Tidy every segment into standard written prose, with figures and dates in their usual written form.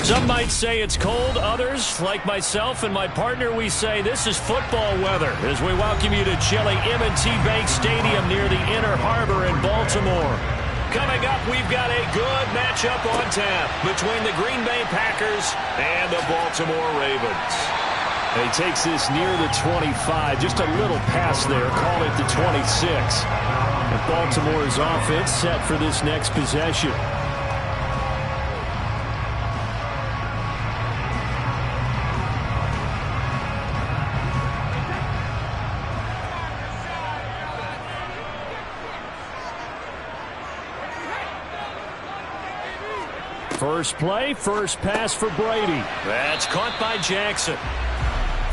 Some might say it's cold. Others, like myself and my partner, we say this is football weather as we welcome you to chilly M&T Bank Stadium near the Inner Harbor in Baltimore. Coming up, we've got a good matchup on tap between the Green Bay Packers and the Baltimore Ravens. He takes this near the 25, just a little pass there, call it the 26. And Baltimore's offense set for this next possession. First play, first pass for Brady. That's caught by Jackson.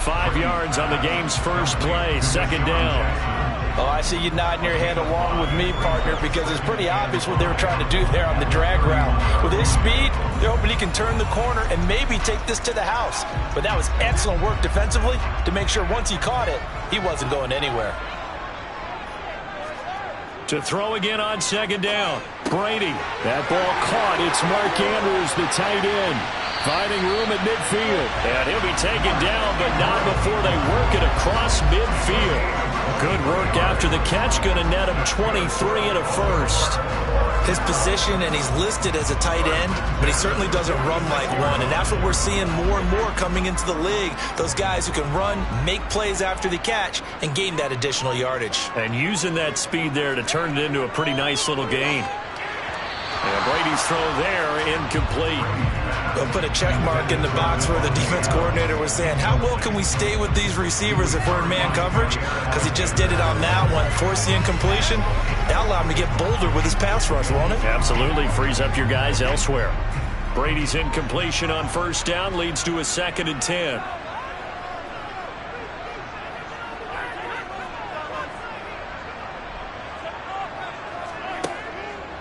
5 yards on the game's first play, second down. Oh, I see you nodding your head along with me, partner, because it's pretty obvious what they were trying to do there on the drag route. With his speed, they're hoping he can turn the corner and maybe take this to the house. But that was excellent work defensively to make sure once he caught it, he wasn't going anywhere. To throw again on second down. Brady. That ball caught. It's Mark Andrews, the tight end. Finding room at midfield. And he'll be taken down, but not before they work it across midfield. Good work after the catch. Going to net him 23 and a first. His position, and he's listed as a tight end, but he certainly doesn't run like one. And that's what we're seeing more and more coming into the league. Those guys who can run, make plays after the catch, and gain that additional yardage. And using that speed there to turn it into a pretty nice little gain. And Brady's throw there, incomplete. They'll put a check mark in the box where the defense coordinator was saying, how well can we stay with these receivers if we're in man coverage? Because he just did it on that one, forced the incompletion. That'll allow him to get bolder with his pass rush, won't it? Absolutely, frees up your guys elsewhere. Brady's incompletion on first down leads to a 2nd and 10.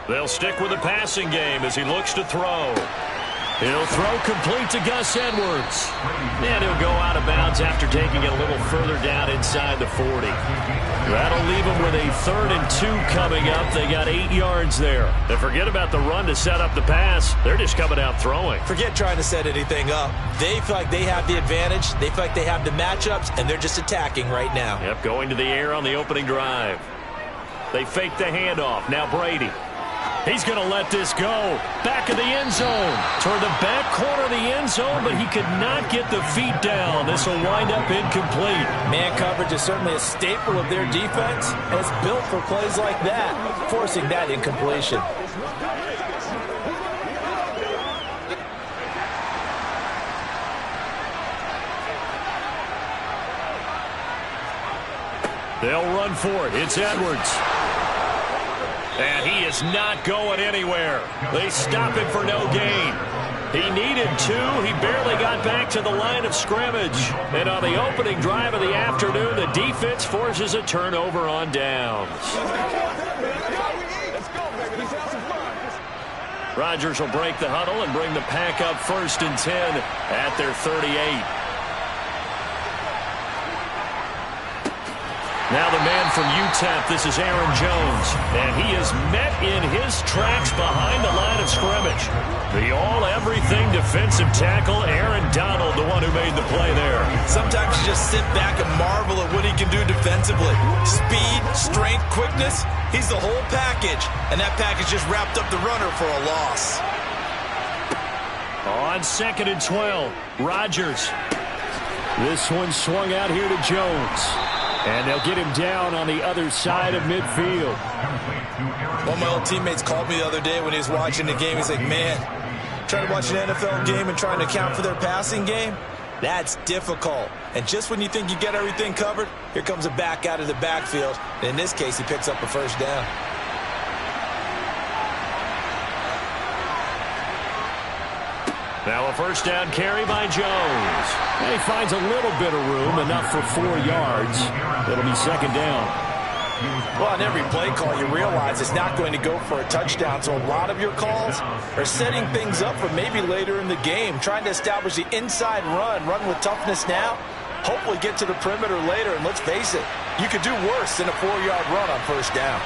They'll stick with the passing game as he looks to throw. He'll throw complete to Gus Edwards. And he'll go out of bounds after taking it a little further down inside the 40. That'll leave him with a 3rd and 2 coming up. They got 8 yards there. And forget about the run to set up the pass. They're just coming out throwing. Forget trying to set anything up. They feel like they have the advantage. They feel like they have the matchups, and they're just attacking right now. Yep, going to the air on the opening drive. They fake the handoff. Now Brady. He's going to let this go. Back of the end zone. Toward the back corner of the end zone, but he could not get the feet down. This will wind up incomplete. Man coverage is certainly a staple of their defense, and it's built for plays like that, forcing that incompletion. They'll run for it. It's Edwards. And he is not going anywhere. They stop him for no gain. He needed 2. He barely got back to the line of scrimmage. And on the opening drive of the afternoon, the defense forces a turnover on downs. Rodgers will break the huddle and bring the Pack up 1st and 10 at their 38. Now the man from UTEP, this is Aaron Jones. And he is met in his tracks behind the line of scrimmage. The all-everything defensive tackle, Aaron Donald, the one who made the play there. Sometimes you just sit back and marvel at what he can do defensively. Speed, strength, quickness, he's the whole package. And that package just wrapped up the runner for a loss. On 2nd and 12, Rodgers. This one swung out here to Jones. And they'll get him down on the other side of midfield. One of my old teammates called me the other day when he was watching the game. He's like, man, trying to watch an NFL game and trying to account for their passing game, that's difficult. And just when you think you get everything covered, here comes a back out of the backfield. And in this case, he picks up a first down. Now a first down carry by Jones. And he finds a little bit of room, enough for 4 yards. It'll be 2nd down. Well, on every play call, you realize it's not going to go for a touchdown. So a lot of your calls are setting things up for maybe later in the game, trying to establish the inside run with toughness now, hopefully get to the perimeter later. And let's face it, you could do worse than a 4-yard run on first down.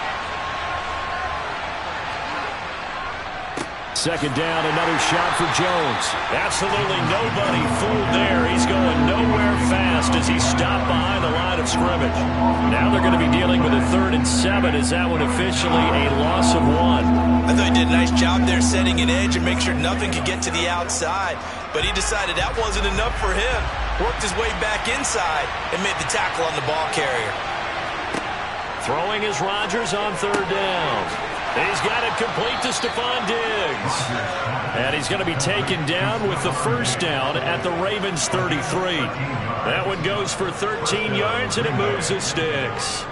second down, another shot for Jones. Absolutely nobody fooled there. He's going nowhere fast as he stopped behind the line of scrimmage. Now they're going to be dealing with a 3rd and 7. Is that one officially a loss of 1? I thought he did a nice job there setting an edge and make sure nothing could get to the outside. But he decided that wasn't enough for him. Worked his way back inside and made the tackle on the ball carrier. Throwing is Rodgers on 3rd down. He's got it complete to Stephon Diggs. And he's going to be taken down with the 1st down at the Ravens' 33. That one goes for 13 yards, and it moves the sticks.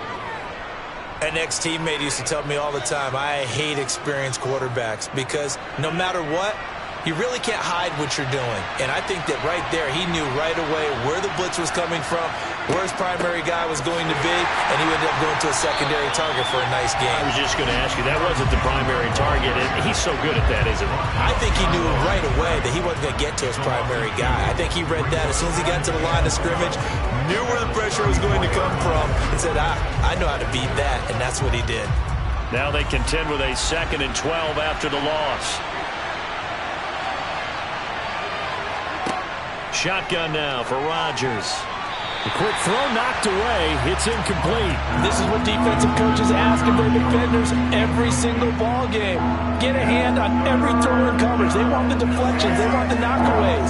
An ex-teammate used to tell me all the time, I hate experienced quarterbacks because no matter what, you really can't hide what you're doing. And I think that right there, he knew right away where the blitz was coming from, where his primary guy was going to be, and he ended up going to a secondary target for a nice game. I was just going to ask you, that wasn't the primary target, and he's so good at that, isn't he? I think he knew right away that he wasn't going to get to his primary guy. I think he read that as soon as he got to the line of scrimmage, knew where the pressure was going to come from, and said, I know how to beat that, and that's what he did. Now they contend with a 2nd and 12 after the loss. Shotgun now for Rodgers. The quick throw knocked away. It's incomplete. This is what defensive coaches ask of their defenders every single ball game. Get a hand on every throw in coverage. They want the deflections. They want the knockaways.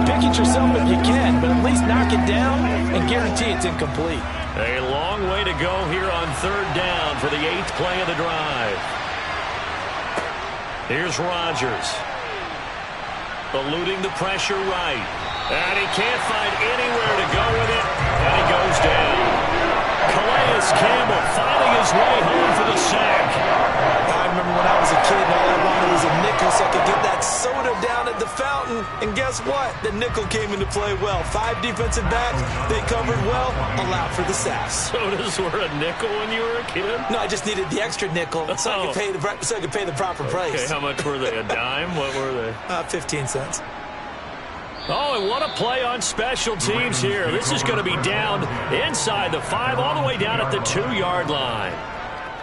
Pick it yourself if you can, but at least knock it down and guarantee it's incomplete. A long way to go here on 3rd down for the 8th play of the drive. Here's Rodgers. Eluding the pressure right. And he can't find anywhere to go with it. And he goes down. Calais Campbell finding his way home for the sack. I remember when I was a kid and all I wanted was a nickel so I could get that soda down at the fountain. And guess what? The nickel came into play well. 5 defensive backs. They covered well. Allowed for the sacks. Sodas were a nickel when you were a kid? No, I just needed the extra nickel so I could pay the proper price. Okay, how much were they? A dime? What were they? 15 cents. Oh, and what a play on special teams here. This is going to be down inside the 5, all the way down at the 2-yard line.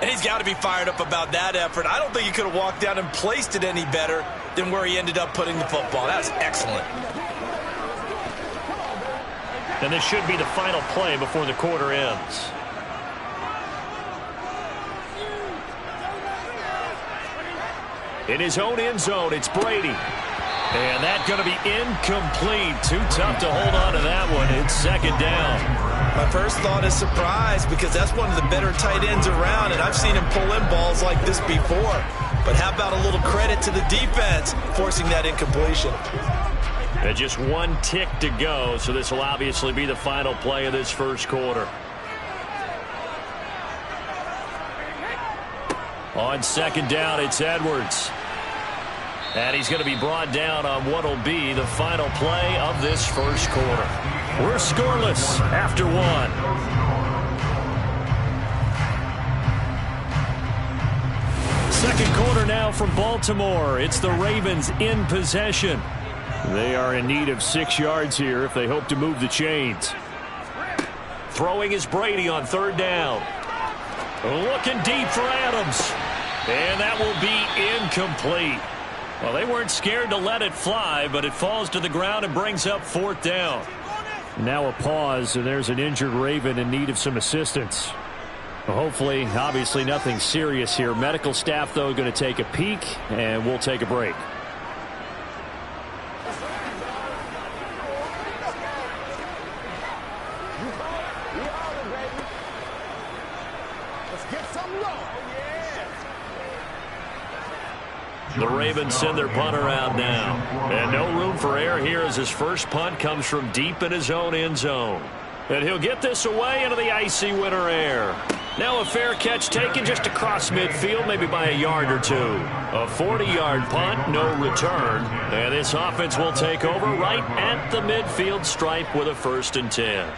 And he's got to be fired up about that effort. I don't think he could have walked down and placed it any better than where he ended up putting the football. That was excellent. And this should be the final play before the quarter ends. In his own end zone, it's Brady. And that's going to be incomplete. Too tough to hold on to that one. It's 2nd down. My first thought is surprise because that's one of the better tight ends around, and I've seen him pull in balls like this before. But how about a little credit to the defense forcing that incompletion? And just 1 tick to go, so this will obviously be the final play of this 1st quarter. On 2nd down, it's Edwards. And he's going to be brought down on what will be the final play of this 1st quarter. We're scoreless after 1. 2nd quarter now from Baltimore. It's the Ravens in possession. They are in need of 6 yards here if they hope to move the chains. Throwing is Brady on 3rd down. Looking deep for Adams. And that will be incomplete. Well, they weren't scared to let it fly, but it falls to the ground and brings up 4th down. Now a pause, and there's an injured Raven in need of some assistance. Well, hopefully, obviously nothing serious here. Medical staff, though, going to take a peek, and we'll take a break. The Ravens send their punter out now. And no room for error here as his first punt comes from deep in his own end zone. And he'll get this away into the icy winter air. Now a fair catch taken just across midfield, maybe by a yard or 2. A 40-yard punt, no return. And this offense will take over right at the midfield stripe with a 1st and 10.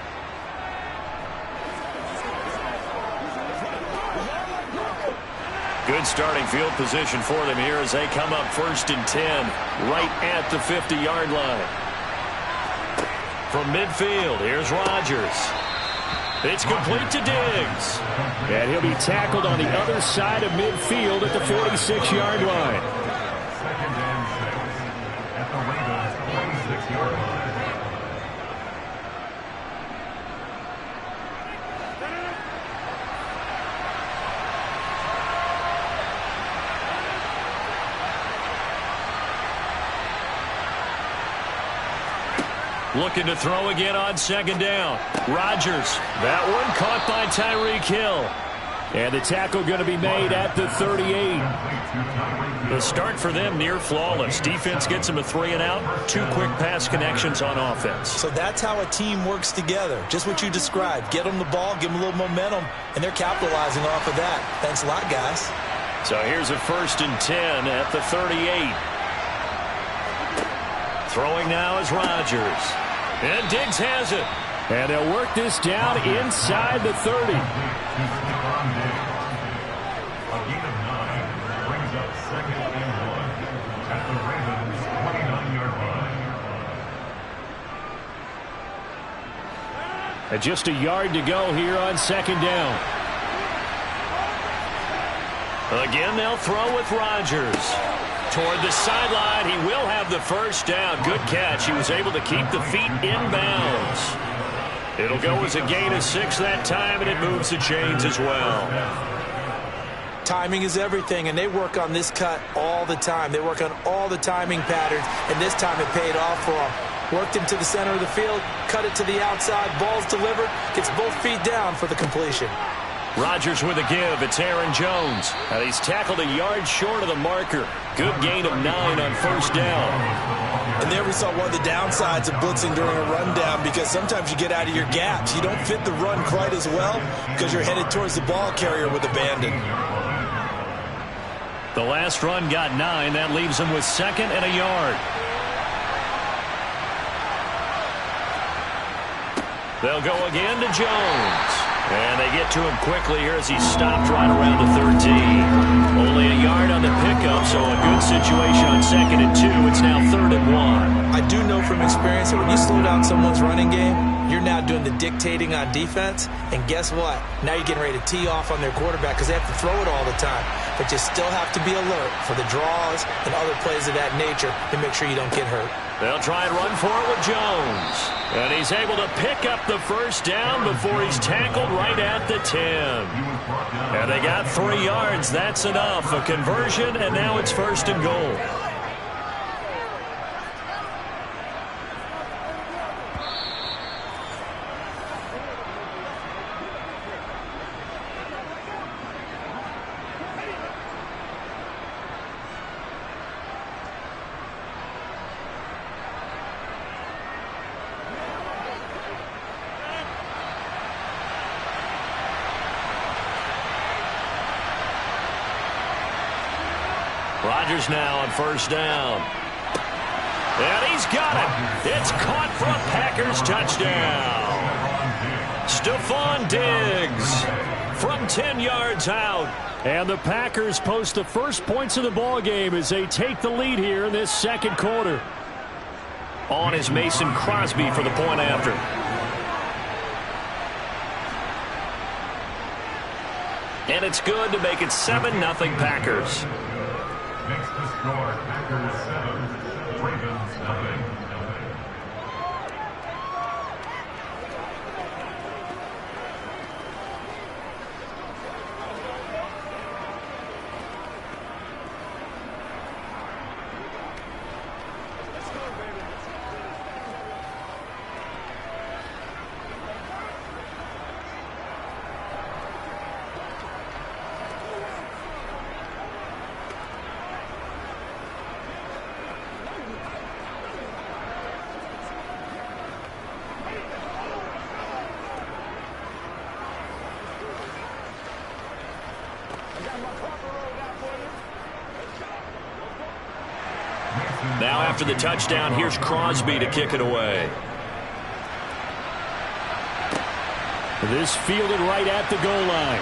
Good starting field position for them here as they come up 1st and 10 right at the 50-yard line. From midfield, here's Rodgers. It's complete to Diggs. And he'll be tackled on the other side of midfield at the 46-yard line. Looking to throw again on second down. Rodgers. That one caught by Tyreek Hill. And the tackle going to be made at the 38. The start for them near flawless. Defense gets them a 3-and-out. 2 quick pass connections on offense. So that's how a team works together. Just what you described. Get them the ball, give them a little momentum, and they're capitalizing off of that. Thanks a lot, guys. So here's a 1st and 10 at the 38. Throwing now is Rodgers. And Diggs has it. And they'll work this down inside the 30. And just a yard to go here on second down. Again, they'll throw with Rodgers. Toward the sideline, he will have the first down. Good catch. He was able to keep the feet in bounds. It'll go as a gain of 6 that time, and it moves the chains as well. Timing is everything, and they work on this cut all the time. They work on all the timing patterns, and this time it paid off for them. Worked him to the center of the field, cut it to the outside, ball's delivered, gets both feet down for the completion. Rodgers with a give. It's Aaron Jones. And he's tackled a yard short of the marker. Good gain of 9 on first down. And there we saw one of the downsides of blitzing during a rundown, because sometimes you get out of your gaps. You don't fit the run quite as well because you're headed towards the ball carrier with abandon. The last run got 9. That leaves him with 2nd and a yard. They'll go again to Jones. And they get to him quickly here as he stopped right around the 13. Only a yard on the pickup, so a good situation on 2nd and 2. It's now 3rd and 1. I do know from experience that when you slow down someone's running game, you're now doing the dictating on defense. And guess what? Now you're getting ready to tee off on their quarterback because they have to throw it all the time. But you still have to be alert for the draws and other plays of that nature to make sure you don't get hurt. They'll try and run for it with Jones. And he's able to pick up the first down before he's tackled right at the 10. And they got 3 yards. That's enough. A conversion, and now it's 1st and goal. Rodgers now on first down. And he's got it. It's caught for a Packers touchdown. Stephon Diggs from 10 yards out. And the Packers post the first points of the ball game as they take the lead here in this second quarter. On is Mason Crosby for the point after. And it's good to make it 7-0 Packers. Next to score, Packers 7, Ravens nothing. Now after the touchdown, here's Crosby to kick it away. This fielded right at the goal line.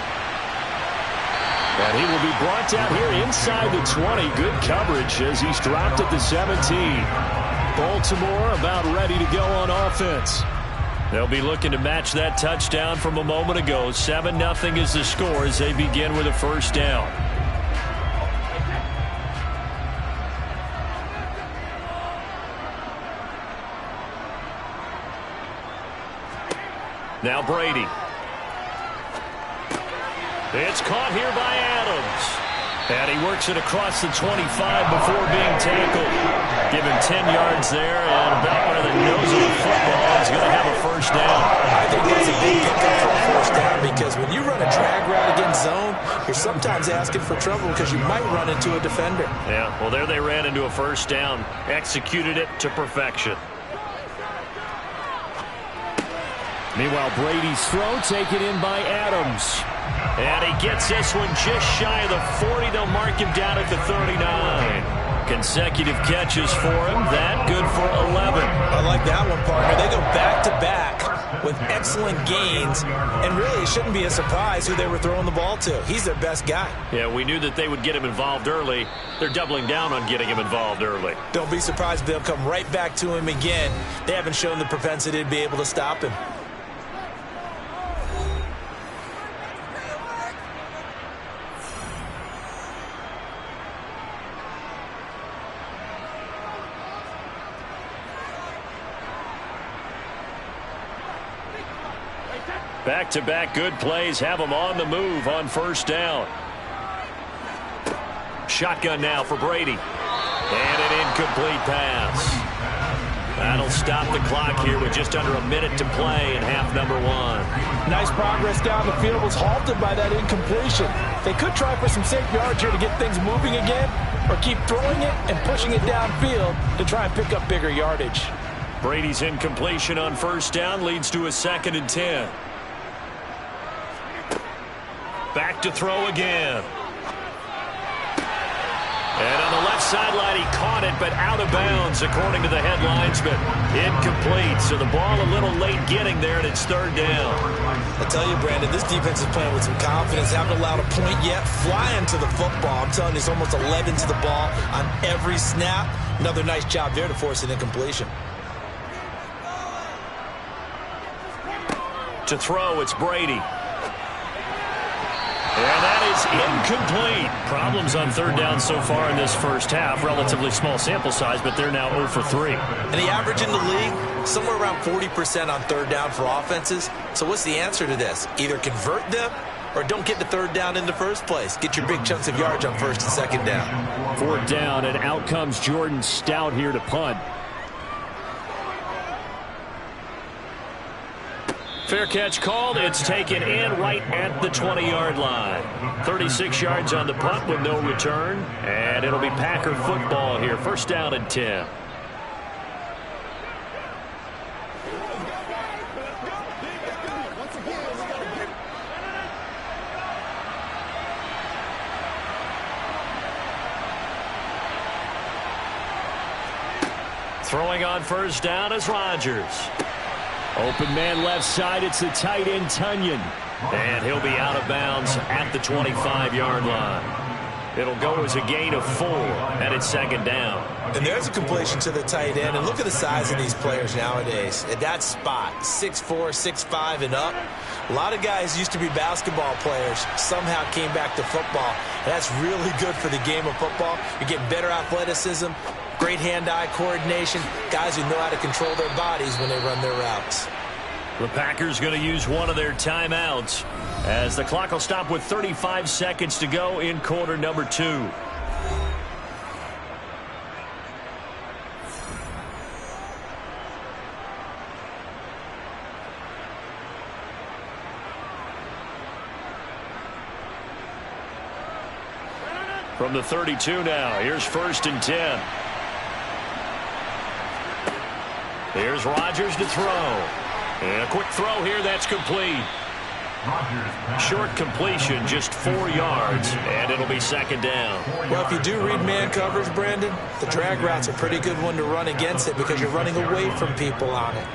And he will be brought down here inside the 20. Good coverage as he's dropped at the 17. Baltimore about ready to go on offense. They'll be looking to match that touchdown from a moment ago. 7-0 is the score as they begin with a first down. Now Brady. It's caught here by Adams. And he works it across the 25 before being tackled. Given 10 yards there and about by the nose of the football. He's going to have a first down. I think that's a big pickup for a first down because when you run a drag route against zone, you're sometimes asking for trouble because you might run into a defender. Yeah, well, there they ran into a first down. Executed it to perfection. Meanwhile, Brady's throw taken in by Adams. And he gets this one just shy of the 40. They'll mark him down at the 39. Consecutive catches for him. That good for 11. I like that one, partner. They go back-to-back with excellent gains. And really, it shouldn't be a surprise who they were throwing the ball to. He's their best guy. Yeah, we knew that they would get him involved early. They're doubling down on getting him involved early. Don't be surprised if they'll come right back to him again. They haven't shown the propensity to be able to stop him. Back-to-back good plays have him on the move on first down. Shotgun now for Brady. And an incomplete pass. That'll stop the clock here with just under a minute to play in half number one. Nice progress down the field was halted by that incompletion. They could try for some safe yards here to get things moving again, or keep throwing it and pushing it downfield to try and pick up bigger yardage. Brady's incompletion on first down leads to a 2nd and 10. Back to throw again. And on the left sideline, he caught it, but out of bounds, according to the head linesman. Incomplete, so the ball a little late getting there, and it's 3rd down. I tell you, Brandon, this defense is playing with some confidence. Haven't allowed a point yet. Flying to the football. I'm telling you, it's almost 11 to the ball on every snap. Another nice job there to force an incompletion. To throw, it's Brady. And that is incomplete. Problems on 3rd down so far in this first half. Relatively small sample size, but they're now 0 for 3. And the average in the league, somewhere around 40% on 3rd down for offenses. So what's the answer to this? Either convert them or don't get the 3rd down in the first place. Get your big chunks of yards on 1st and 2nd down. 4th down, and out comes Jordan Stout here to punt. Fair catch called. It's taken in right at the 20-yard line. 36 yards on the punt with no return. And it'll be Packer football here. 1st down and 10. Throwing on 1st down is Rodgers. Open man left side. It's the tight end, Tunyon. And he'll be out of bounds at the 25-yard line. It'll go as a gain of 4, and it's 2nd down. And there's a completion to the tight end. And look at the size of these players nowadays. At that spot, 6'4", 6'5", and up. A lot of guys used to be basketball players, somehow came back to football. And that's really good for the game of football. You're getting better athleticism, great hand-eye coordination, guys who know how to control their bodies when they run their routes. The Packers going to use one of their timeouts as the clock will stop with 35 seconds to go in quarter number 2. From the 32 now, here's 1st and 10. Here's Rodgers to throw. And a quick throw here, that's complete. Short completion, just 4 yards, and it'll be 2nd down. Well, if you do read man coverage, Brandon, the drag route's a pretty good one to run against it because you're running away from people on it.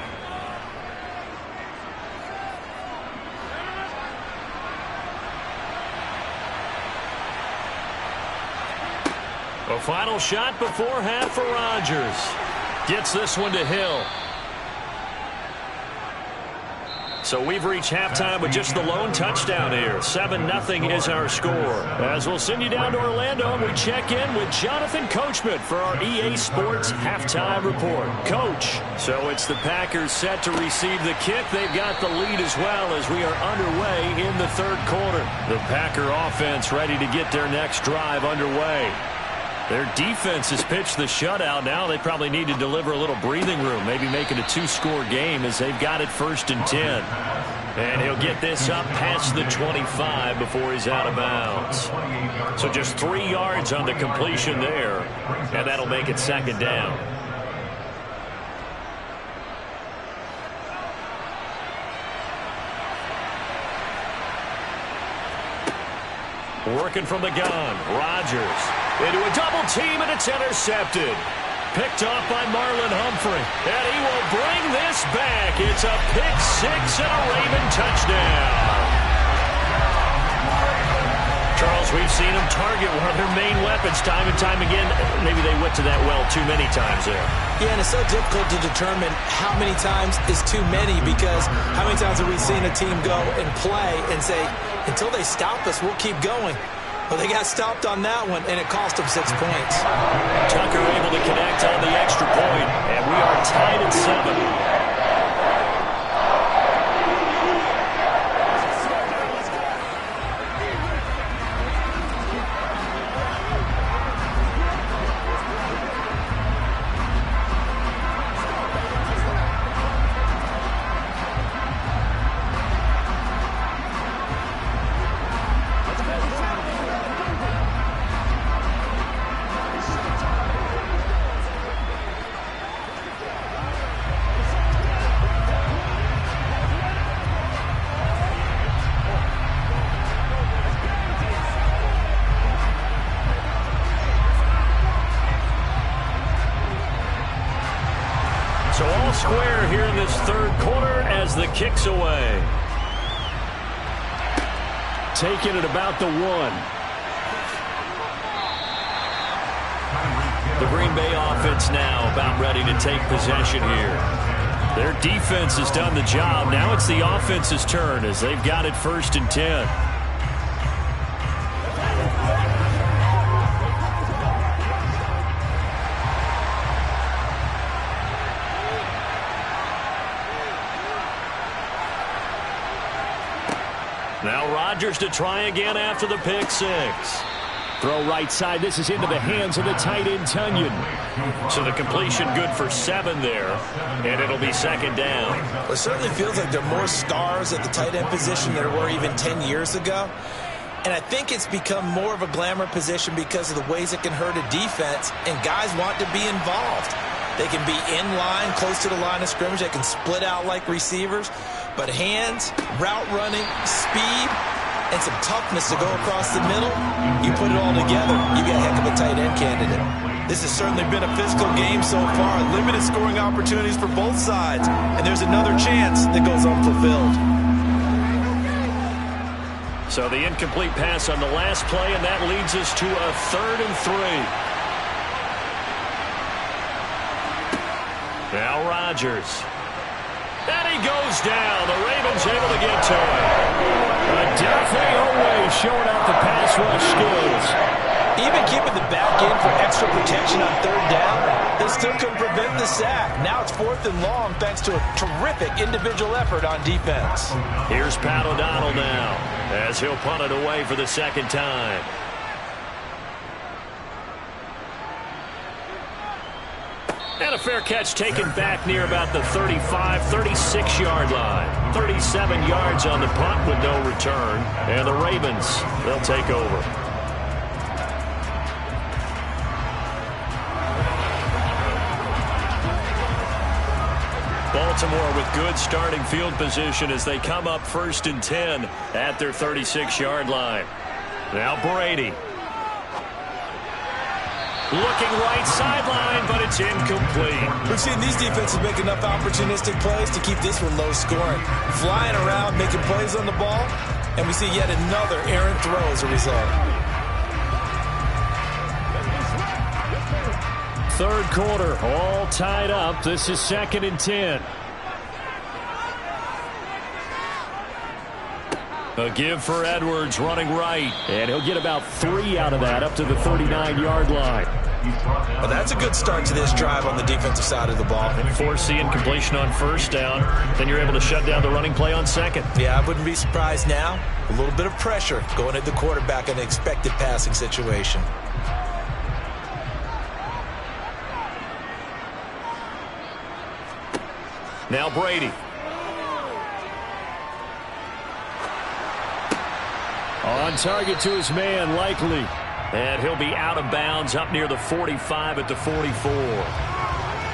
A final shot before half for Rodgers. Gets this one to Hill. So we've reached halftime with just the lone touchdown here. 7-0 is our score. As we'll send you down to Orlando, and we check in with Jonathan Coachman for our EA Sports Halftime Report. Coach, so it's the Packers set to receive the kick. They've got the lead as well as we are underway in the third quarter. The Packer offense ready to get their next drive underway. Their defense has pitched the shutout. Now they probably need to deliver a little breathing room, maybe make it a 2-score game as they've got it 1st and 10. And he'll get this up past the 25 before he's out of bounds. So just 3 yards on the completion there, and that'll make it 2nd down. Working from the gun, Rodgers into a double team, and it's intercepted. Picked off by Marlon Humphrey, and he will bring this back. It's a pick 6 and a Raven touchdown. Charles, we've seen him target one of their main weapons time and time again. Maybe they went to that well too many times there. Yeah, and it's so difficult to determine how many times is too many, because how many times have we seen a team go and play and say, until they stop us, we'll keep going. Well, they got stopped on that one, and it cost them 6 points. Tucker able to connect on the extra point, and we are tied at 7. So all square here in this third quarter as the kick's away. Taking it about the 1. The Green Bay offense now about ready to take possession here. Their defense has done the job. Now it's the offense's turn as they've got it 1st and 10. Now Rodgers to try again after the pick 6. Throw right side. This is into the hands of the tight end, Tunyon. So the completion good for 7 there, and it'll be 2nd down. Well, it certainly feels like there are more stars at the tight end position than there were even 10 years ago. And I think it's become more of a glamour position because of the ways it can hurt a defense, and guys want to be involved. They can be in line, close to the line of scrimmage. They can split out like receivers. But hands, route running, speed, and some toughness to go across the middle, you put it all together, you get a heck of a tight end candidate. This has certainly been a physical game so far. Limited scoring opportunities for both sides. And there's another chance that goes unfulfilled. So the incomplete pass on the last play, and that leads us to a 3rd and 3. Now Rodgers. And he goes down. The Ravens able to get to him. Definitely Oway showing out the pass rush skills. Even keeping the back in for extra protection on 3rd down, they still couldn't prevent the sack. Now it's 4th and long thanks to a terrific individual effort on defense. Here's Pat O'Donnell now as he'll punt it away for the 2nd time. And a fair catch taken back near about the 35, 36-yard line. 37 yards on the punt with no return. And the Ravens, they'll take over. Baltimore with good starting field position as they come up 1st and 10 at their 36-yard line. Now Brady. Looking right sideline, but it's incomplete. We've seen these defenses make enough opportunistic plays to keep this one low scoring. Flying around, making plays on the ball, and we see yet another errant throw as a result. Third quarter, all tied up. This is 2nd and 10. A give for Edwards running right. And he'll get about 3 out of that up to the 39-yard line. Well, that's a good start to this drive on the defensive side of the ball. And forcing completion on first down. Then you're able to shut down the running play on second. Yeah, I wouldn't be surprised now. A little bit of pressure going at the quarterback in an expected passing situation. Now Brady. On target to his man, Likely. And he'll be out of bounds up near the 45 at the 44.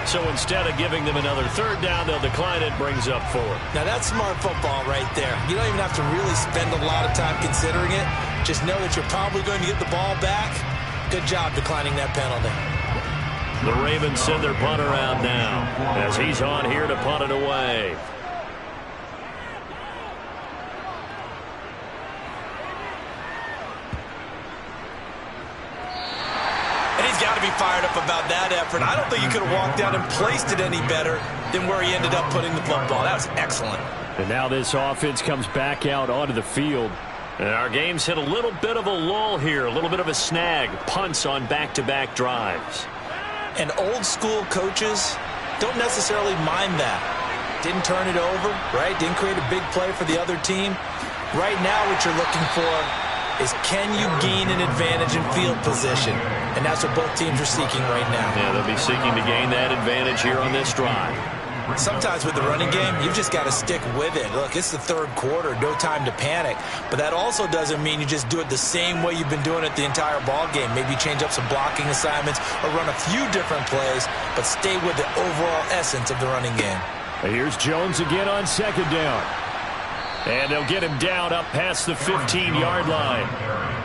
So instead of giving them another third down, they'll decline it, brings up 4. Now that's smart football right there. You don't even have to really spend a lot of time considering it. Just know that you're probably going to get the ball back. Good job declining that penalty. The Ravens send their punt around now as he's on here to punt it away. And he's got to be fired up about that effort. I don't think he could have walked down and placed it any better than where he ended up putting the football. That was excellent. And now this offense comes back out onto the field. And our game's hit a little bit of a lull here, a little bit of a snag. Punts on back-to-back drives. And old school coaches don't necessarily mind that. Didn't turn it over, right? Didn't create a big play for the other team. Right now what you're looking for is can you gain an advantage in field position? And that's what both teams are seeking right now. Yeah, they'll be seeking to gain that advantage here on this drive. Sometimes with the running game, you've just got to stick with it. Look, it's the third quarter, no time to panic. But that also doesn't mean you just do it the same way you've been doing it the entire ball game. Maybe change up some blocking assignments or run a few different plays, but stay with the overall essence of the running game. Here's Jones again on second down. And they'll get him down up past the 15-yard line.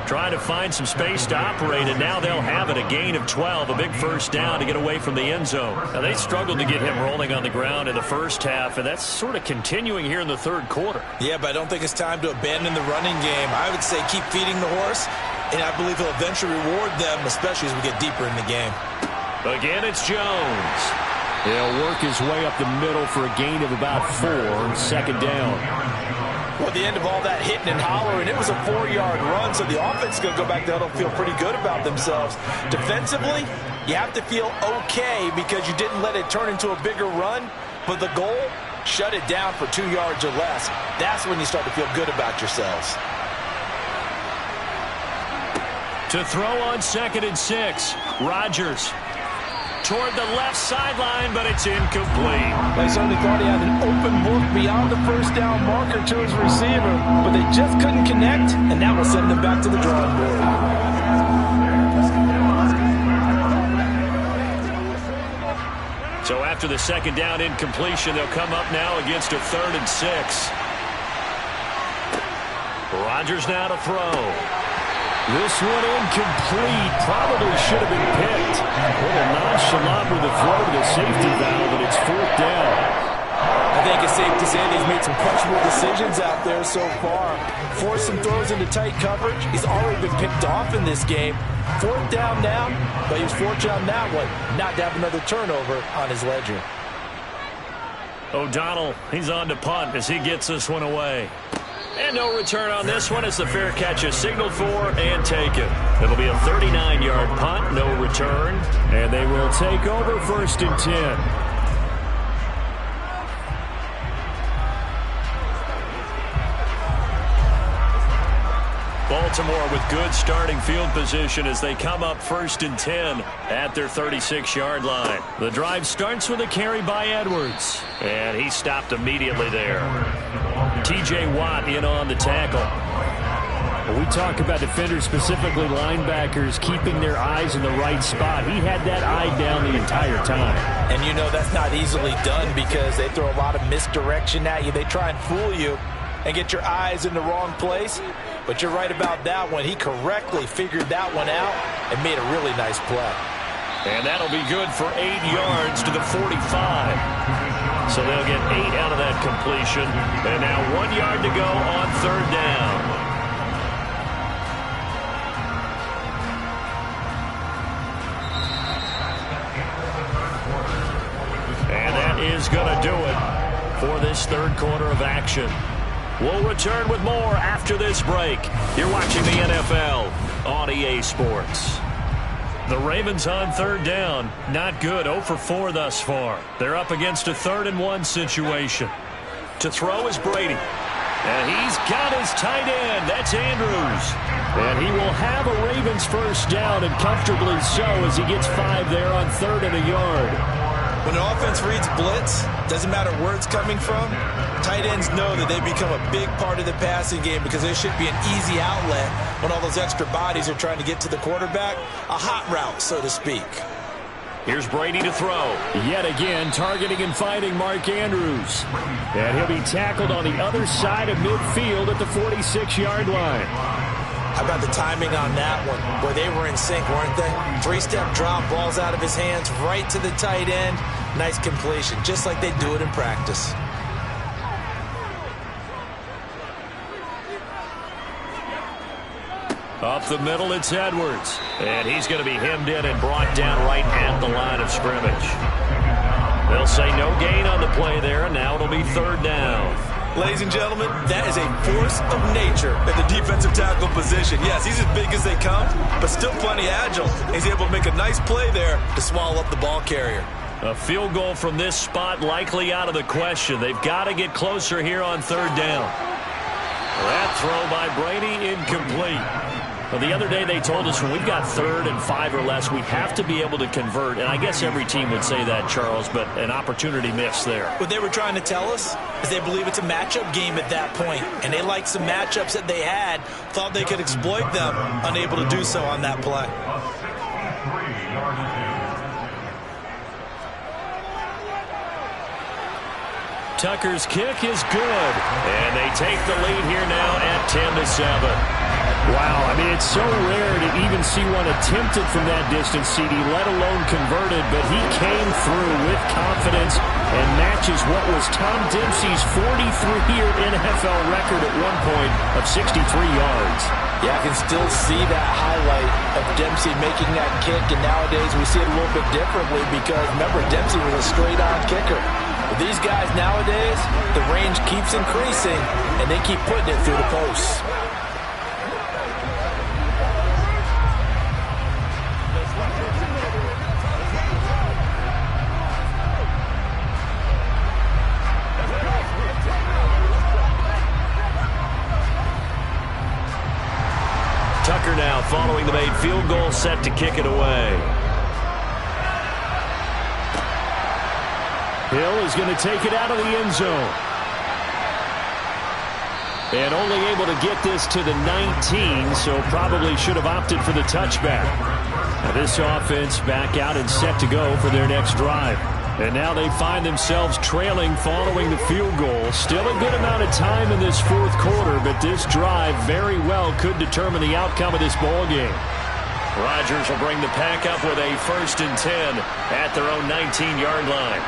Trying to find some space to operate, and now they'll have it. A gain of 12, a big first down to get away from the end zone. Now, they struggled to get him rolling on the ground in the first half, and that's sort of continuing here in the third quarter. Yeah, but I don't think it's time to abandon the running game. I would say keep feeding the horse, and I believe he'll eventually reward them, especially as we get deeper in the game. Again, it's Jones. He'll work his way up the middle for a gain of about 4, second down. Well, at the end of all that hitting and hollering, it was a 4-yard run, so the offense is going to go back there and feel pretty good about themselves. Defensively, you have to feel okay because you didn't let it turn into a bigger run, but the goal, shut it down for 2 yards or less. That's when you start to feel good about yourselves. To throw on 2nd and 6, Rodgers. Toward the left sideline, but it's incomplete. They certainly thought he had an open look beyond the first down marker to his receiver, but they just couldn't connect, and that will send them back to the drawing board. So after the second down incompletion, they'll come up now against a 3rd and 6. Rodgers now to throw. This one incomplete. Probably should have been picked. A little nonchalant with the throw to the safety valve, but it's 4th down. I think it's safe to say that he's made some questionable decisions out there so far. Forced some throws into tight coverage. He's already been picked off in this game. 4th down now, but he was fortunate on that one not to have another turnover on his ledger. O'Donnell, he's on to punt as he gets this one away. And no return on this one as the fair catch is signaled for and taken. It'll be a 39-yard punt, no return. And they will take over 1st and 10. Baltimore with good starting field position as they come up 1st and 10 at their 36-yard line. The drive starts with a carry by Edwards, and he stopped immediately there. T.J. Watt in on the tackle. When we talk about defenders, specifically linebackers, keeping their eyes in the right spot, he had that eye down the entire time. And you know that's not easily done because they throw a lot of misdirection at you. They try and fool you and get your eyes in the wrong place. But you're right about that one. He correctly figured that one out and made a really nice play. And that'll be good for 8 yards to the 45. So they'll get 8 out of that completion. And now 1 yard to go on 3rd down. And that is going to do it for this 3rd quarter of action. We'll return with more after this break. You're watching the NFL on EA Sports. The Ravens on third down. Not good. 0 for 4 thus far. They're up against a 3rd and 1 situation. To throw is Brady. And he's got his tight end. That's Andrews. And he will have a Ravens first down, and comfortably so, as he gets 5 there on 3rd and a yard. When an offense reads blitz, doesn't matter where it's coming from, tight ends know that they become a big part of the passing game because there should be an easy outlet when all those extra bodies are trying to get to the quarterback. A hot route, so to speak. Here's Brady to throw. Yet again, targeting and finding Mark Andrews. And he'll be tackled on the other side of midfield at the 46-yard line. How about the timing on that one? Boy, they were in sync, weren't they? 3-step drop, balls out of his hands, right to the tight end. Nice completion, just like they do it in practice. Up the middle, it's Edwards. And he's going to be hemmed in and brought down right at the line of scrimmage. They'll say no gain on the play there, and now it'll be 3rd down. Ladies and gentlemen, that is a force of nature at the defensive tackle position. Yes, he's as big as they come, but still plenty agile. He's able to make a nice play there to swallow up the ball carrier. A field goal from this spot likely out of the question. They've got to get closer here on 3rd down. That throw by Brady incomplete. Well, the other day they told us when we've got 3rd and 5 or less, we have to be able to convert. And I guess every team would say that, Charles, but an opportunity missed there. What they were trying to tell us is they believe it's a matchup game at that point. And they liked some matchups that they had, thought they could exploit them, unable to do so on that play. Tucker's kick is good. And they take the lead here now at 10-7. Wow, I mean, it's so rare to even see one attempted from that distance, CD, let alone converted, but he came through with confidence and matches what was Tom Dempsey's 43-year NFL record at one point of 63 yards. Yeah, I can still see that highlight of Dempsey making that kick, and nowadays we see it a little bit differently because, remember, Dempsey was a straight-on kicker. But these guys nowadays, the range keeps increasing, and they keep putting it through the posts. Tucker now following the made field goal, set to kick it away. Hill is going to take it out of the end zone. And only able to get this to the 19, so probably should have opted for the touchback. Now this offense back out and set to go for their next drive. And now they find themselves trailing following the field goal. Still a good amount of time in this 4th quarter, but this drive very well could determine the outcome of this ball game. Rodgers will bring the pack up with a 1st and 10 at their own 19-yard line.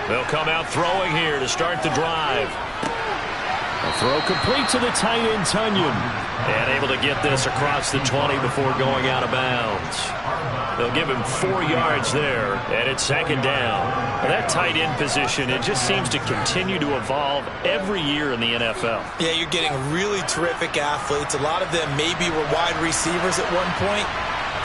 They'll come out throwing here to start the drive. A throw complete to the tight end, Tunyon. And able to get this across the 20 before going out of bounds. They'll give him 4 yards there, and it's 2nd down. Well, that tight end position, it just seems to continue to evolve every year in the NFL. Yeah, you're getting really terrific athletes. A lot of them maybe were wide receivers at one point.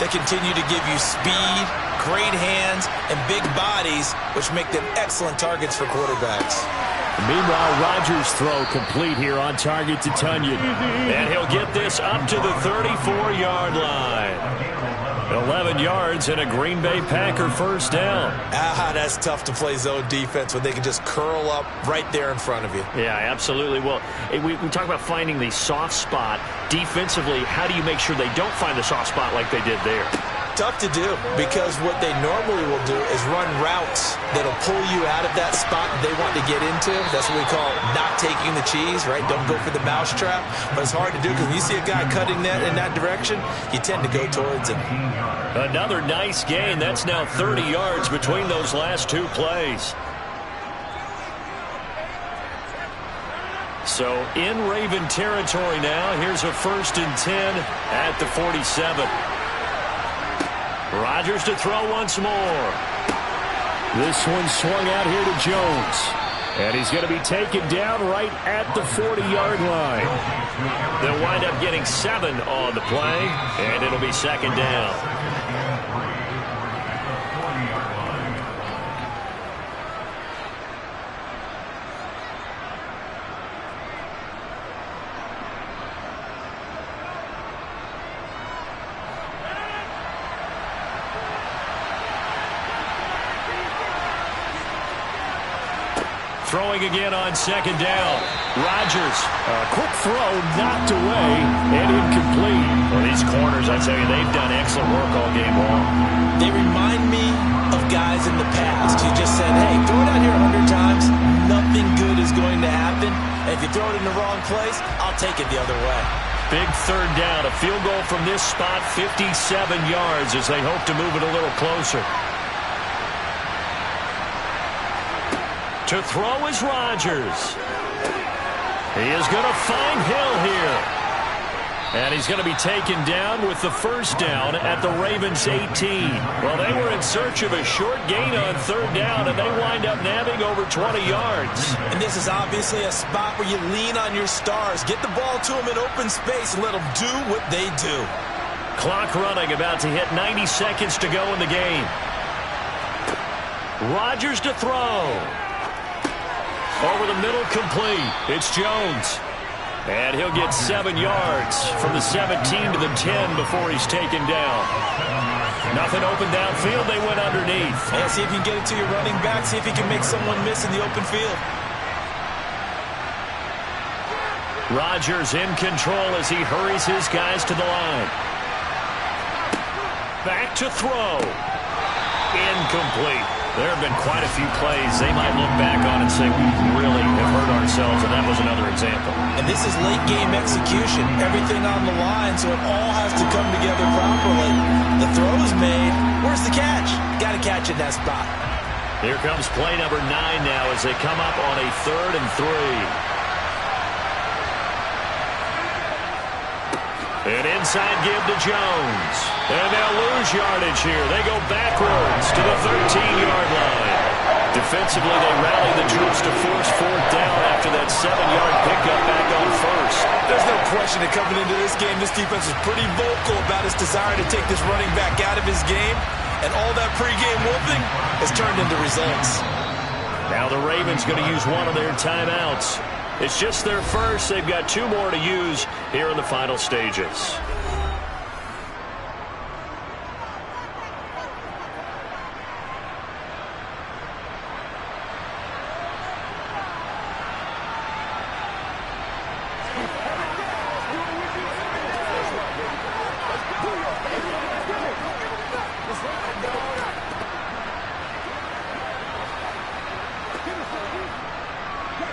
They continue to give you speed, great hands, and big bodies, which make them excellent targets for quarterbacks. Meanwhile, Rodgers' throw complete here on target to Tunyon. And he'll get this up to the 34-yard line. 11 yards and a Green Bay Packer first down. That's tough to play zone defense when they can just curl up right there in front of you. Yeah, absolutely. Well, we talk about finding the soft spot. Defensively, how do you make sure they don't find the soft spot like they did there? Tough to do because what they normally will do is run routes that'll pull you out of that spot they want to get into. That's what we call not taking the cheese, right? Don't go for the mousetrap. But it's hard to do because when you see a guy cutting that in that direction, you tend to go towards him. Another nice gain. That's now 30 yards between those last 2 plays. So in Raven territory now. Here's a 1st and 10 at the 47. Rodgers to throw once more. This one swung out here to Jones. And he's going to be taken down right at the 40-yard line. They'll wind up getting 7 on the play, and it'll be second down. Throwing again on second down. Rodgers, a quick throw, knocked away, and incomplete. Well, these corners, I tell you, they've done excellent work all game long. They remind me of guys in the past who just said, hey, throw it out here 100 times, nothing good is going to happen. And if you throw it in the wrong place, I'll take it the other way. Big third down, a field goal from this spot, 57 yards as they hope to move it a little closer. To throw is Rodgers. He is going to find Hill here. And he's going to be taken down with the first down at the Ravens' 18. Well, they were in search of a short gain on third down, and they wind up nabbing over 20 yards. And this is obviously a spot where you lean on your stars. Get the ball to them in open space and let them do what they do. Clock running, about to hit 90 seconds to go in the game. Rodgers to throw. Over the middle, complete. It's Jones. And he'll get 7 yards from the 17 to the 10 before he's taken down. Nothing open downfield. They went underneath. And see if you can get it to your running back. See if you can make someone miss in the open field. Rodgers in control as he hurries his guys to the line. Back to throw. Incomplete. There have been quite a few plays they might look back on and say, we really have hurt ourselves, and that was another example. And this is late-game execution. Everything on the line, so it all has to come together properly. The throw is made. Where's the catch? Got to catch in that spot. Here comes play number 9 now as they come up on a 3rd and 3. An inside give to Jones. And they'll lose yardage here. They go backwards to the 13-yard line. Defensively, they rally the troops to force 4th down after that 7-yard pickup back on 1st. There's no question that coming into this game, this defense is pretty vocal about its desire to take this running back out of his game. And all that pregame whooping has turned into results. Now the Ravens going to use one of their timeouts. It's just their first. They've got 2 more to use here in the final stages.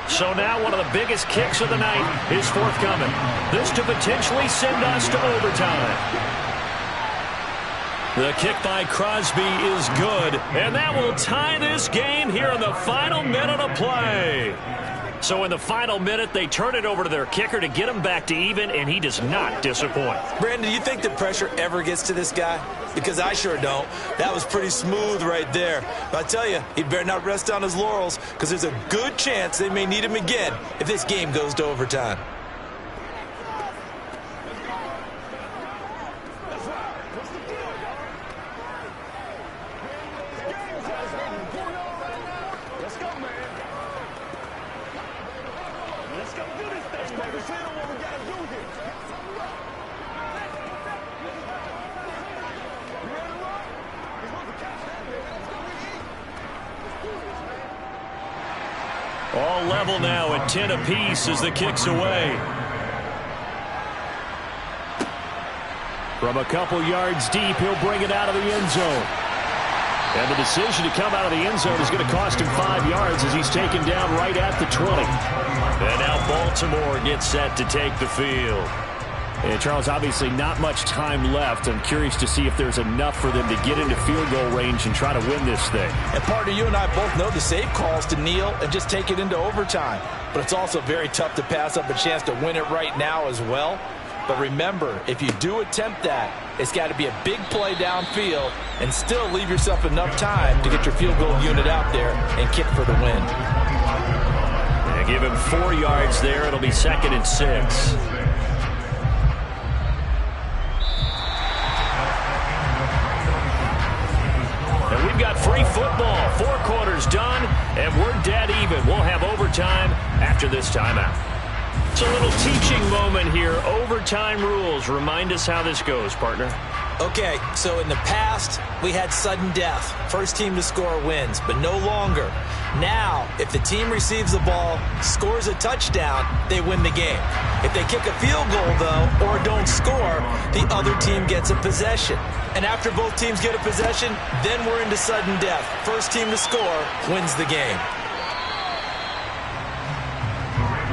So now one of the biggest kicks of the night is forthcoming. This to potentially send us to overtime. The kick by Crosby is good, and that will tie this game here in the final minute of play. So in the final minute, they turn it over to their kicker to get him back to even, and he does not disappoint. Brandon, do you think the pressure ever gets to this guy? Because I sure don't. That was pretty smooth right there. But I tell you, he'd better not rest on his laurels because there's a good chance they may need him again if this game goes to overtime. All level now at 10 apiece as the kick's away. From a couple yards deep, he'll bring it out of the end zone. And the decision to come out of the end zone is going to cost him 5 yards as he's taken down right at the 20. And now Baltimore gets set to take the field. And Charles, obviously not much time left. I'm curious to see if there's enough for them to get into field goal range and try to win this thing. And partner, you and I both know the safe calls to kneel and just take it into overtime. But it's also very tough to pass up a chance to win it right now as well. But remember, if you do attempt that, it's got to be a big play downfield and still leave yourself enough time to get your field goal unit out there and kick for the win. They give him 4 yards there. It'll be 2nd and 6. And we've got free football. 4 quarters done, and we're dead even. We'll have overtime after this timeout. It's a little teaching moment here. Overtime rules. Remind us how this goes, partner. Okay, so in the past, we had sudden death. First team to score wins, but no longer. Now, if the team receives the ball, scores a touchdown, they win the game. If they kick a field goal, though, or don't score, the other team gets a possession. And after both teams get a possession, then we're into sudden death. First team to score wins the game.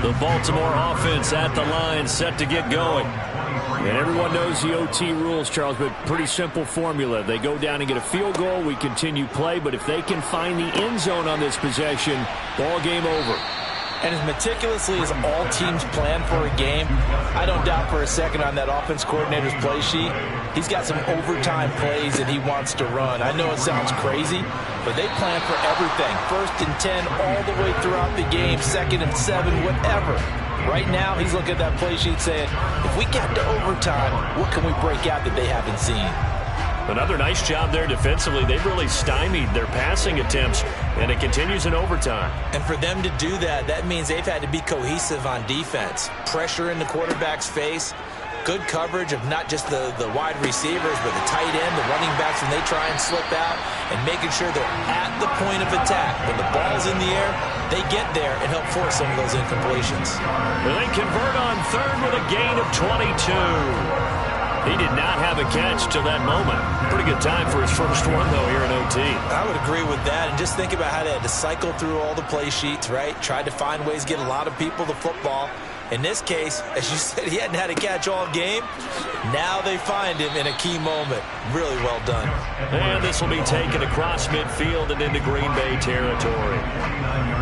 The Baltimore offense at the line, set to get going. And everyone knows the OT rules, Charles, but pretty simple formula. They go down and get a field goal, we continue play, but if they can find the end zone on this possession, ball game over. And as meticulously as all teams plan for a game, I don't doubt for a second on that offense coordinator's play sheet, he's got some overtime plays that he wants to run. I know it sounds crazy, but they plan for everything. 1st and 10 all the way throughout the game, 2nd and 7, whatever. Right now, he's looking at that play sheet saying, if we get to overtime, what can we break out that they haven't seen? Another nice job there defensively. They've really stymied their passing attempts, and it continues in overtime. And for them to do that, that means they've had to be cohesive on defense. Pressure in the quarterback's face. Good coverage of not just the wide receivers, but the tight end, the running backs when they try and slip out, and making sure they're at the point of attack. When the ball's in the air, they get there and help force some of those incompletions. They convert on 3rd with a gain of 22. He did not have a catch till that moment. Pretty good time for his first one, though, here in OT. I would agree with that. And just think about how they had to cycle through all the play sheets, right? Tried to find ways to get a lot of people the football. In this case, as you said, he hadn't had a catch all game. Now they find him in a key moment. Really well done. And this will be taken across midfield and into Green Bay territory.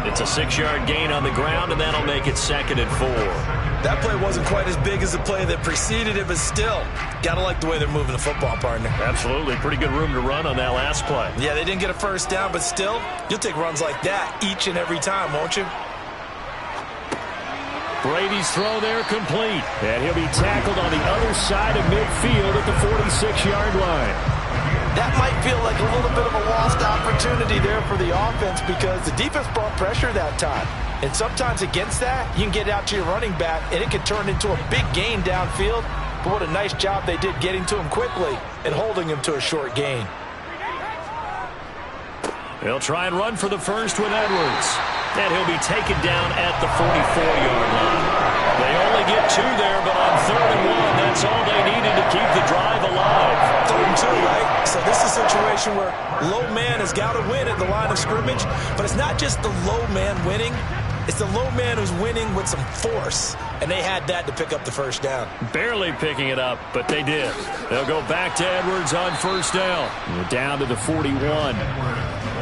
It's a 6-yard gain on the ground, and that'll make it 2nd and 4. That play wasn't quite as big as the play that preceded it, but still, gotta like the way they're moving the football, partner. Absolutely. Pretty good room to run on that last play. Yeah, they didn't get a first down, but still, you'll take runs like that each and every time, won't you? Brady's throw there complete. And he'll be tackled on the other side of midfield at the 46-yard line. That might feel like a little bit of a lost opportunity there for the offense because the defense brought pressure that time. And sometimes against that, you can get out to your running back, and it can turn into a big gain downfield. But what a nice job they did getting to him quickly and holding him to a short gain. He'll try and run for the first with Edwards. And he'll be taken down at the 44-yard line. They only get 2 there, but on 3rd and 1, that's all they needed to keep the drive alive. 3rd and 2, right? So this is a situation where low man has got to win at the line of scrimmage. But it's not just the low man winning. It's the low man who's winning with some force. And they had that to pick up the first down. Barely picking it up, but they did. They'll go back to Edwards on 1st down. We're down to the 41.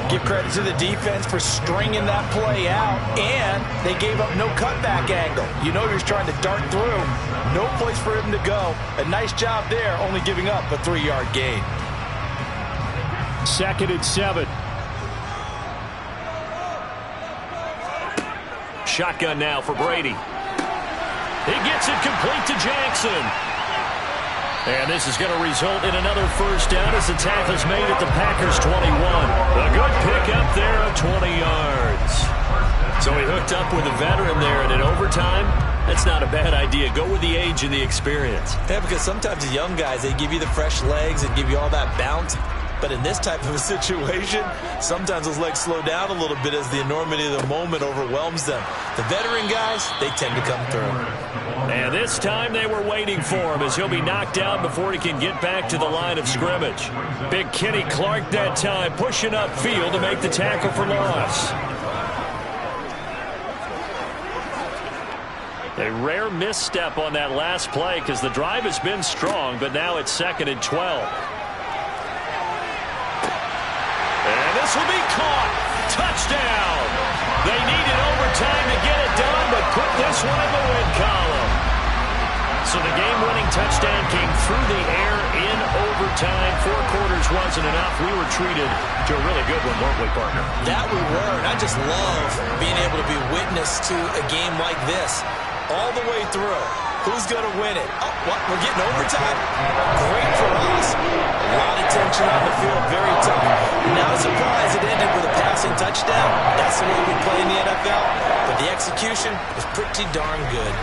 Give credit to the defense for stringing that play out, and they gave up no cutback angle. You know he was trying to dart through. No place for him to go. A nice job there, only giving up a 3-yard gain. 2nd and 7. Shotgun now for Brady. He gets it complete to Jackson. And this is going to result in another first down as the tackle's made at the Packers' 21. A good pickup there of 20 yards. So he hooked up with a veteran there, and in overtime, that's not a bad idea. Go with the age and the experience. Yeah, because sometimes the young guys, they give you the fresh legs and give you all that bounce. But in this type of a situation, sometimes those legs slow down a little bit as the enormity of the moment overwhelms them. The veteran guys, they tend to come through. And this time they were waiting for him as he'll be knocked down before he can get back to the line of scrimmage. Big Kenny Clark that time pushing upfield to make the tackle for loss. A rare misstep on that last play because the drive has been strong, but now it's 2nd and 12. And this will be caught. Touchdown. They needed overtime to get it done, but put this one in the win column. So So the game-winning touchdown came through the air in overtime. 4 quarters wasn't enough. We were treated to a really good one, weren't we, partner? That we were, and I just love being able to be witness to a game like this all the way through. Who's going to win it? Oh, what? We're getting overtime? Great for us. A lot of tension on the field, very tough. Not a surprise it ended with a passing touchdown. That's the way we play in the NFL. But the execution was pretty darn good.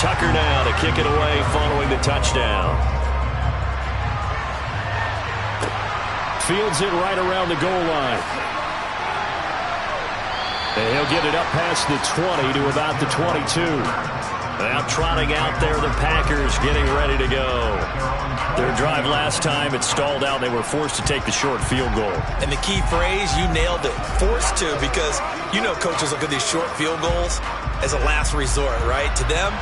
Tucker now to kick it away following the touchdown. Fields it right around the goal line. And he'll get it up past the 20 to about the 22. Now trotting out there, the Packers getting ready to go. Their drive last time, it stalled out. They were forced to take the short field goal. And the key phrase, you nailed it, forced to, because you know coaches look at these short field goals as a last resort, right? To them,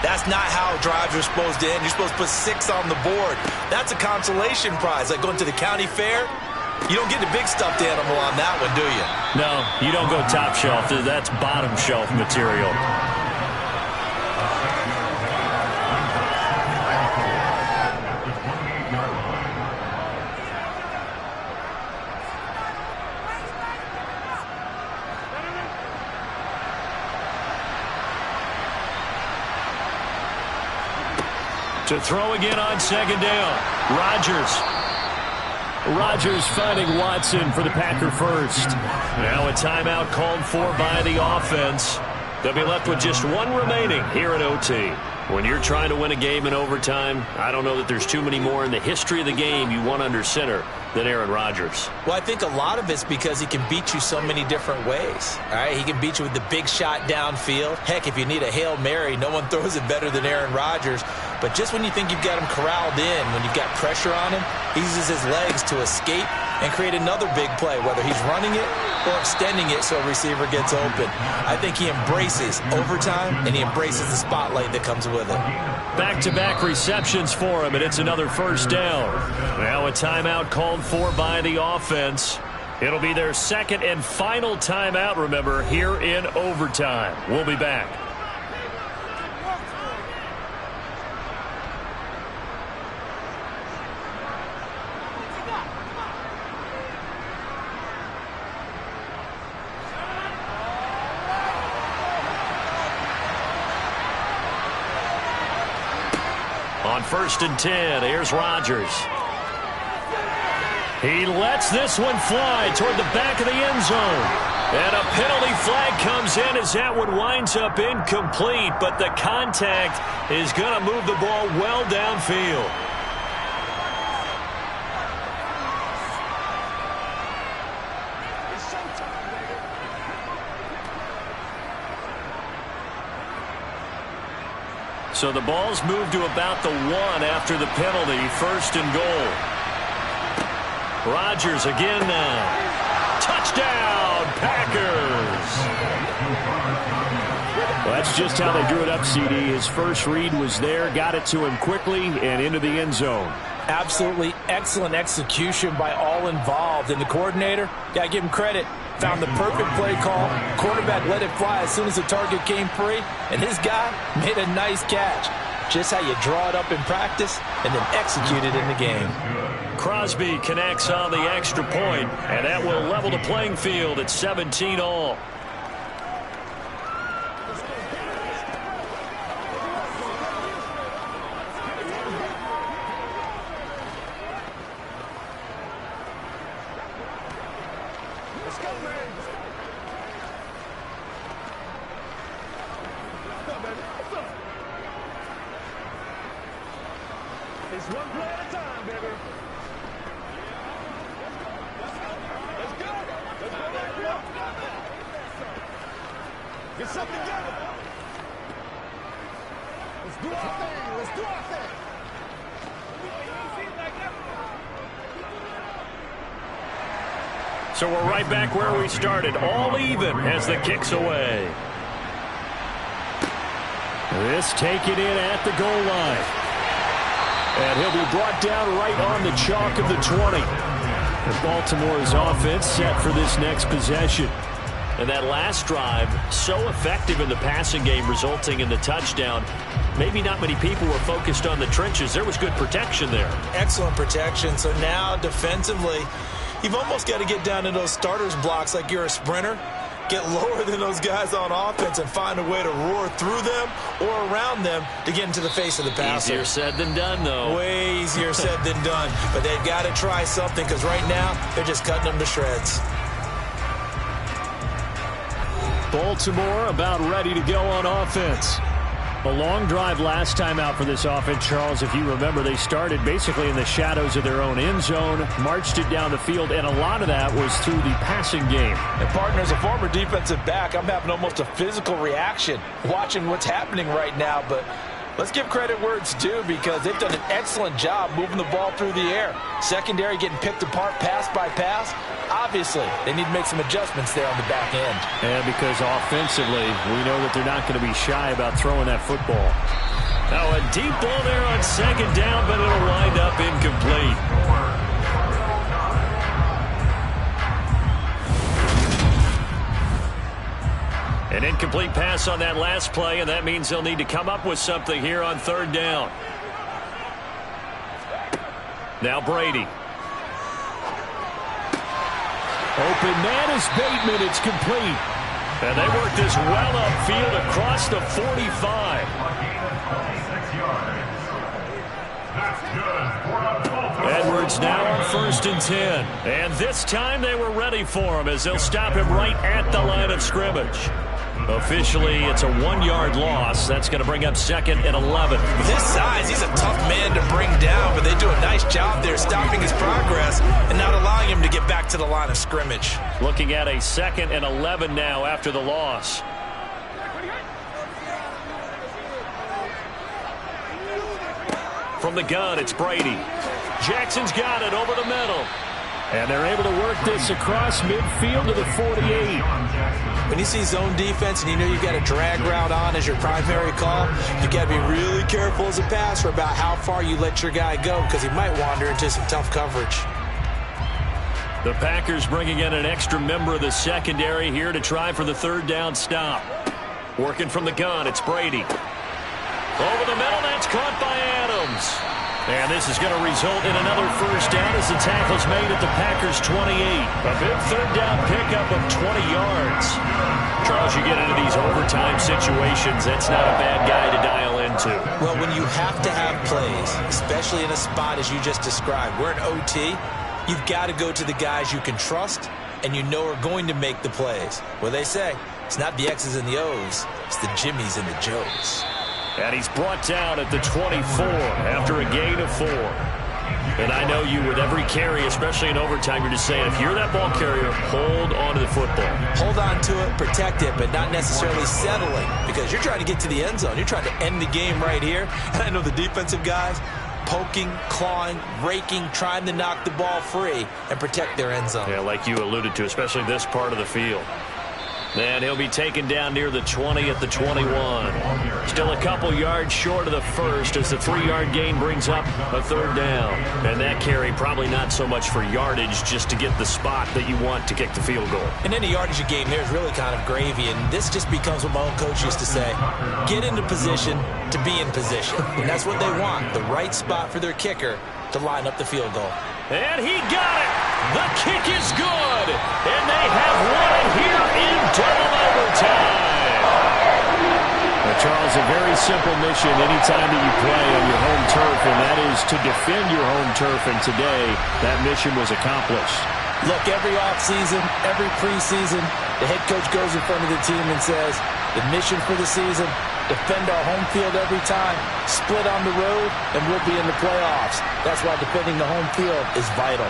that's not how drives are supposed to end. You're supposed to put 6 on the board. That's a consolation prize, like going to the county fair. You don't get the big stuffed animal on that one, do you? No, you don't go top shelf. That's bottom shelf material. To throw again on second down. Rodgers finding Watson for the Packer first. Now a timeout called for by the offense. They'll be left with just 1 remaining here at OT. When you're trying to win a game in overtime, I don't know that there's too many more in the history of the game you want under center than Aaron Rodgers. Well, I think a lot of it's because he can beat you so many different ways. All right, he can beat you with the big shot downfield. Heck, if you need a Hail Mary, no one throws it better than Aaron Rodgers. But just when you think you've got him corralled in, when you've got pressure on him, he uses his legs to escape and create another big play, whether he's running it or extending it so a receiver gets open. I think he embraces overtime, and he embraces the spotlight that comes with it. Back-to-back receptions for him, and it's another first down. Now a timeout called for by the offense. It'll be their second and final timeout, remember, here in overtime. We'll be back. On 1st and 10, here's Rodgers. He lets this one fly toward the back of the end zone. And a penalty flag comes in as that one winds up incomplete, but the contact is going to move the ball well downfield. So the ball's moved to about the 1 after the penalty, 1st and goal. Rodgers again now. Touchdown, Packers! Well, that's just how they drew it up, CD. His first read was there, got it to him quickly, and into the end zone. Absolutely excellent execution by all involved. And the coordinator, got to give him credit, found the perfect play call. Quarterback let it fly as soon as the target came free, and his guy made a nice catch. Just how you draw it up in practice and then execute it in the game. Crosby connects on the extra point, and that will level the playing field at 17 all. It's one play at a time, baby. Let's go. Let's go. something together. Let's do our thing. Let's do our thing. So we're right back where we started, all even as the kick's away. This taken in at the goal line. And he'll be brought down right on the chalk of the 20. And Baltimore's offense set for this next possession. And that last drive, so effective in the passing game, resulting in the touchdown. Maybe not many people were focused on the trenches. There was good protection there. Excellent protection. So now defensively, you've almost got to get down to those starters blocks like you're a sprinter. Get lower than those guys on offense and find a way to roar through them or around them to get into the face of the passer. Easier said than done, though. Way easier said than done. But they've got to try something because right now they're just cutting them to shreds. Baltimore about ready to go on offense. A long drive last time out for this offense, Charles. If you remember, they started basically in the shadows of their own end zone, marched it down the field, and a lot of that was through the passing game. And partner, as a former defensive back, I'm having almost a physical reaction watching what's happening right now. But let's give credit where it's due because they've done an excellent job moving the ball through the air. Secondary getting picked apart pass by pass. Obviously, they need to make some adjustments there on the back end. And because offensively, we know that they're not going to be shy about throwing that football. Now a deep ball there on second down, but it'll wind up incomplete. An incomplete pass on that last play, and that means they'll need to come up with something here on third down. Now Brady. Open man is Bateman. It's complete. And they work this well upfield across the 45. A gain of 26 yards. That's good. Edwards now on 1st and 10. And this time they were ready for him as they'll stop him right at the line of scrimmage. Officially, it's a 1-yard loss. That's going to bring up 2nd and 11. With his size, he's a tough man to bring down, but they do a nice job there stopping his progress and not allowing him to get back to the line of scrimmage. Looking at a 2nd and 11 now after the loss. From the gun, it's Brady. Jackson's got it over the middle. And they're able to work this across midfield to the 48. When you see zone defense and you know you've got a drag route on as your primary call, you've got to be really careful as a passer about how far you let your guy go because he might wander into some tough coverage. The Packers bringing in an extra member of the secondary here to try for the third down stop. Working from the gun, it's Brady. Over the middle, that's caught by Adams. And this is going to result in another first down as the tackle's made at the Packers' 28. A big third down pickup of 20 yards. Charles, you get into these overtime situations, that's not a bad guy to dial into. Well, when you have to have plays, especially in a spot as you just described, we're in OT, you've got to go to the guys you can trust and you know are going to make the plays. Well, they say, it's not the X's and the O's, it's the Jimmies and the Joes. And he's brought down at the 24 after a gain of 4. And I know you with every carry, especially in overtime, you're just saying, if you're that ball carrier, hold on to the football. Hold on to it, protect it, but not necessarily settling because you're trying to get to the end zone. You're trying to end the game right here. And I know the defensive guys poking, clawing, raking, trying to knock the ball free and protect their end zone. Yeah, like you alluded to, especially this part of the field. And he'll be taken down near the 20 at the 21. Still a couple yards short of the first as the 3-yard gain brings up a third down. And that carry probably not so much for yardage, just to get the spot that you want to kick the field goal. And any yardage game there is really kind of gravy, and this just becomes what my own coach used to say, get into position to be in position. And that's what they want, the right spot for their kicker to line up the field goal. And he got it! The kick is good! And they have won it here in double overtime! Well, Charles, a very simple mission anytime that you play on your home turf, and that is to defend your home turf. And today, that mission was accomplished. Look, every offseason, every preseason, the head coach goes in front of the team and says, the mission for the season, defend our home field every time, split on the road, and we'll be in the playoffs. That's why defending the home field is vital.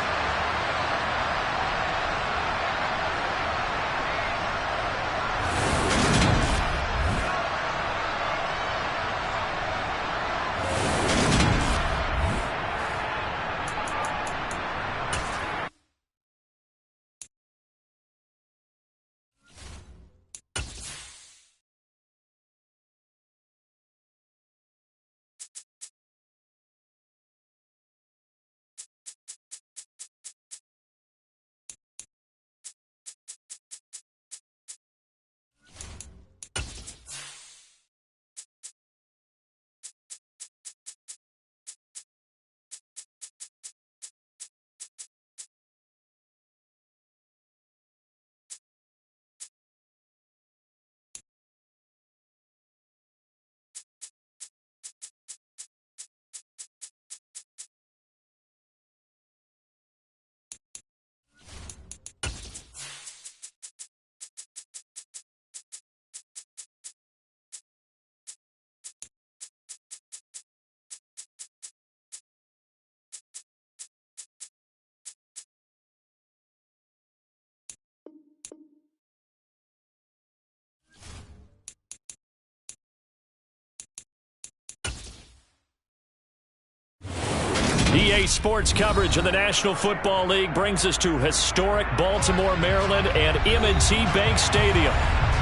Today's sports coverage of the National Football League brings us to historic Baltimore, Maryland, and M&T Bank Stadium.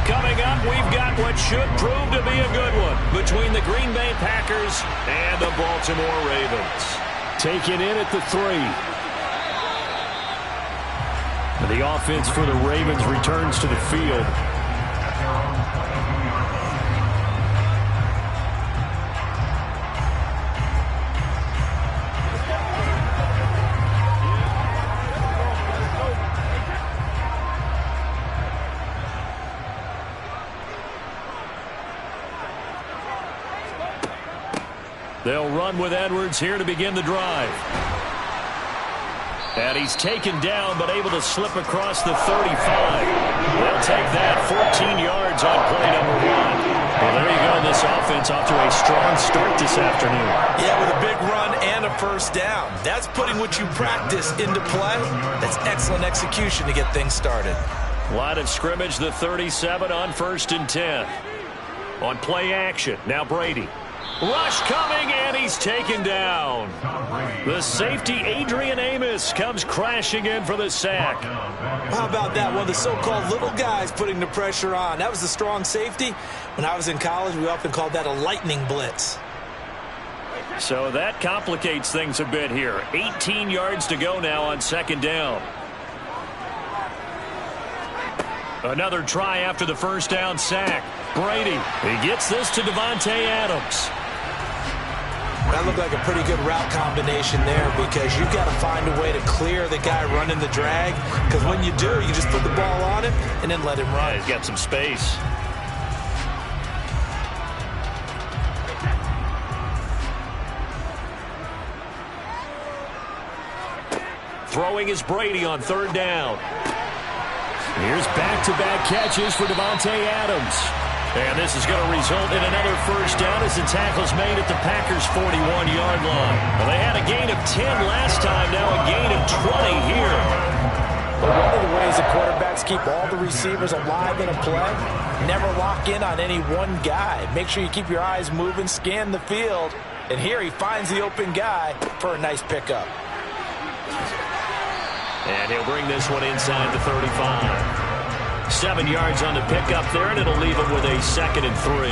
Coming up, we've got what should prove to be a good one between the Green Bay Packers and the Baltimore Ravens. Taken in at the 3. The offense for the Ravens returns to the field. They'll run with Edwards here to begin the drive. And he's taken down, but able to slip across the 35. They'll take that 14 yards on play number 1. Well, there you go. This offense off to a strong start this afternoon. Yeah, with a big run and a first down. That's putting what you practice into play. That's excellent execution to get things started. Line of scrimmage, the 37 on 1st and 10. On play action, now Brady. Rush coming, and he's taken down. The safety, Adrian Amos, comes crashing in for the sack. How about that? One of the so-called little guys putting the pressure on. That was the strong safety. When I was in college, we often called that a lightning blitz. So that complicates things a bit here. 18 yards to go now on 2nd down. Another try after the first down sack. Brady, he gets this to Davante Adams. That looked like a pretty good route combination there because you've got to find a way to clear the guy running the drag, because when you do, you just put the ball on him and then let him run. Yeah, he's got some space. Throwing is Brady on 3rd down. Here's back-to-back catches for Davante Adams. And this is going to result in another first down as the tackle's made at the Packers' 41-yard line. Well, they had a gain of 10 last time, now a gain of 20 here. But one of the ways that quarterbacks keep all the receivers alive in a play, never lock in on any one guy. Make sure you keep your eyes moving, scan the field. And here he finds the open guy for a nice pickup. And he'll bring this one inside the 35. 7 yards on the pickup there, and it'll leave him with a 2nd and 3.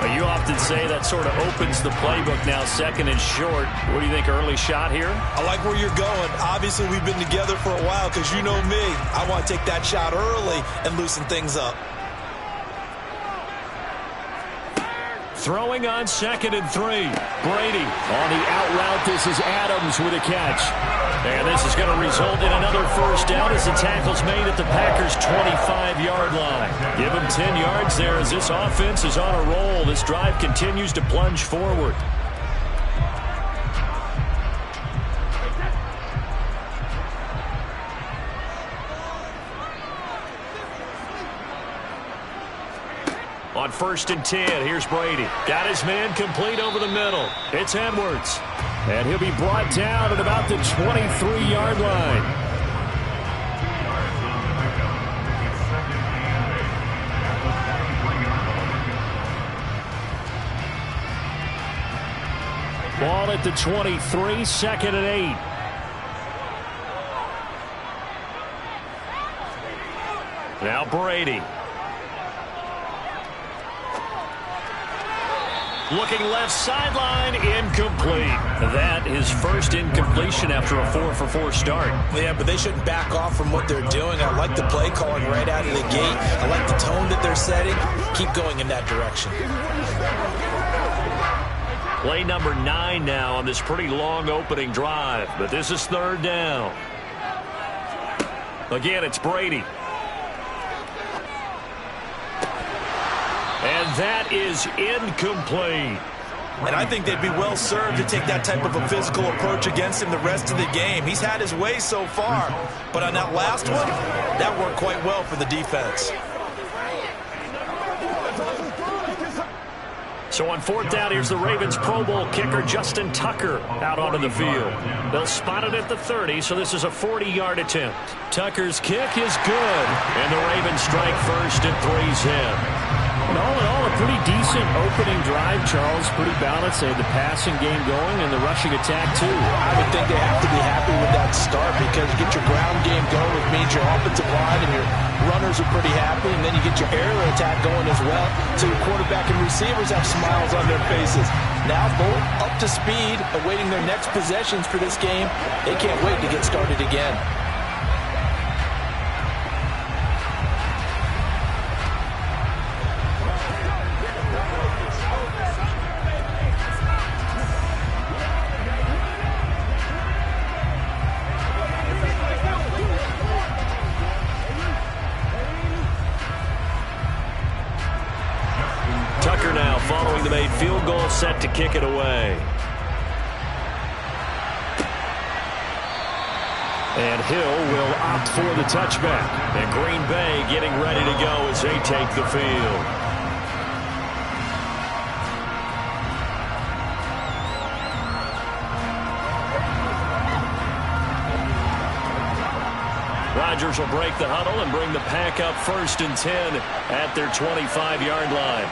Well, you often say that sort of opens the playbook now, 2nd and short. What do you think, early shot here? I like where you're going. Obviously, we've been together for a while because you know me. I want to take that shot early and loosen things up. Throwing on 2nd and 3. Brady on the out route. This is Adams with a catch. And this is going to result in another first down as the tackle's made at the Packers' 25-yard line. Give him 10 yards there as this offense is on a roll. This drive continues to plunge forward. On 1st and 10, here's Brady. Got his man complete over the middle. It's Edwards. And he'll be brought down at about the 23-yard line. Ball at the 23, 2nd and 8. Now Brady. Looking left sideline, incomplete. That is first incompletion after a 4-for-4 start. Yeah, but they shouldn't back off from what they're doing. I like the play calling right out of the gate. I like the tone that they're setting. Keep going in that direction. Play number 9 now on this pretty long opening drive, but this is 3rd down. Again, it's Brady. And that is incomplete. And I think they'd be well served to take that type of a physical approach against him the rest of the game. He's had his way so far, but on that last one, that worked quite well for the defense. So on 4th down, here's the Ravens Pro Bowl kicker Justin Tucker out onto the field. They'll spot it at the 30, so this is a 40-yard attempt. Tucker's kick is good, and the Ravens strike first and 3's in. And all in all, a pretty decent opening drive, Charles. Pretty balanced. They had the passing game going and the rushing attack, too. I would think they have to be happy with that start because you get your ground game going, which means your offensive line and your runners are pretty happy, and then you get your aerial attack going as well, so your quarterback and receivers have smiles on their faces. Now both up to speed, awaiting their next possessions for this game. They can't wait to get started again. Tucker now following the made field goal, set to kick it away. And Hill will opt for the touchback. And Green Bay getting ready to go as they take the field. Rodgers will break the huddle and bring the pack up 1st and 10 at their 25-yard line.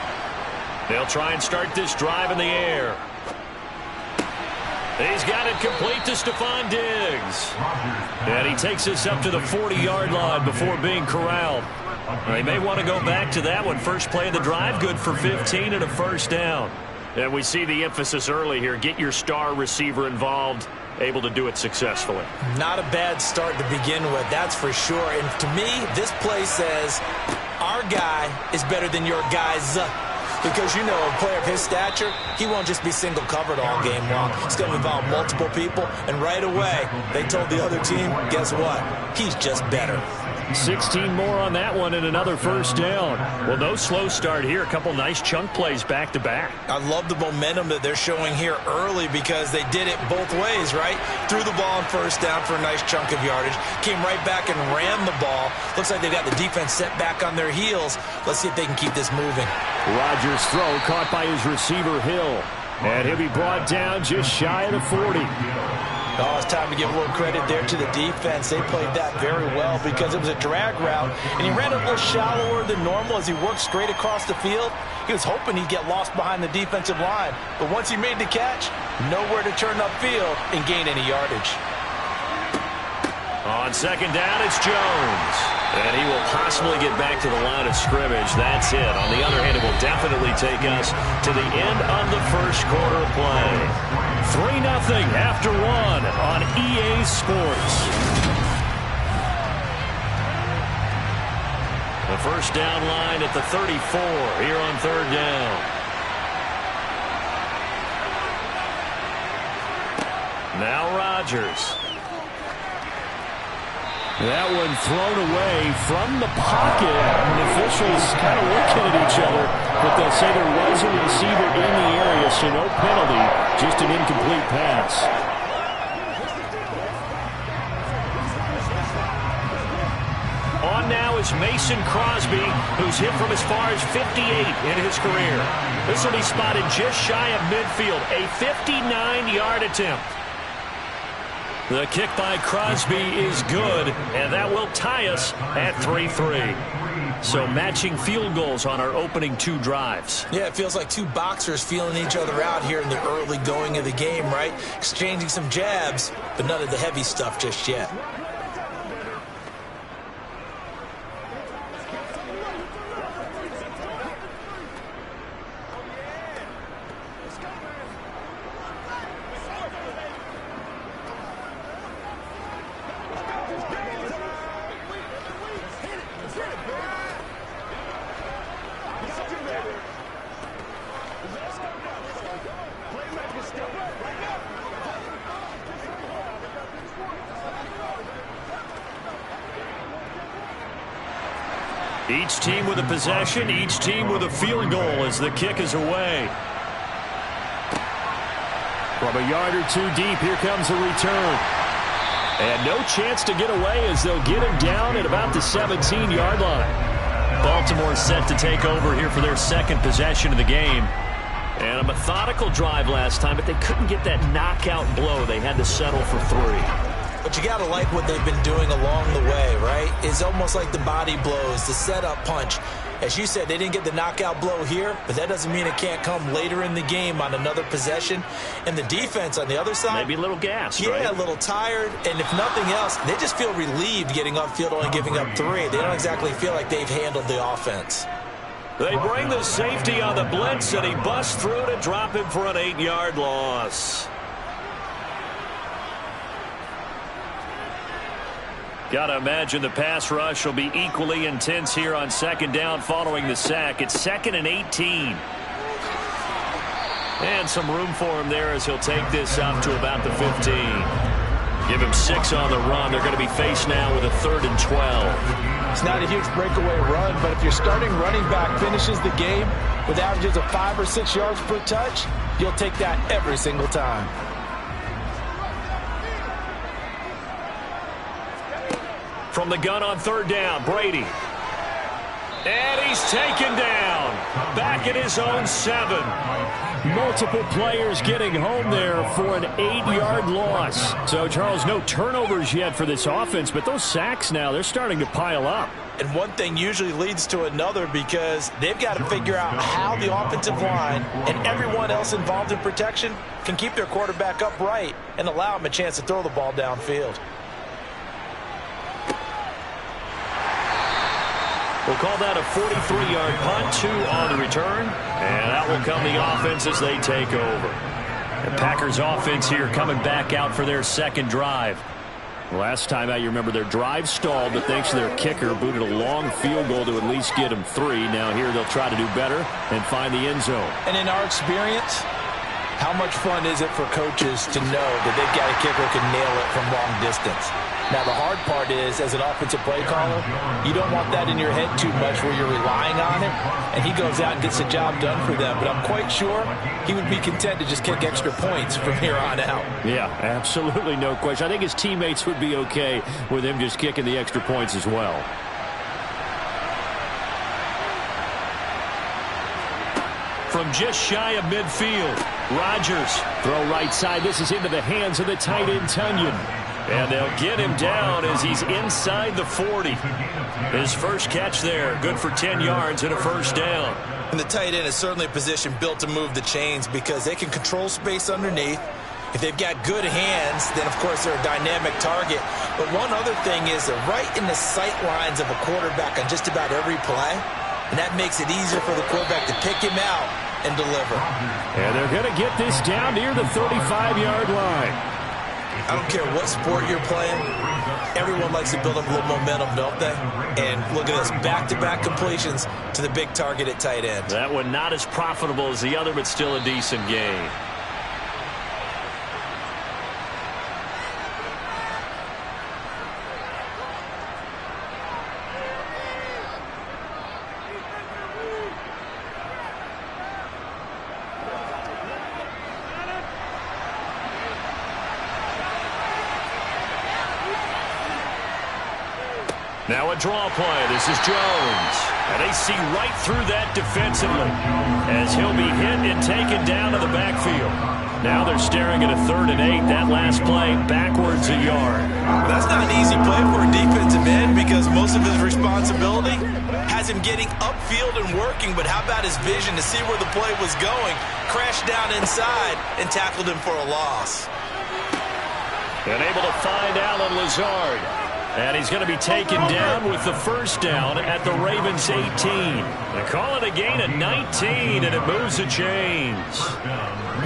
They'll try and start this drive in the air. He's got it complete to Stephon Diggs. And he takes us up to the 40-yard line before being corralled. They may want to go back to that one. First play of the drive, good for 15 and a first down. And we see the emphasis early here. Get your star receiver involved. Able to do it successfully. Not a bad start to begin with, that's for sure. And to me, this play says our guy is better than your guys. Because, you know, a player of his stature, he won't just be single covered all game long. It's going to involve multiple people. And right away, they told the other team, guess what? He's just better. 16 more on that one and another first down. Well, no slow start here. A couple nice chunk plays back-to-back. I love the momentum that they're showing here early because they did it both ways, right? Threw the ball on first down for a nice chunk of yardage. Came right back and ran the ball. Looks like they got the defense set back on their heels. Let's see if they can keep this moving. Rodgers' throw caught by his receiver, Hill. And he'll be brought down just shy of the 40. Oh, it's time to give a little credit there to the defense. They played that very well because it was a drag route, and he ran a little shallower than normal as he worked straight across the field. He was hoping he'd get lost behind the defensive line, but once he made the catch, nowhere to turn upfield and gain any yardage. On second down, it's Jones. And he will possibly get back to the line of scrimmage. That's it. On the other hand, it will definitely take us to the end of the first quarter play. 3-0 after one on EA Sports. The first down line at the 34 here on third down. Now Rodgers. That one thrown away from the pocket. And officials kind of looking at each other, but they'll say there was a receiver in the area, so no penalty, just an incomplete pass. On now is Mason Crosby, who's hit from as far as 58 in his career. This will be spotted just shy of midfield, a 59-yard attempt. The kick by Crosby is good, and that will tie us at 3-3. So matching field goals on our opening two drives. Yeah, it feels like two boxers feeling each other out here in the early going of the game, right? Exchanging some jabs, but none of the heavy stuff just yet. Each team with a possession, each team with a field goal as the kick is away. From a yard or two deep, here comes a return. And no chance to get away as they'll get him down at about the 17-yard line. Baltimore set to take over here for their second possession of the game. And a methodical drive last time, but they couldn't get that knockout blow. They had to settle for 3. But you got to like what they've been doing along the way, right? It's almost like the body blows, the setup punch. As you said, they didn't get the knockout blow here, but that doesn't mean it can't come later in the game on another possession. And the defense on the other side, maybe a little gassed, yeah, right? a little tired. And if nothing else, they just feel relieved getting upfield, only giving up 3. They don't exactly feel like they've handled the offense. They bring the safety on the blitz, and he busts through to drop him for an 8-yard loss. Got to imagine the pass rush will be equally intense here on second down following the sack. It's 2nd and 18. And some room for him there as he'll take this up to about the 15. Give him 6 on the run. They're going to be faced now with a 3rd and 12. It's not a huge breakaway run, but if your starting running back finishes the game with averages of 5 or 6 yards per touch, you'll take that every single time. From the gun on 3rd down, Brady. And he's taken down. Back at his own 7. Multiple players getting home there for an 8-yard loss. So, Charles, no turnovers yet for this offense, but those sacks now, they're starting to pile up. And one thing usually leads to another because they've got to figure out how the offensive line and everyone else involved in protection can keep their quarterback upright and allow him a chance to throw the ball downfield. We'll call that a 43-yard punt, 2 on the return. And out will come the offense as they take over. The Packers offense here coming back out for their second drive. Last time out, you remember their drive stalled, but thanks to their kicker, booted a long field goal to at least get them 3. Now here they'll try to do better and find the end zone. And in our experience, how much fun is it for coaches to know that they've got a kicker who can nail it from long distance? Now, the hard part is, as an offensive play caller, you don't want that in your head too much where you're relying on him, and he goes out and gets the job done for them. But I'm quite sure he would be content to just kick extra points from here on out. Yeah, absolutely no question. I think his teammates would be okay with him just kicking the extra points as well. From just shy of midfield, Rodgers. Throw right side. This is into the hands of the tight end, Tunyon. And they'll get him down as he's inside the 40. His first catch there, good for 10 yards and a first down. And the tight end is certainly a position built to move the chains because they can control space underneath. If they've got good hands, then, of course, they're a dynamic target. But one other thing is they're right in the sight lines of a quarterback on just about every play. And that makes it easier for the quarterback to pick him out and deliver. And they're going to get this down near the 35-yard line. I don't care what sport you're playing. Everyone likes to build up a little momentum, don't they? And look at this, back-to-back completions to the big target at tight end. That one not as profitable as the other, but still a decent game. Now a draw play. This is Jones. And they see right through that defensively as he'll be hit and taken down to the backfield. Now they're staring at a 3rd and 8. That last play backwards a yard. That's not an easy play for a defensive end because most of his responsibility has him getting upfield and working. But how about his vision to see where the play was going? Crashed down inside and tackled him for a loss. And able to find Allen Lazard. And he's going to be taken down with the first down at the Ravens 18. They call it a gain of 19, and it moves the chains.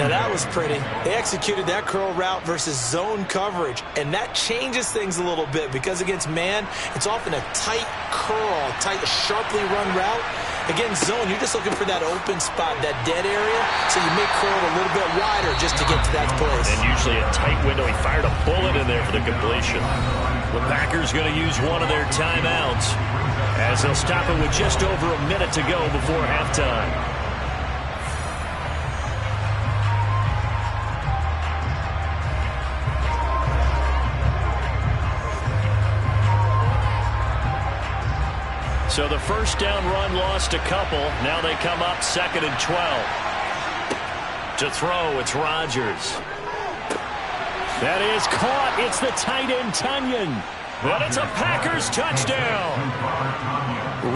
Now that was pretty. They executed that curl route versus zone coverage, and that changes things a little bit because against man, it's often a tight curl, tight, sharply run route. Against zone, you're just looking for that open spot, that dead area, so you may curl it a little bit wider just to get to that place. And usually a tight window. He fired a bullet in there for the completion. The Packers going to use one of their timeouts as they'll stop it with just over a minute to go before halftime. So the first down run lost a couple. Now they come up 2nd and 12. To throw, it's Rodgers. That is caught. It's the tight end, Tonyan. But it's a Packers touchdown.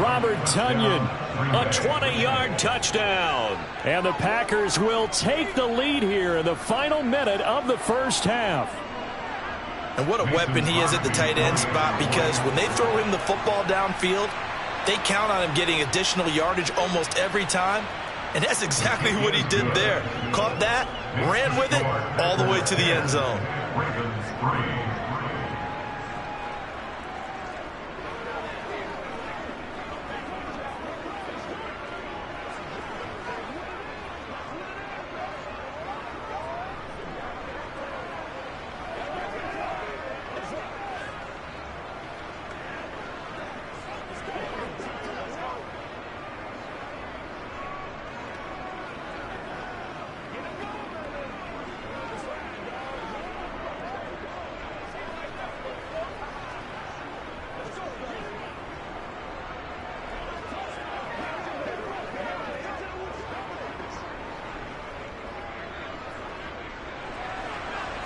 Robert Tonyan. A 20-yard touchdown. And the Packers will take the lead here in the final minute of the first half. And what a weapon he is at the tight end spot, because when they throw him the football downfield, they count on him getting additional yardage almost every time. And that's exactly what he did there. Caught that, ran with it, all the way to the end zone.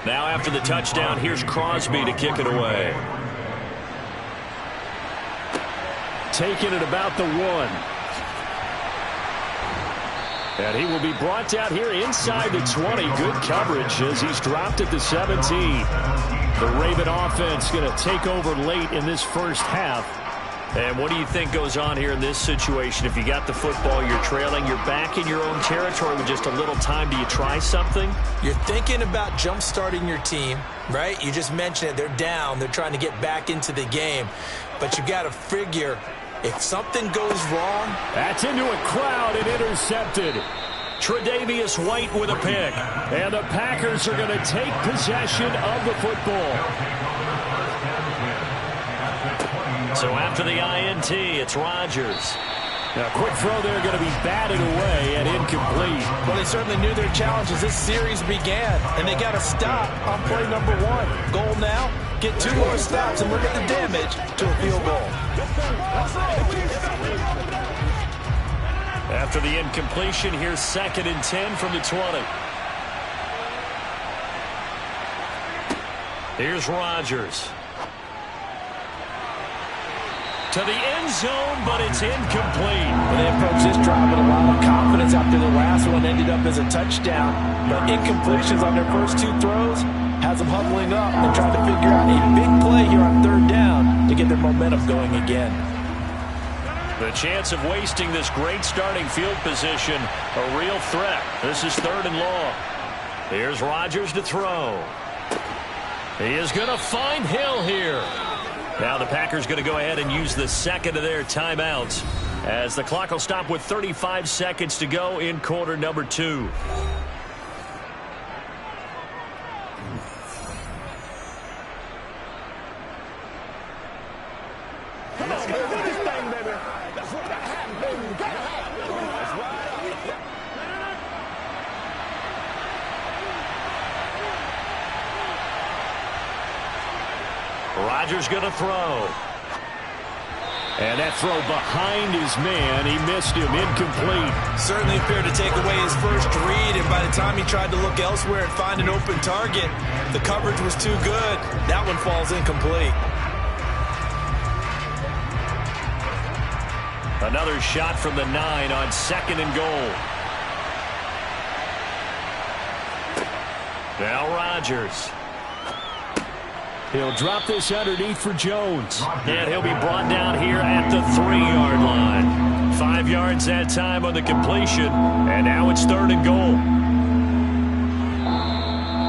Now after the touchdown, here's Crosby to kick it away. Taking it about the 1. And he will be brought down here inside the 20. Good coverage as he's dropped at the 17. The Raven offense going to take over late in this first half. And what do you think goes on here in this situation? If you got the football, you're trailing, you're back in your own territory with just a little time. Do you try something? You're thinking about jump-starting your team, right? You just mentioned it. They're down. They're trying to get back into the game. But you got to figure, if something goes wrong. That's into a crowd and intercepted. Tre'Davious White with a pick. And the Packers are going to take possession of the football. So after the INT, it's Rodgers. Now, quick throw there, going to be batted away and incomplete. Well, they certainly knew their challenges. This series began, and they got to stop on play number 1. Goal now, get 2 more stops and limit the damage to a field goal. After the incompletion, here's 2nd and 10 from the 20. Here's Rodgers. To the end zone, but it's incomplete. Well, they approached this drive with a lot of confidence after the last one ended up as a touchdown. But incompletions on their first 2 throws has them huddling up and trying to figure out a big play here on 3rd down to get their momentum going again. The chance of wasting this great starting field position, a real threat. This is 3rd and long. Here's Rodgers to throw. He is going to find Hill here. Now the Packers going to go ahead and use the 2nd of their timeouts as the clock will stop with 35 seconds to go in quarter number 2. Let's go do this thing, baby. That's what that happened, baby. You gotta have it. That's right. Rodgers going to throw. And that throw behind his man. He missed him. Incomplete. Certainly appeared to take away his first read, and by the time he tried to look elsewhere and find an open target, the coverage was too good. That one falls incomplete. Another shot from the 9 on 2nd and goal. Now Rodgers. He'll drop this underneath for Jones. And he'll be brought down here at the 3-yard line. 5 yards that time on the completion. And now it's 3rd and goal.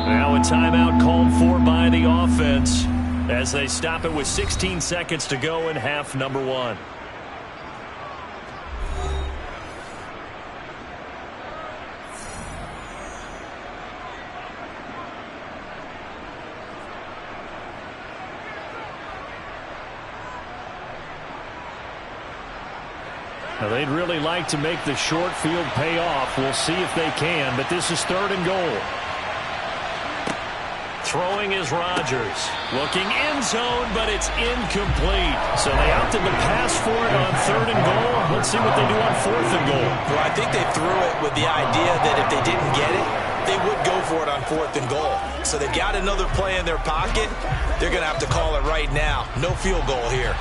Now a timeout called for by the offense as they stop it with 16 seconds to go in half number 1. Now, they'd really like to make the short field pay off. We'll see if they can, but this is 3rd and goal. Throwing is Rodgers. Looking end zone, but it's incomplete. So they opted to pass for it on 3rd and goal. Let's see what they do on 4th and goal. Well, I think they threw it with the idea that if they didn't get it, they would go for it on 4th and goal. So they've got another play in their pocket. They're going to have to call it right now. No field goal here.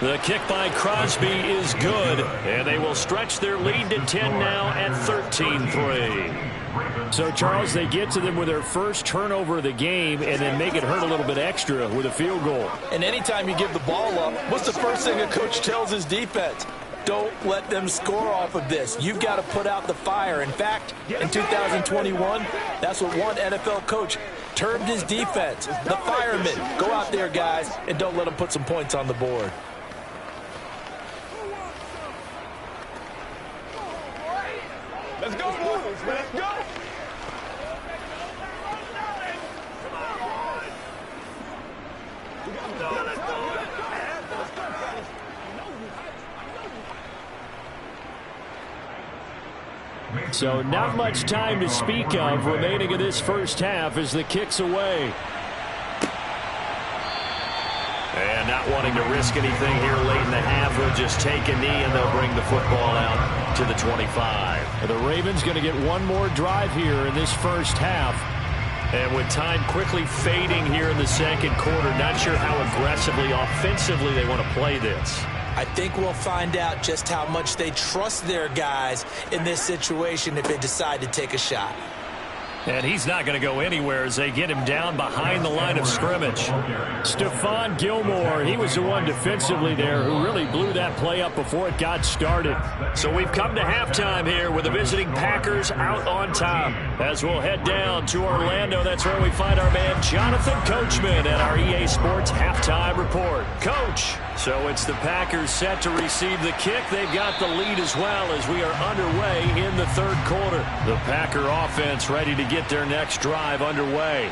The kick by Crosby is good, and they will stretch their lead to 10 now at 13-3. So, Charles, they get to them with their first turnover of the game and then make it hurt a little bit extra with a field goal. And anytime you give the ball up, what's the first thing a coach tells his defense? Don't let them score off of this. You've got to put out the fire. In fact, in 2021, that's what one NFL coach termed his defense. The firemen. Go out there, guys, and don't let them put some points on the board. Let's go, boys. Let's go. So not much time to speak of remaining in this first half as the kick's away. And not wanting to risk anything here late in the half, they'll just take a knee and they'll bring the football out to the 25. The Ravens going to get one more drive here in this first half. And with time quickly fading here in the second quarter, not sure how aggressively, offensively they want to play this. I think we'll find out just how much they trust their guys in this situation if they decide to take a shot. And he's not going to go anywhere as they get him down behind the line of scrimmage. Stephon Gilmore, he was the one defensively there who really blew that play up before it got started. So we've come to halftime here with the visiting Packers out on top. As we'll head down to Orlando, that's where we find our man Jonathan Coachman at our EA Sports Halftime Report. Coach, so it's the Packers set to receive the kick. They've got the lead as well as we are underway in the third quarter. The Packer offense ready to get their next drive underway.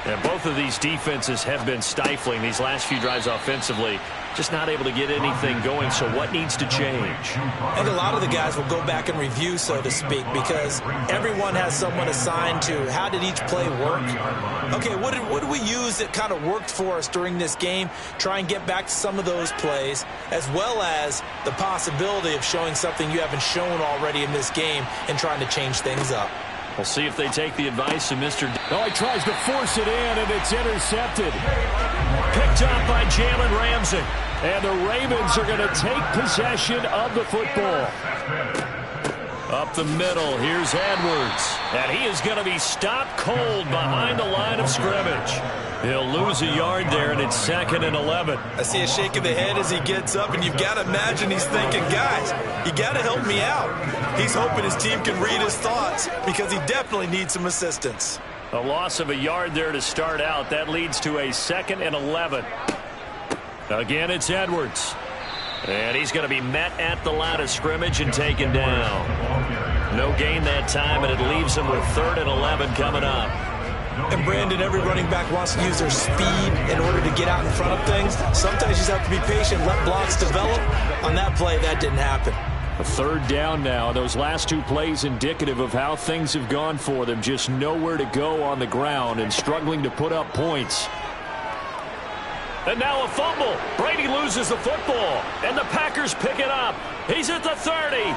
And both of these defenses have been stifling these last few drives offensively. Just not able to get anything going, so what needs to change? I think a lot of the guys will go back and review, so to speak, because everyone has someone assigned to how did each play work. Okay, what did we use that kind of worked for us during this game? Try and get back to some of those plays, as well as the possibility of showing something you haven't shown already in this game and trying to change things up. We'll see if they take the advice of Mr. Oh, he tries to force it in, and it's intercepted. Picked up by Jalen Ramsey. And the Ravens are going to take possession of the football. Up the middle, here's Edwards. And he is going to be stopped cold behind the line of scrimmage. He'll lose a yard there, and it's 2nd and 11. I see a shake of the head as he gets up, and you've got to imagine he's thinking, guys, you got to help me out. He's hoping his team can read his thoughts because he definitely needs some assistance. A loss of a yard there to start out. That leads to a 2nd and 11. Again, it's Edwards. And he's going to be met at the line of scrimmage and taken down. No gain that time, and it leaves him with 3rd and 11 coming up. And Brandon, every running back wants to use their speed in order to get out in front of things. Sometimes you just have to be patient, let blocks develop. On that play, that didn't happen. A 3rd down now. Those last 2 plays indicative of how things have gone for them. Just nowhere to go on the ground and struggling to put up points. And now a fumble. Brady loses the football, and the Packers pick it up. He's at the 30,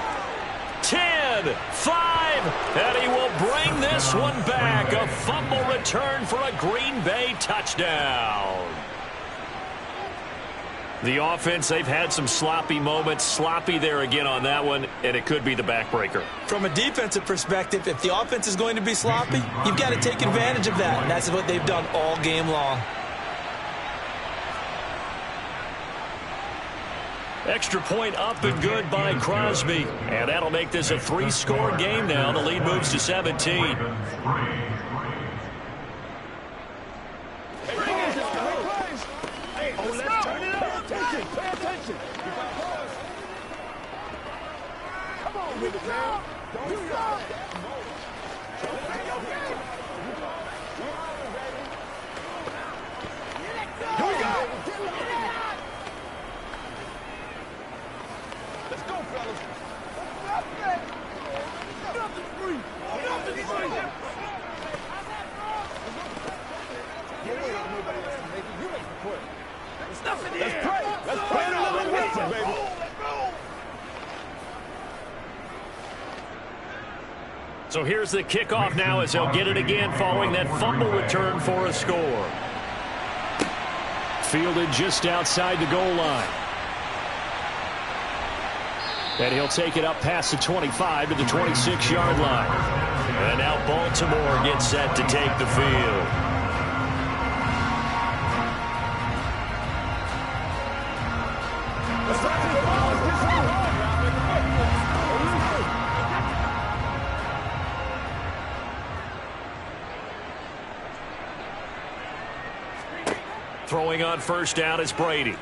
10, 5, and he will bring this one back. A fumble return for a Green Bay touchdown. The offense, they've had some sloppy moments. Sloppy there again on that one, and it could be the backbreaker. From a defensive perspective, if the offense is going to be sloppy, you've got to take advantage of that, and that's what they've done all game long. Extra point up and good by Crosby. And that'll make this a 3-score game now. The lead moves to 17. So here's the kickoff now as they'll get it again following that fumble return for a score. Fielded just outside the goal line. And he'll take it up past the 25 to the 26-yard line. And now Baltimore gets set to take the field. Throwing on first down is Brady.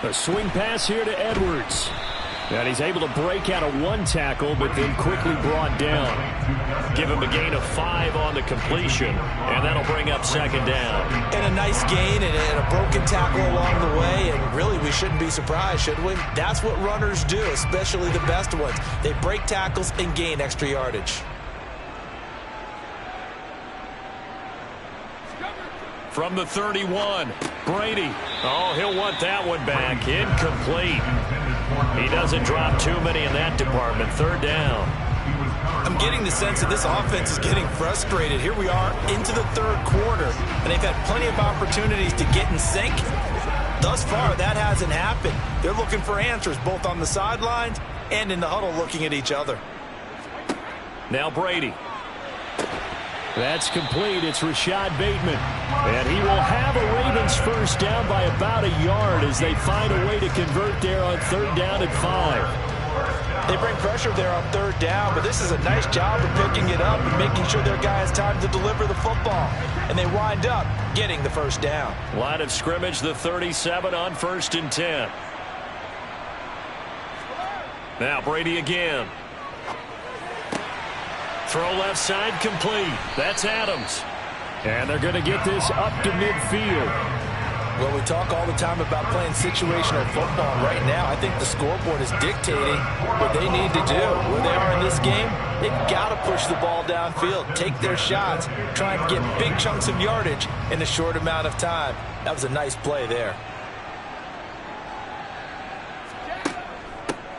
A swing pass here to Edwards. And he's able to break out of one tackle, but then quickly brought down. Give him a gain of 5 on the completion, and that'll bring up second down. And a nice gain and a broken tackle along the way, and really we shouldn't be surprised, should we? That's what runners do, especially the best ones. They break tackles and gain extra yardage. From the 31, Brady. Oh, he'll want that one back. Incomplete. He doesn't drop too many in that department. Third down. I'm getting the sense that this offense is getting frustrated. Here we are into the third quarter, and they've had plenty of opportunities to get in sync. Thus far, that hasn't happened. They're looking for answers both on the sidelines and in the huddle looking at each other. Now Brady. That's complete. It's Rashad Bateman. And he will have a Ravens first down by about a yard as they find a way to convert there on third down and 5. They bring pressure there on third down, but this is a nice job of picking it up and making sure their guy has time to deliver the football. And they wind up getting the first down. Line of scrimmage, the 37 on 1st and 10. Now Brady again. Throw left side complete. That's Adams. And they're going to get this up to midfield. Well, we talk all the time about playing situational football. Right now, I think the scoreboard is dictating what they need to do. Where they are in this game, they've got to push the ball downfield, take their shots, try and get big chunks of yardage in a short amount of time. That was a nice play there.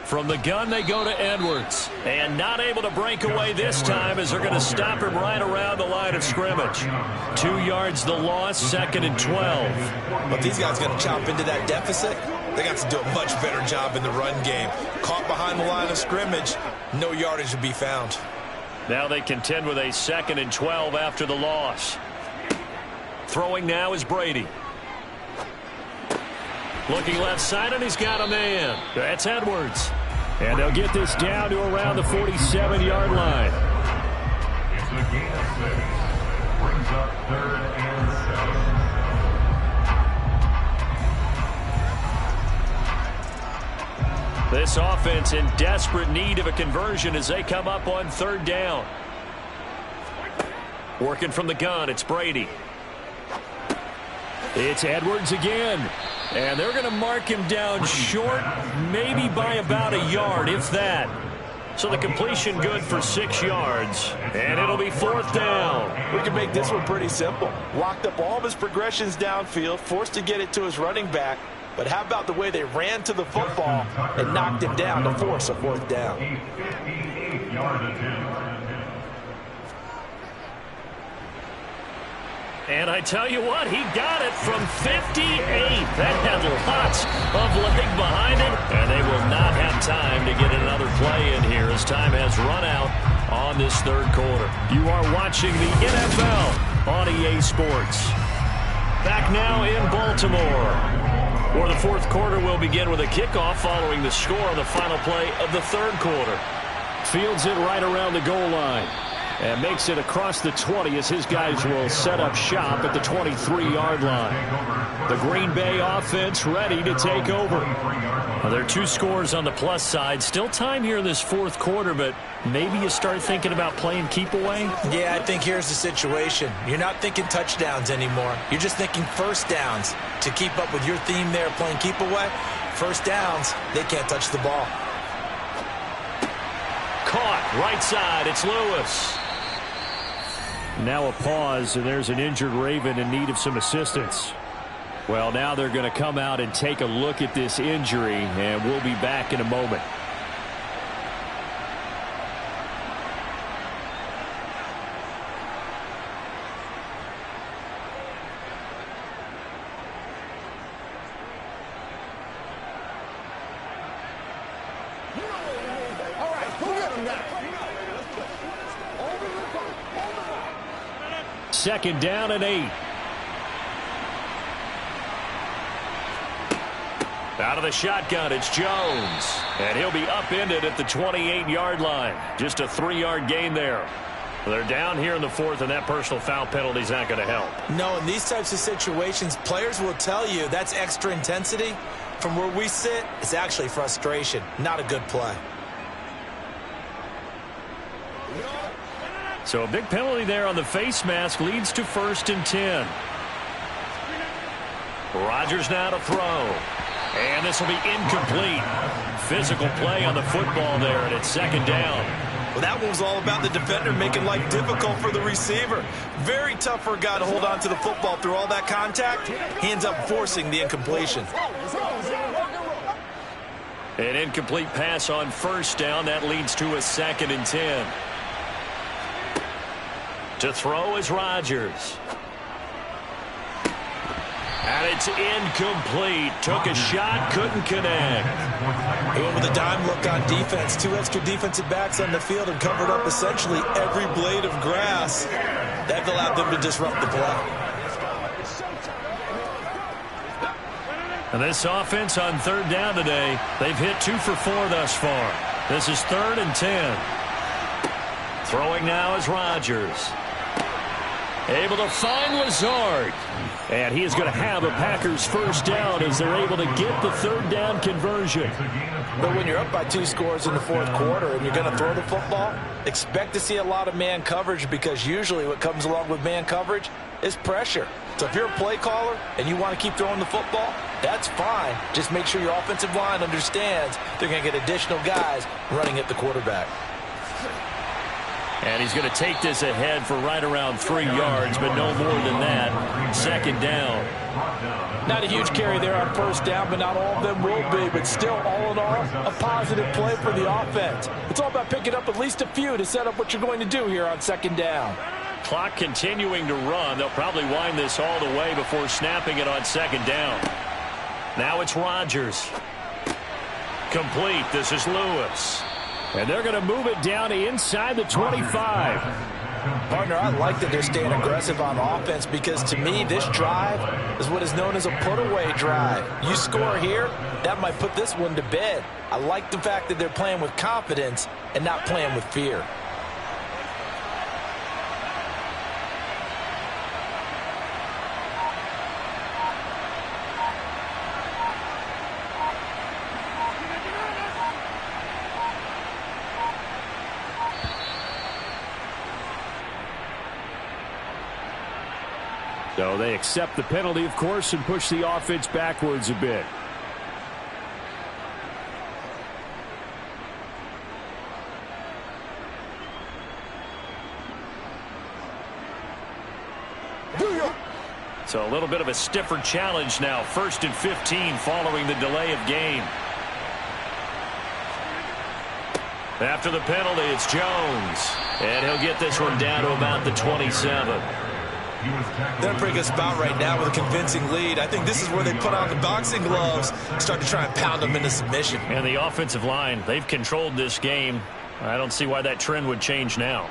From the gun, they go to Edwards. And not able to break away this time as they're going to stop him right around the line of scrimmage. 2 yards the loss, 2nd and 12. But these guys got to chop into that deficit. They got to do a much better job in the run game. Caught behind the line of scrimmage, no yardage to be found. Now they contend with a 2nd and 12 after the loss. Throwing now is Brady. Looking left side, and he's got a man. That's Edwards. And they'll get this down to around the 47-yard line. It's a gain of 6. Brings up 3rd and 7. This offense in desperate need of a conversion as they come up on 3rd down. Working from the gun, it's Brady. It's Edwards again. And they're going to mark him down short, maybe by about a yard, if that. So the completion good for 6 yards, and it'll be 4th down. We can make this one pretty simple. Locked up all of his progressions downfield, forced to get it to his running back. But how about the way they ran to the football and knocked him down to force a 4th down? A 58-yard attempt. And I tell you what, he got it from 58. That had lots of leg behind it. And they will not have time to get another play in here as time has run out on this 3rd quarter. You are watching the NFL on EA Sports. Back now in Baltimore, where the 4th quarter will begin with a kickoff following the score on the final play of the 3rd quarter. Fields it right around the goal line. And makes it across the 20 as his guys will set up shop at the 23-yard line. The Green Bay offense ready to take over. Well, there are 2 scores on the plus side. Still time here in this 4th quarter, but maybe you start thinking about playing keep away? Yeah, I think here's the situation. You're not thinking touchdowns anymore. You're just thinking first downs. To keep up with your theme there, playing keep away, first downs, they can't touch the ball. Caught, right side, it's Lewis. Now a pause, and there's an injured Raven in need of some assistance. Well, now they're going to come out and take a look at this injury, and we'll be back in a moment. 2nd down and 8. Out of the shotgun, it's Jones. And he'll be upended at the 28-yard line. Just a 3-yard gain there. They're down here in the 4th, and that personal foul penalty is not going to help. No, in these types of situations, players will tell you that's extra intensity. From where we sit, it's actually frustration, not a good play. So a big penalty there on the face mask leads to 1st and 10. Rodgers now to throw. And this will be incomplete. Physical play on the football there, and it's 2nd down. Well, that one was all about the defender making life difficult for the receiver. Very tough for a guy to hold on to the football through all that contact. He ends up forcing the incompletion. An incomplete pass on 1st down. That leads to a 2nd and 10. To throw is Rodgers. And it's incomplete. Took a shot, couldn't connect. He went with a dime look on defense. 2 extra defensive backs on the field and covered up essentially every blade of grass. That allowed them to disrupt the play. And this offense on 3rd down today, they've hit 2 for 4 thus far. This is 3rd and 10. Throwing now is Rodgers. Able to find Lazard. And he is going to have a Packers 1st down as they're able to get the 3rd down conversion. But when you're up by 2 scores in the 4th quarter and you're going to throw the football, expect to see a lot of man coverage, because usually what comes along with man coverage is pressure. So if you're a play caller and you want to keep throwing the football, that's fine. Just make sure your offensive line understands they're going to get additional guys running at the quarterback. And he's going to take this ahead for right around 3 yards, but no more than that. 2nd down. Not a huge carry there on 1st down, but not all of them will be. But still, all in all, a positive play for the offense. It's all about picking up at least a few to set up what you're going to do here on 2nd down. Clock continuing to run. They'll probably wind this all the way before snapping it on 2nd down. Now it's Rodgers. Complete. This is Lewis. And they're going to move it down to inside the 25. Partner, I like that they're staying aggressive on offense, because to me, this drive is what is known as a put-away drive. You score here, that might put this one to bed. I like the fact that they're playing with confidence and not playing with fear. So they accept the penalty, of course, and push the offense backwards a bit. So a little bit of a stiffer challenge now. 1st and 15 following the delay of game. After the penalty, it's Jones. And he'll get this one down to about the 27. They're in a pretty good spot right now with a convincing lead. I think this is where they put on the boxing gloves, start to try and pound them into submission. And the offensive line, they've controlled this game. I don't see why that trend would change now.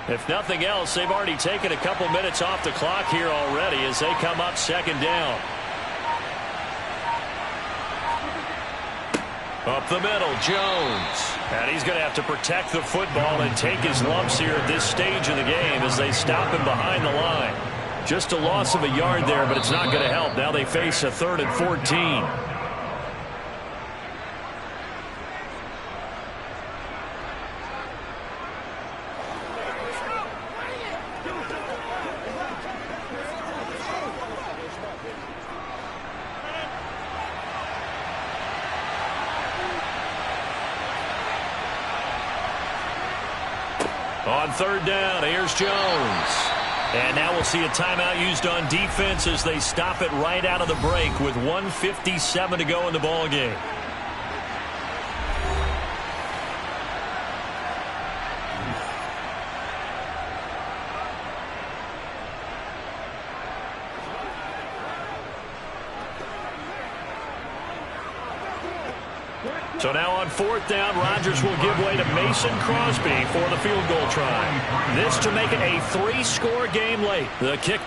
If nothing else, they've already taken a couple minutes off the clock here already as they come up 2nd down. Up the middle, Jones. And he's going to have to protect the football and take his lumps here at this stage of the game as they stop him behind the line. Just a loss of a yard there, but it's not going to help. Now they face a 3rd and 14. On 3rd down, here's Jones. And now we'll see a timeout used on defense as they stop it right out of the break with 1:57 to go in the ball game. So now on 4th down, Rodgers will give way to Mason Crosby for the field goal try. This to make it a 3-score game late. The kick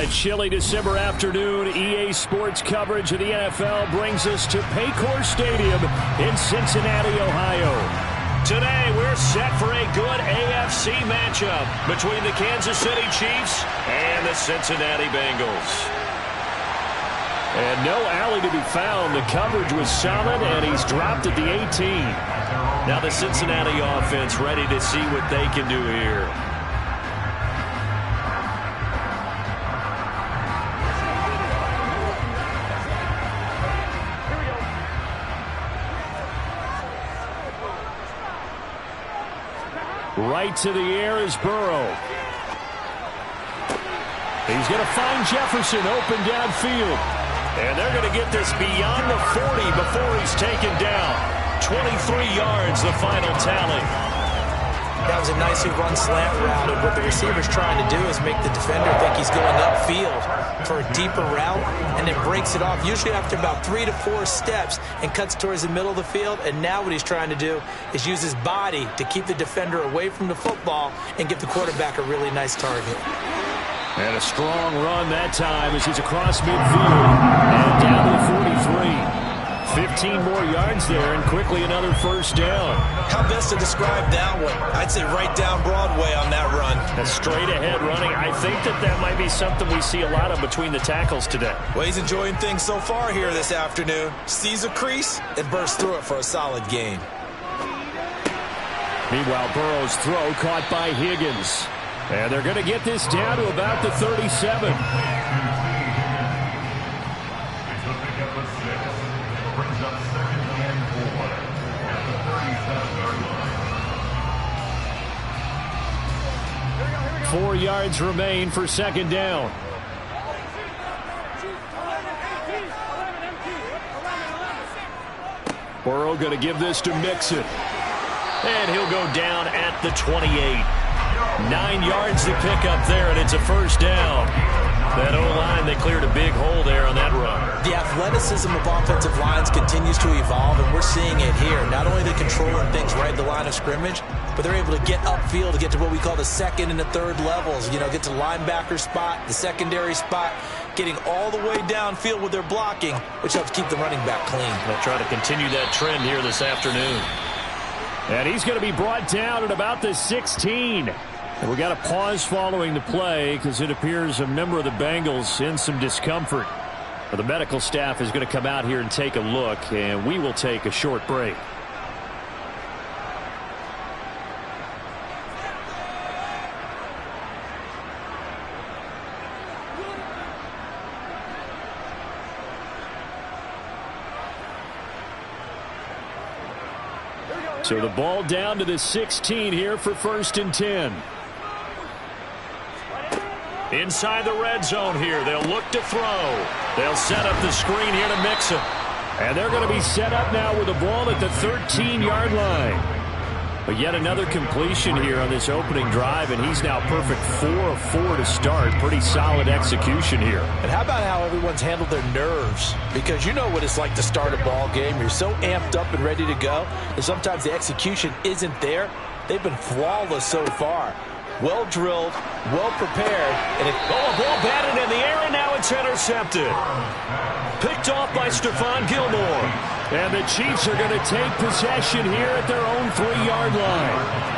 a chilly December afternoon, EA Sports coverage of the NFL brings us to Paycor Stadium in Cincinnati, Ohio. Today, we're set for a good AFC matchup between the Kansas City Chiefs and the Cincinnati Bengals. And no alley to be found. The coverage was solid, and he's dropped at the 18. Now the Cincinnati offense ready to see what they can do here. Right to the air is Burrow. He's going to find Jefferson open downfield. And they're going to get this beyond the 40 before he's taken down. 23 yards, the final tally. That was a nicely run slant route, and what the receiver's trying to do is make the defender think he's going upfield for a deeper route, and then breaks it off, usually after about 3 to 4 steps, and cuts towards the middle of the field. And now what he's trying to do is use his body to keep the defender away from the football and give the quarterback a really nice target. And a strong run that time as he's across midfield and down to the 43. 15 more yards there, and quickly another first down. How best to describe that one? I'd say right down Broadway on that run. A straight-ahead running. I think that might be something we see a lot of between the tackles today. Well, he's enjoying things so far here this afternoon. Sees a crease and bursts through it for a solid gain. Meanwhile, Burrow's throw caught by Higgins. And they're going to get this down to about the 37. Brings up 2nd and 4 at the 37-yard line. 4 yards remain for second down. Burrow going to give this to Mixon. And he'll go down at the 28. 9 yards to pick up there, and it's a first down. That O-line, they cleared a big hole there on that run. The athleticism of offensive lines continues to evolve, and we're seeing it here. Not only are they controlling things right at the line of scrimmage, but they're able to get upfield to get to what we call the second and the third levels. You know, get to the linebacker spot, the secondary spot, getting all the way downfield with their blocking, which helps keep the running back clean. They'll try to continue that trend here this afternoon. And he's going to be brought down at about the 16. And we got a pause following the play because it appears a member of the Bengals in some discomfort. Well, the medical staff is going to come out here and take a look, and we will take a short break. So the ball down to the 16 here for 1st and 10. Inside the red zone here. They'll look to throw. They'll set up the screen here to Mixon. And they're going to be set up now with the ball at the 13-yard line. But yet another completion here on this opening drive, and he's now perfect 4 of 4 to start. Pretty solid execution here. And how about how everyone's handled their nerves? Because you know what it's like to start a ball game. You're so amped up and ready to go, and sometimes the execution isn't there. They've been flawless so far. Well drilled, well prepared, and a ball batted in the air, and now it's intercepted. Picked off by Stephon Gilmore. And the Chiefs are going to take possession here at their own 3-yard line.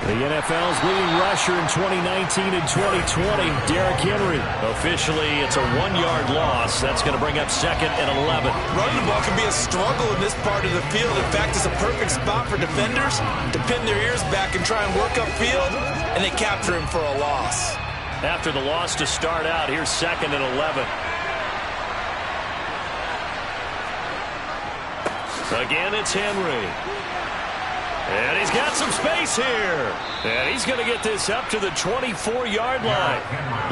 The NFL's leading rusher in 2019 and 2020, Derrick Henry. Officially, it's a 1-yard loss. That's going to bring up 2nd and 11. Running the ball can be a struggle in this part of the field. In fact, it's a perfect spot for defenders to pin their ears back and try and work upfield, and they capture him for a loss. After the loss to start out, here's 2nd and 11. Again, it's Henry. And he's got some space here. And he's going to get this up to the 24-yard line.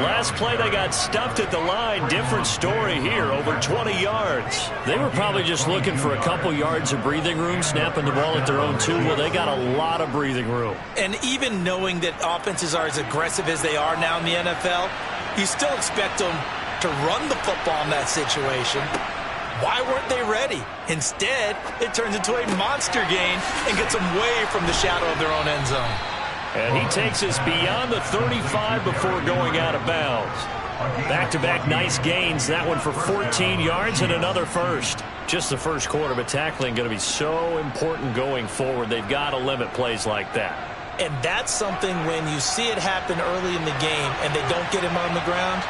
Last play, they got stuffed at the line. Different story here, over 20 yards. They were probably just looking for a couple yards of breathing room, snapping the ball at their own 2. Well, they got a lot of breathing room. And even knowing that offenses are as aggressive as they are now in the NFL, you still expect them to run the football in that situation. Why weren't they ready? Instead, it turns into a monster gain and gets them way from the shadow of their own end zone. And he takes us beyond the 35 before going out of bounds. Back-to-back nice gains. That one for 14 yards and another first. Just the first quarter, but tackling going to be so important going forward. They've got to limit plays like that. And that's something when you see it happen early in the game and they don't get him on the ground,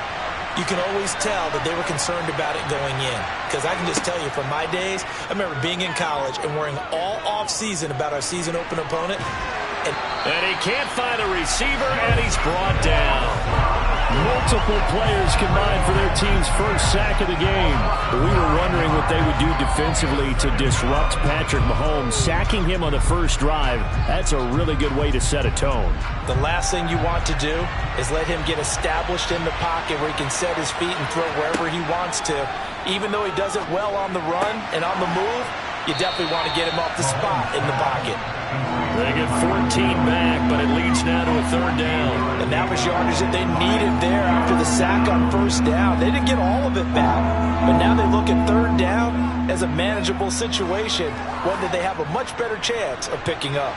you can always tell that they were concerned about it going in. Because I can just tell you from my days, I remember being in college and worrying all off-season about our season open opponent. And he can't find a receiver, and he's brought down. Multiple players combined for their team's first sack of the game. We were wondering what they would do defensively to disrupt Patrick Mahomes. Sacking him on the first drive, that's a really good way to set a tone. The last thing you want to do is let him get established in the pocket where he can set his feet and throw wherever he wants to. Even though he does it well on the run and on the move, you definitely want to get him off the spot in the pocket. They get 14 back, but it leads now to a third down. And that was yardage that they needed there after the sack on first down. They didn't get all of it back, but now they look at third down as a manageable situation, one that they have a much better chance of picking up.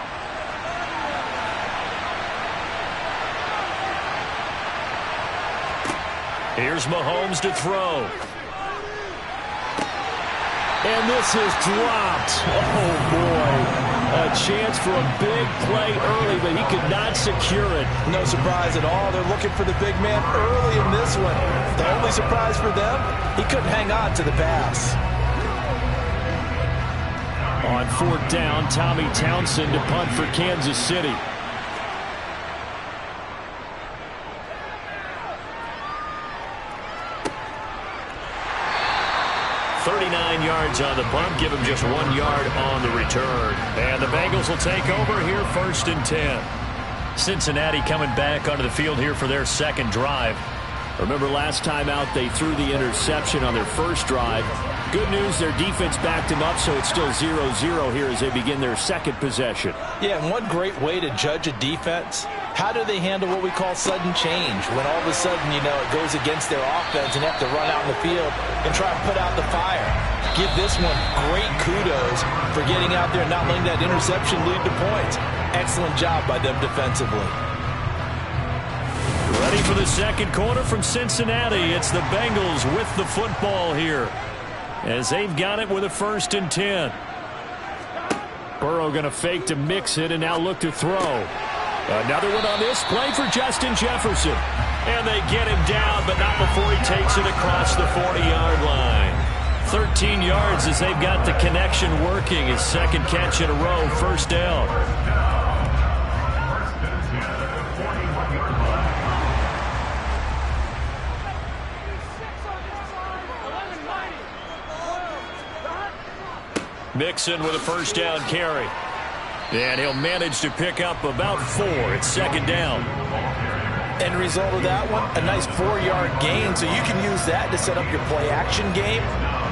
Here's Mahomes to throw. And this is dropped. Oh, boy. A chance for a big play early, but he could not secure it. No surprise at all. They're looking for the big man early in this one. The only surprise for them, he couldn't hang on to the pass. On fourth down, Tommy Townsend to punt for Kansas City. 39 yards on the punt, give him just 1 yard on the return. And the Bengals will take over here, 1st and 10. Cincinnati coming back onto the field here for their second drive. Remember last time out they threw the interception on their first drive. Good news, their defense backed them up, so it's still 0-0 here as they begin their second possession. Yeah, and one great way to judge a defense, how do they handle what we call sudden change? When all of a sudden, you know, it goes against their offense and they have to run out in the field and try and put out the fire. Give this one great kudos for getting out there and not letting that interception lead to points. Excellent job by them defensively. Ready for the second quarter from Cincinnati. It's the Bengals with the football here, as they've got it with a 1st and 10. Burrow going to fake to mix it and now look to throw. Another one on this play for Justin Jefferson. And they get him down, but not before he takes it across the 40-yard line. 13 yards as they've got the connection working. His second catch in a row, 1st down. Mixon with a 1st down carry. And he'll manage to pick up about 4. It's 2nd down. End result of that one, a nice 4-yard gain. So you can use that to set up your play-action game,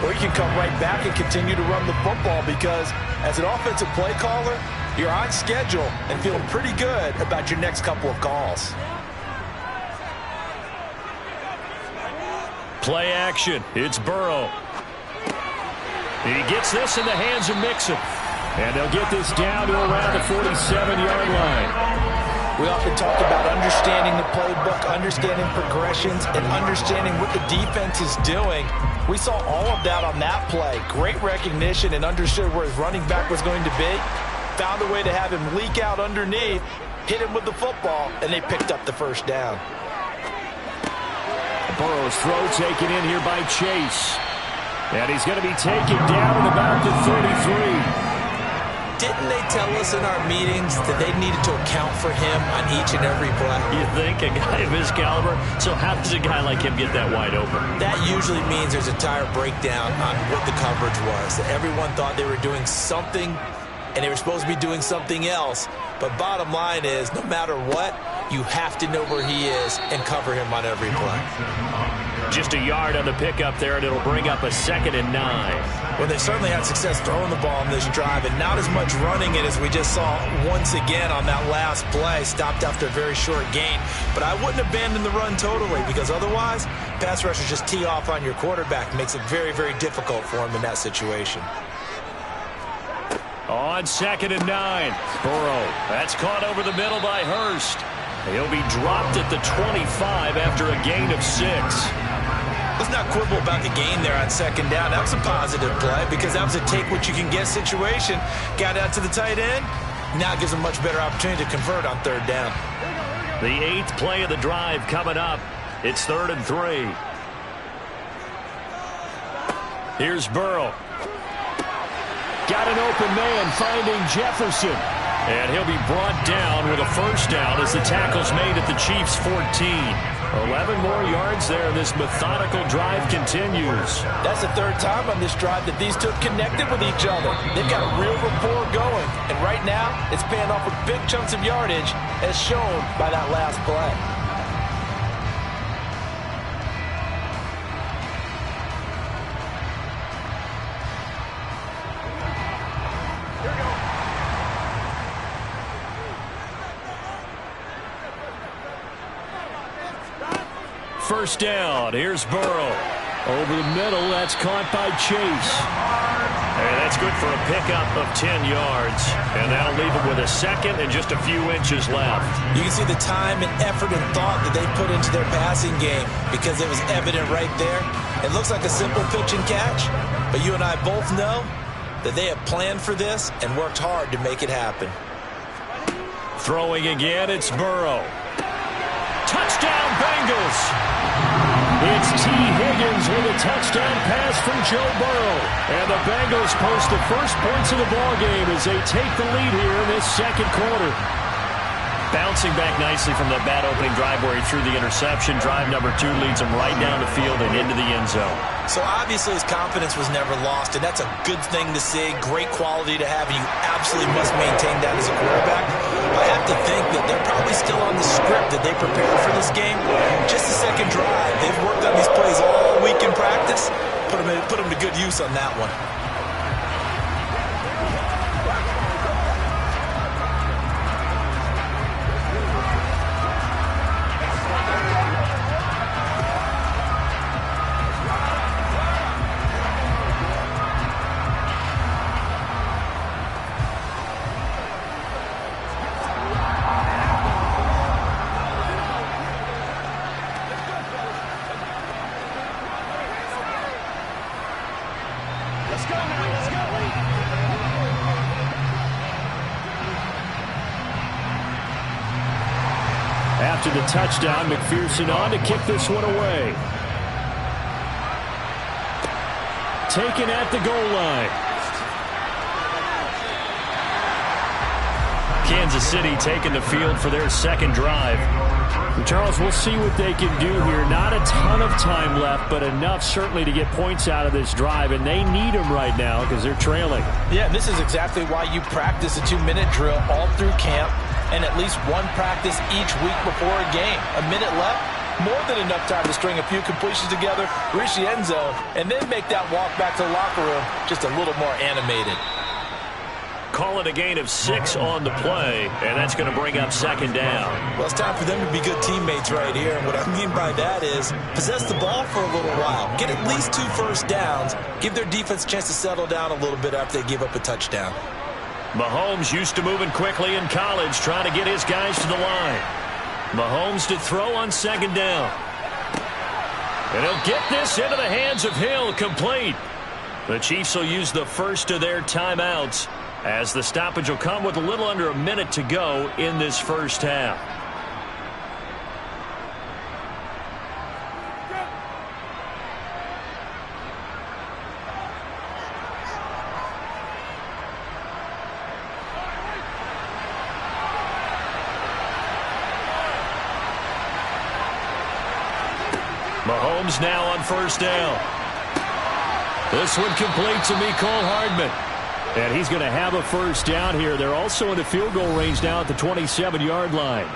or you can come right back and continue to run the football because as an offensive play caller, you're on schedule and feeling pretty good about your next couple of calls. Play action. It's Burrow. He gets this in the hands of Mixon. And they'll get this down to around the 47-yard line. We often talk about understanding the playbook, understanding progressions, and understanding what the defense is doing. We saw all of that on that play. Great recognition and understood where his running back was going to be. Found a way to have him leak out underneath, hit him with the football, and they picked up the 1st down. Burrow's throw taken in here by Chase. And he's going to be taken down at about the 33. Didn't they tell us in our meetings that they needed to account for him on each and every play? You think? A guy of his caliber? So how does a guy like him get that wide open? That usually means there's a tire breakdown on what the coverage was. That everyone thought they were doing something, and they were supposed to be doing something else. But bottom line is, no matter what, you have to know where he is and cover him on every play. Just a yard on the pickup there, and it'll bring up a 2nd and 9. Well, they certainly had success throwing the ball on this drive, and not as much running it as we just saw once again on that last play. Stopped after a very short gain. But I wouldn't abandon the run totally, because otherwise, pass rushers just tee off on your quarterback. Makes it very, very difficult for him in that situation. On 2nd and 9. Burrow. That's caught over the middle by Hurst. He'll be dropped at the 25 after a gain of 6. Let's not quibble about the gain there on 2nd down. That was a positive play because that was a take-what-you-can-get situation. Got out to the tight end. Now gives a much better opportunity to convert on 3rd down. The 8th play of the drive coming up. It's 3rd and 3. Here's Burrow. Got an open man finding Jefferson. And he'll be brought down with a 1st down as the tackle's made at the Chiefs' 14. 11 more yards there. This methodical drive continues. That's the 3rd time on this drive that these two have connected with each other. They've got a real rapport going. And right now, it's paying off with big chunks of yardage as shown by that last play. First down. Here's Burrow. Over the middle. That's caught by Chase. And that's good for a pickup of 10 yards. And that'll leave him with a 2nd and just a few inches left. You can see the time and effort and thought that they put into their passing game because it was evident right there. It looks like a simple pitch and catch, but you and I both know that they have planned for this and worked hard to make it happen. Throwing again, it's Burrow. Touchdown, Bengals! It's T. Higgins with a touchdown pass from Joe Burrow. And the Bengals post the first points of the ballgame as they take the lead here in this 2nd quarter. Bouncing back nicely from that bad opening drive where he threw the interception. Drive number 2 leads him right down the field and into the end zone. So obviously his confidence was never lost, and that's a good thing to see. Great quality to have, and you absolutely must maintain that as a quarterback. I have to think that they're probably still on the script that they prepared for this game. Just the 2nd drive. They've worked on these plays all week in practice. Put them to good use on that one. After the touchdown, McPherson on to kick this one away. Taken at the goal line. Kansas City taking the field for their 2nd drive. And Charles, we'll see what they can do here. Not a ton of time left, but enough certainly to get points out of this drive, and they need them right now because they're trailing. Yeah, and this is exactly why you practice a 2-minute drill all through camp and at least one practice each week before a game. A minute left, more than enough time to string a few completions together, reach the end zone, and then make that walk back to the locker room just a little more animated. Call it a gain of 6 on the play, and that's going to bring up 2nd down. Well, it's time for them to be good teammates right here. And what I mean by that is possess the ball for a little while. Get at least 2 first downs. Give their defense a chance to settle down a little bit after they give up a touchdown. Mahomes used to moving quickly in college, trying to get his guys to the line. Mahomes to throw on 2nd down. And he'll get this into the hands of Hill, complete. The Chiefs will use the first of their timeouts, as the stoppage will come with a little under a minute to go in this first half. Mahomes now on 1st down. This one complete to Mecole Hardman. And he's going to have a 1st down here. They're also in the field goal range now at the 27-yard line.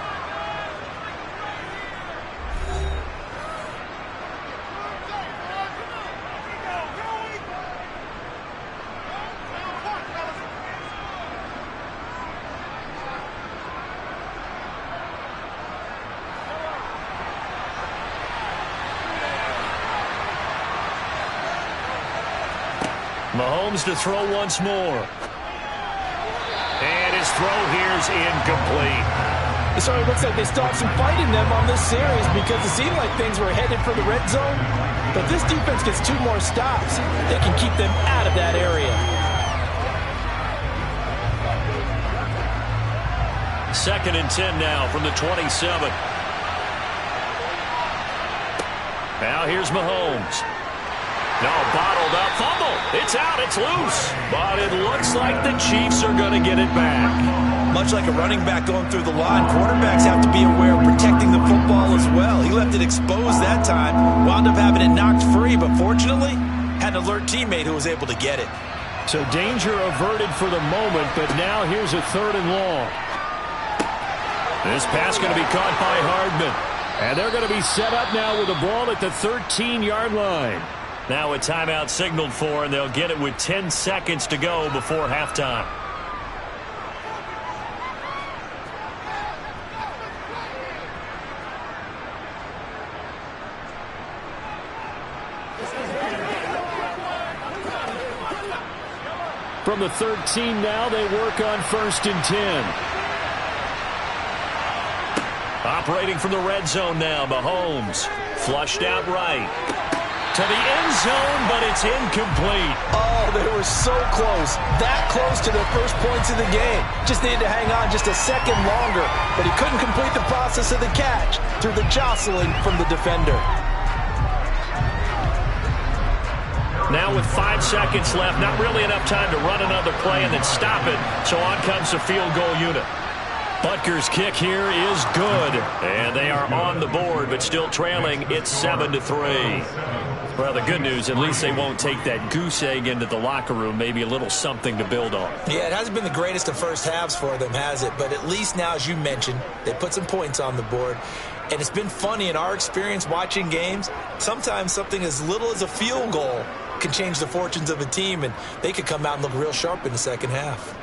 Mahomes to throw once more. His throw here's incomplete. It sort of looks like they still have some fight in them on this series because it seemed like things were headed for the red zone. But if this defense gets 2 more stops, they can keep them out of that area. Second and 10 now from the 27. Now here's Mahomes. No, bottled up, fumble. It's out, it's loose. But it looks like the Chiefs are going to get it back. Much like a running back going through the line, quarterbacks have to be aware of protecting the football as well. He left it exposed that time, wound up having it knocked free, but fortunately, had an alert teammate who was able to get it. So danger averted for the moment, but now here's a 3rd and long. This pass going to be caught by Hardman. And they're going to be set up now with the ball at the 13-yard line. Now a timeout signaled for, and they'll get it with 10 seconds to go before halftime. From the 13 now, they work on 1st and 10. Operating from the red zone now, Mahomes. Flushed out right. To the end zone, but it's incomplete. Oh, they were so close. That close to their first points of the game. Just needed to hang on just a second longer. But he couldn't complete the process of the catch through the jostling from the defender. Now with 5 seconds left, not really enough time to run another play and then stop it. So on comes the field goal unit. Butker's kick here is good. And they are on the board, but still trailing. It's 7-3. Well, the good news, at least they won't take that goose egg into the locker room. Maybe a little something to build on. Yeah, it hasn't been the greatest of first halves for them, has it? But at least now, as you mentioned, they put some points on the board. And it's been funny in our experience watching games. Sometimes something as little as a field goal can change the fortunes of a team, and they could come out and look real sharp in the second half.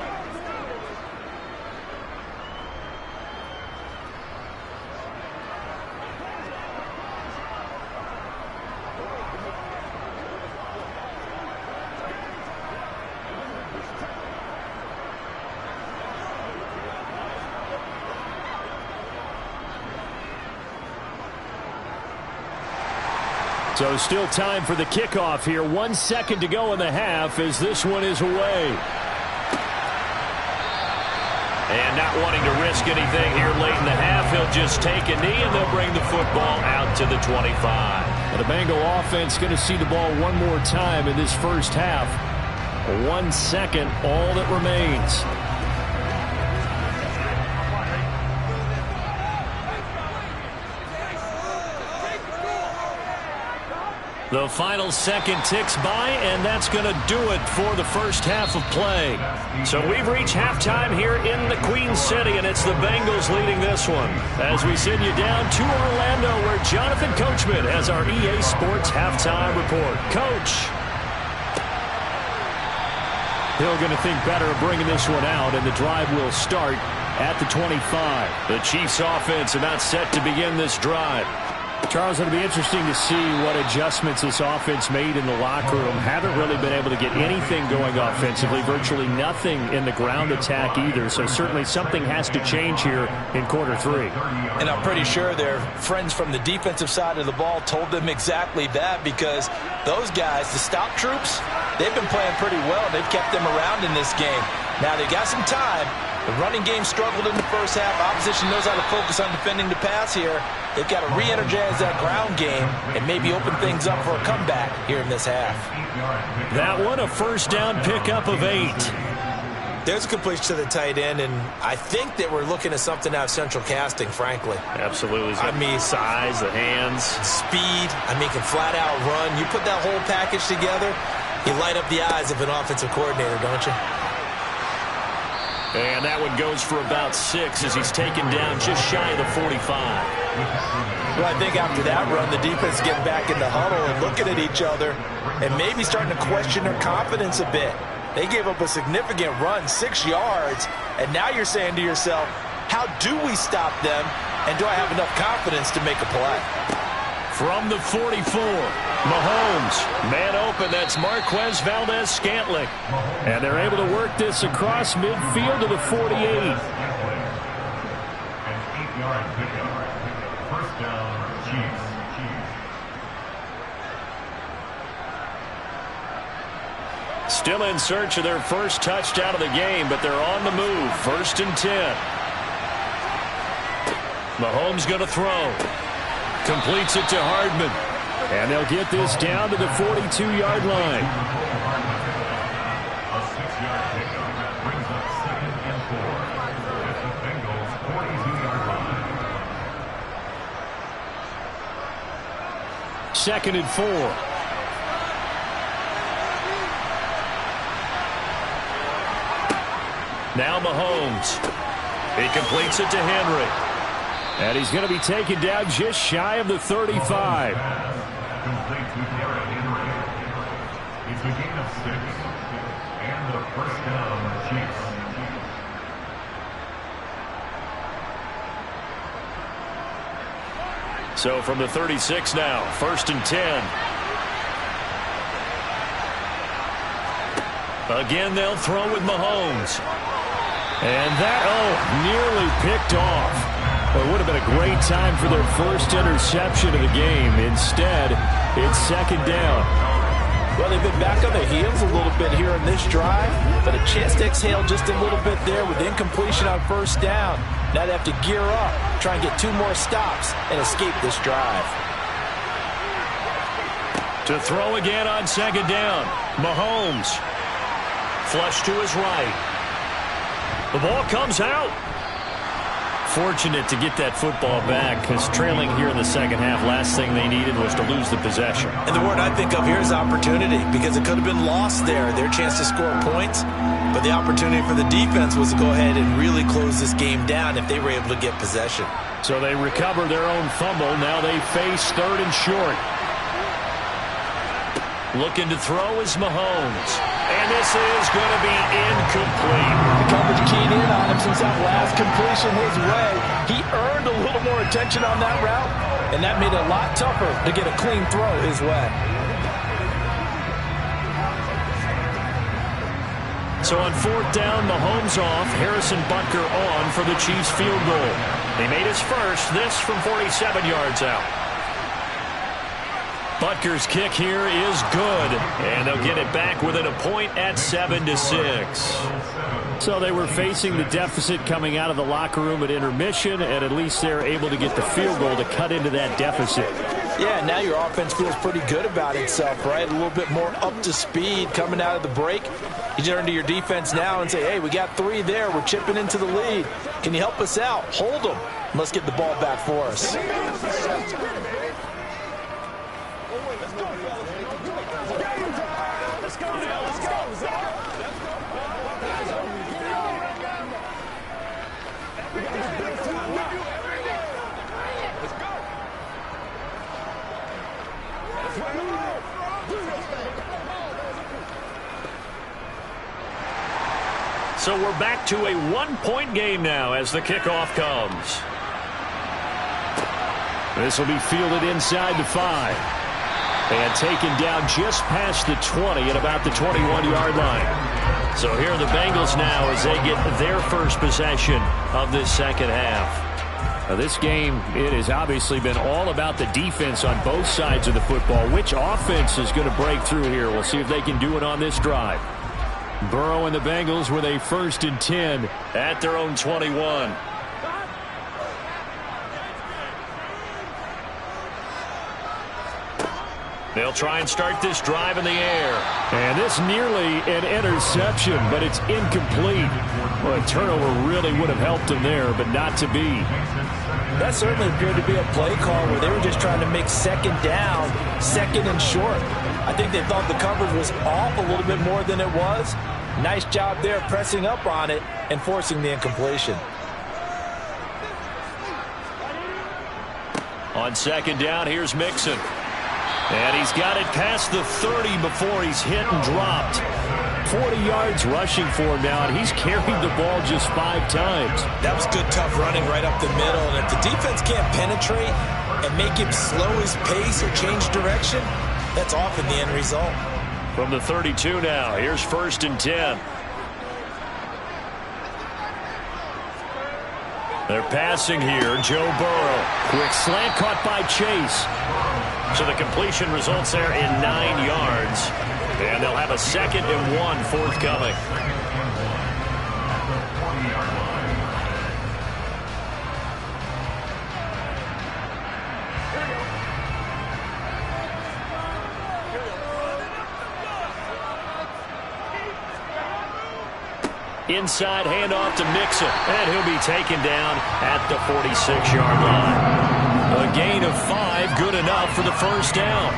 So still time for the kickoff here. 1 second to go in the half as this one is away. And not wanting to risk anything here late in the half, he'll just take a knee and they'll bring the football out to the 25. And the Bengal offense going to see the ball one more time in this first half. 1 second, all that remains. The final second ticks by, and that's going to do it for the first half of play. So we've reached halftime here in the Queen City, and it's the Bengals leading this one. As we send you down to Orlando, where Jonathan Coachman has our EA Sports halftime report. Coach. Hill going to think better of bringing this one out, and the drive will start at the 25. The Chiefs offense about set to begin this drive. Charles, it'll be interesting to see what adjustments this offense made in the locker room. Haven't really been able to get anything going offensively, virtually nothing in the ground attack either. So certainly something has to change here in quarter 3. And I'm pretty sure their friends from the defensive side of the ball told them exactly that, because those guys, the stop troops, they've been playing pretty well. They've kept them around in this game. Now they got some time. The running game struggled in the first half. Opposition knows how to focus on defending the pass here. They've got to re-energize that ground game and maybe open things up for a comeback here in this half. That one, a first down pickup of 8. There's a completion to the tight end, and I think that we're looking at something out of central casting, frankly. Absolutely. I mean, size, the hands. Speed. I mean, can flat out run. You put that whole package together, you light up the eyes of an offensive coordinator, don't you? And that one goes for about 6 as he's taken down just shy of the 45. Well, I think after that run, the defense getting back in the huddle and looking at each other and maybe starting to question their confidence a bit. They gave up a significant run, 6 yards, and now you're saying to yourself, how do we stop them, and do I have enough confidence to make a play? From the 44, Mahomes. Man open, that's Marquez Valdez-Scantling. And they're able to work this across midfield to the 48. An 8-yard pickup. First down, Chiefs. Still in search of their first touchdown of the game, but they're on the move. 1st and 10. Mahomes going to throw. Completes it to Hardman. And they'll get this down to the 42-yard line. A 6-yard pickup brings up 2nd and 4 at the Bengals' 42-yard line. 2nd and 4. Now Mahomes. He completes it to Henry. And he's going to be taken down just shy of the 35. Complete to Derrick Henry. It's a gain of 6. And the first down, Chiefs. So from the 36 now, 1st and 10. Again, they'll throw with Mahomes. And that, nearly picked off. Well, it would have been a great time for their first interception of the game. Instead, it's 2nd down. Well, they've been back on their heels a little bit here in this drive, but a chance to exhale just a little bit there with incompletion on 1st down. Now they have to gear up, try and get 2 more stops, and escape this drive. To throw again on 2nd down. Mahomes. Flush to his right. The ball comes out. Fortunate to get that football back, because trailing here in the second half, last thing they needed was to lose the possession. And the word I think of here is opportunity, because it could have been lost there, their chance to score points. But the opportunity for the defense was to go ahead and really close this game down if they were able to get possession. So they recover their own fumble. Now they face 3rd and short. Looking to throw is Mahomes. And this is going to be incomplete. The coverage keyed in on him since that last completion his way. He earned a little more attention on that route, and that made it a lot tougher to get a clean throw his way. So on 4th down, Mahomes off. Harrison Butker on for the Chiefs field goal. He made his first, this from 47 yards out. Butker's kick here is good, and they'll get it back within a point at 7-6. So they were facing the deficit coming out of the locker room at intermission, and at least they're able to get the field goal to cut into that deficit. Yeah, now your offense feels pretty good about itself, right? A little bit more up to speed coming out of the break. You turn to your defense now and say, hey, we got 3 there. We're chipping into the lead. Can you help us out? Hold them. Let's get the ball back for us. So we're back to a 1-point game now as the kickoff comes. This will be fielded inside the 5. And taken down just past the 20 at about the 21-yard line. So here are the Bengals now as they get their first possession of this second half. Now this game, it has obviously been all about the defense on both sides of the football. Which offense is going to break through here? We'll see if they can do it on this drive. Burrow and the Bengals with a 1st and 10 at their own 21. They'll try and start this drive in the air. And this nearly an interception, but it's incomplete. Well, a turnover really would have helped them there, but not to be. That certainly appeared to be a play call where they were just trying to make 2nd down, 2nd and short. I think they thought the coverage was off a little bit more than it was. Nice job there pressing up on it and forcing the incompletion. On 2nd down, here's Mixon. And he's got it past the 30 before he's hit and dropped. 40 yards rushing for him now, and he's carried the ball just 5 times. That was good, tough running right up the middle. And if the defense can't penetrate, and make him slow his pace or change direction, that's often the end result. From the 32 now, here's 1st and 10. They're passing here. Joe Burrow. Quick slant caught by Chase. So the completion results there in 9 yards. And they'll have a 2nd and 1 forthcoming. Inside handoff to Mixon, and he'll be taken down at the 46-yard line. A gain of 5, good enough for the 1st down.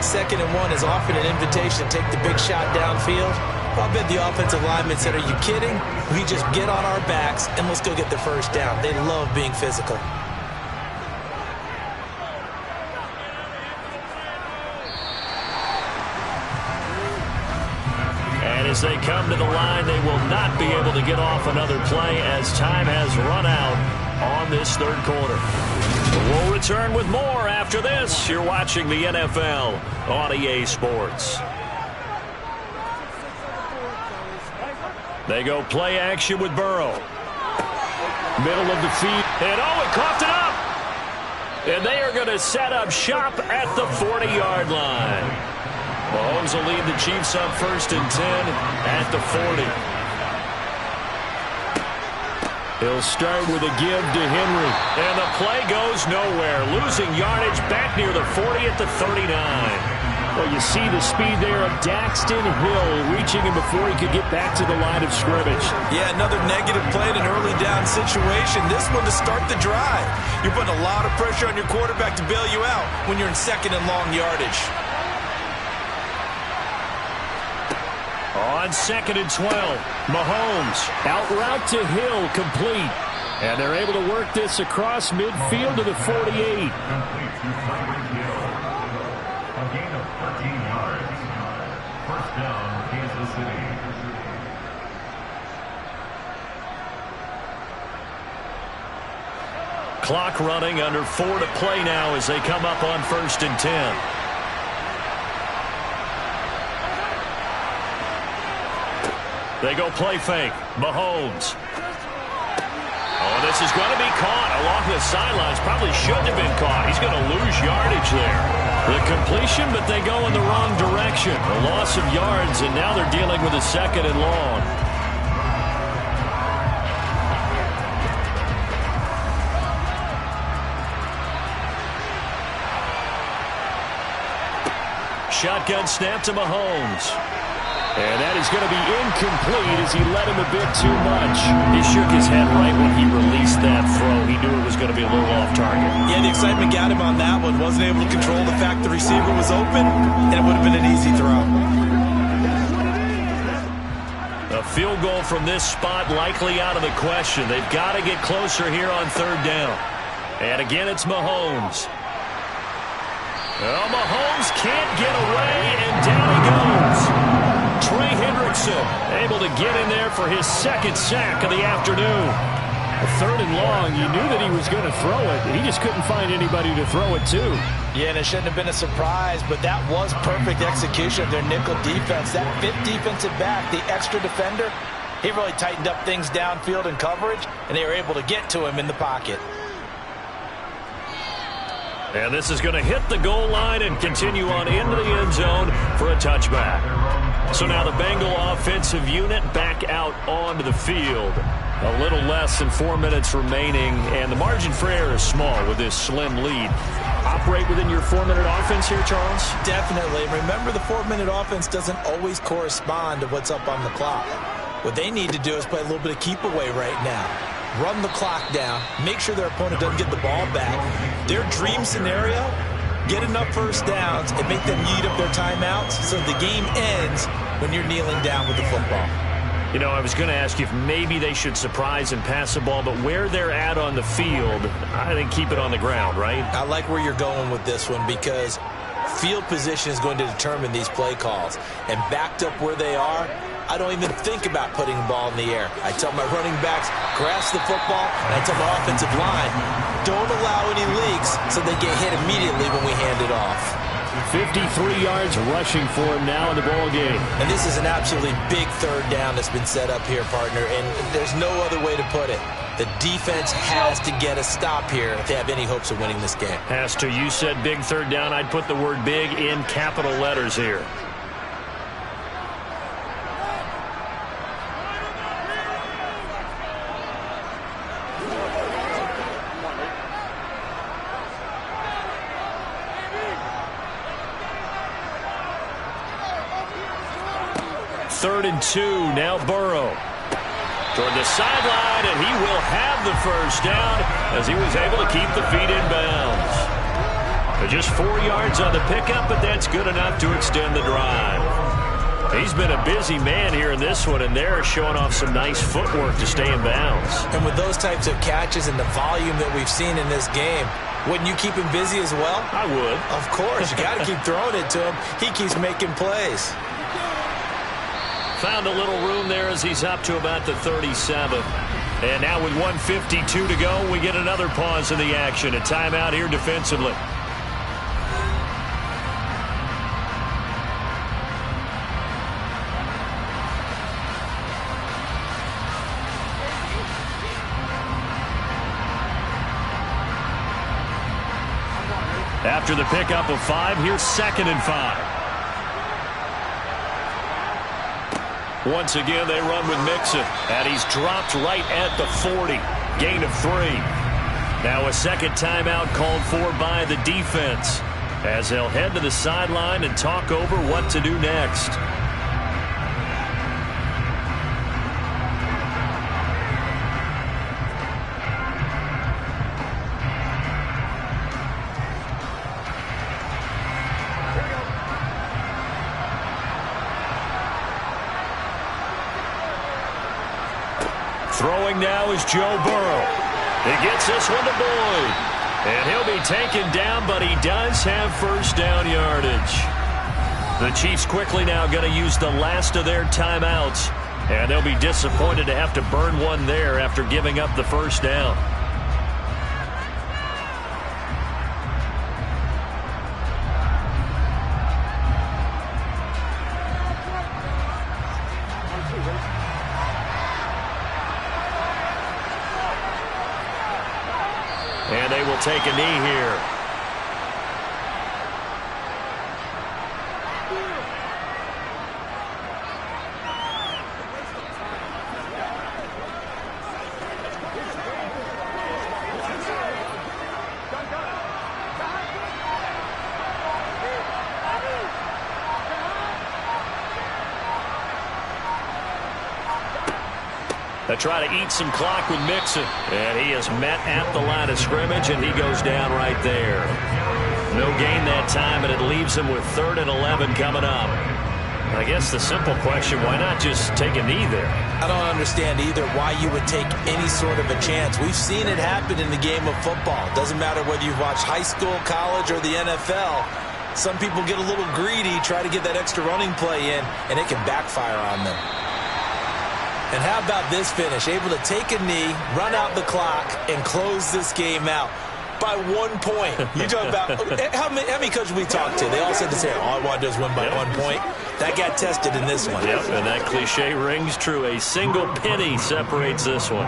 2nd and 1 is often an invitation to take the big shot downfield. I'll bet the offensive lineman said, "Are you kidding? We just get on our backs and let's go get the 1st down." They love being physical. As they come to the line, they will not be able to get off another play as time has run out on this 3rd quarter. We'll return with more after this. You're watching the NFL on EA Sports. They go play action with Burrow. Middle of the field. And it coughed it up. And they are going to set up shop at the 40-yard line. Mahomes will lead the Chiefs up 1st and 10 at the 40. He'll start with a give to Henry. And the play goes nowhere. Losing yardage back near the 40 at the 39. Well, you see the speed there of Daxton Hill reaching him before he could get back to the line of scrimmage. Yeah, another negative play in an early down situation. This one to start the drive. You're putting a lot of pressure on your quarterback to bail you out when you're in 2nd and long yardage. On 2nd and 12, Mahomes out route to Hill, complete. And they're able to work this across midfield to the 48. Complete to Tyreek Hill. A gain of 13 yards. 1st down, Kansas City. Clock running, under 4 to play now as they come up on 1st and 10. They go play fake. Mahomes. Oh, this is going to be caught along the sidelines. Probably shouldn't have been caught. He's going to lose yardage there. The completion, but they go in the wrong direction. A loss of yards, and now they're dealing with a 2nd and long. Shotgun snap to Mahomes. And that is going to be incomplete as he led him a bit too much. He shook his head right when he released that throw. He knew it was going to be a little off target. Yeah, the excitement got him on that one. Wasn't able to control the fact the receiver was open, and it would have been an easy throw. A field goal from this spot likely out of the question. They've got to get closer here on 3rd down. And again, it's Mahomes. Well, Mahomes can't get away, and down he goes. Trey Hendrickson able to get in there for his 2nd sack of the afternoon. A 3rd and long, you knew that he was going to throw it. He just couldn't find anybody to throw it to. Yeah, and it shouldn't have been a surprise, but that was perfect execution of their nickel defense. That 5th defensive back, the extra defender, he really tightened up things downfield in coverage, and they were able to get to him in the pocket. And this is going to hit the goal line and continue on into the end zone for a touchback. So now the Bengal offensive unit back out onto the field. A little less than 4 minutes remaining, and the margin for error is small with this slim lead. Operate within your 4-minute offense here, Charles? Definitely. Remember, the 4-minute offense doesn't always correspond to what's up on the clock. What they need to do is play a little bit of keep away right now. Run the clock down, make sure their opponent doesn't get the ball back. Their dream scenario, get enough 1st downs and make them eat up their timeouts so the game ends when you're kneeling down with the football. You know, I was going to ask you if maybe they should surprise and pass the ball, but where they're at on the field, I think keep it on the ground, right? I like where you're going with this one because field position is going to determine these play calls. And backed up where they are, I don't even think about putting the ball in the air. I tell my running backs, grasp the football, and I tell my offensive line, don't allow any leaks so they get hit immediately when we hand it off. 53 yards rushing for him now in the ball game. And this is an absolutely big third down that's been set up here, partner, and there's no other way to put it. The defense has to get a stop here if they have any hopes of winning this game. Has to. You said big third down. I'd put the word big in capital letters here. Third and 2. Now Burrow. Toward the sideline, and he will have the first down as he was able to keep the feet in bounds. Just 4 yards on the pickup, but that's good enough to extend the drive. He's been a busy man here in this one, and they're showing off some nice footwork to stay in bounds. And with those types of catches and the volume that we've seen in this game, wouldn't you keep him busy as well? I would. Of course. You got to keep throwing it to him. He keeps making plays. Found a little room there as he's up to about the 37. And now with 1:52 to go, we get another pause in the action. A timeout here defensively. After the pickup of 5, here's 2nd and 5. Once again, they run with Mixon, and he's dropped right at the 40. Gain of 3. Now a second timeout called for by the defense as they'll head to the sideline and talk over what to do next. Throwing now is Joe Burrow. He gets this one to Boyd. And he'll be taken down, but he does have first down yardage. The Chiefs quickly now going to use the last of their timeouts. And they'll be disappointed to have to burn one there after giving up the first down. And they will take a knee here. They try to eat some clock with Mixon. And he is met at the line of scrimmage, and he goes down right there. No gain that time, and it leaves him with 3rd and 11 coming up. I guess the simple question, why not just take a knee there? I don't understand either why you would take any sort of a chance. We've seen it happen in the game of football. Doesn't matter whether you've watched high school, college, or the NFL. Some people get a little greedy, try to get that extra running play in, and it can backfire on them. And how about this finish? Able to take a knee, run out the clock, and close this game out by 1 point. You talk about how many coaches we talked to? They all said the same. All I want to do is win by 1 point. That got tested in this one. Yep, and that cliche rings true. A single penny separates this one.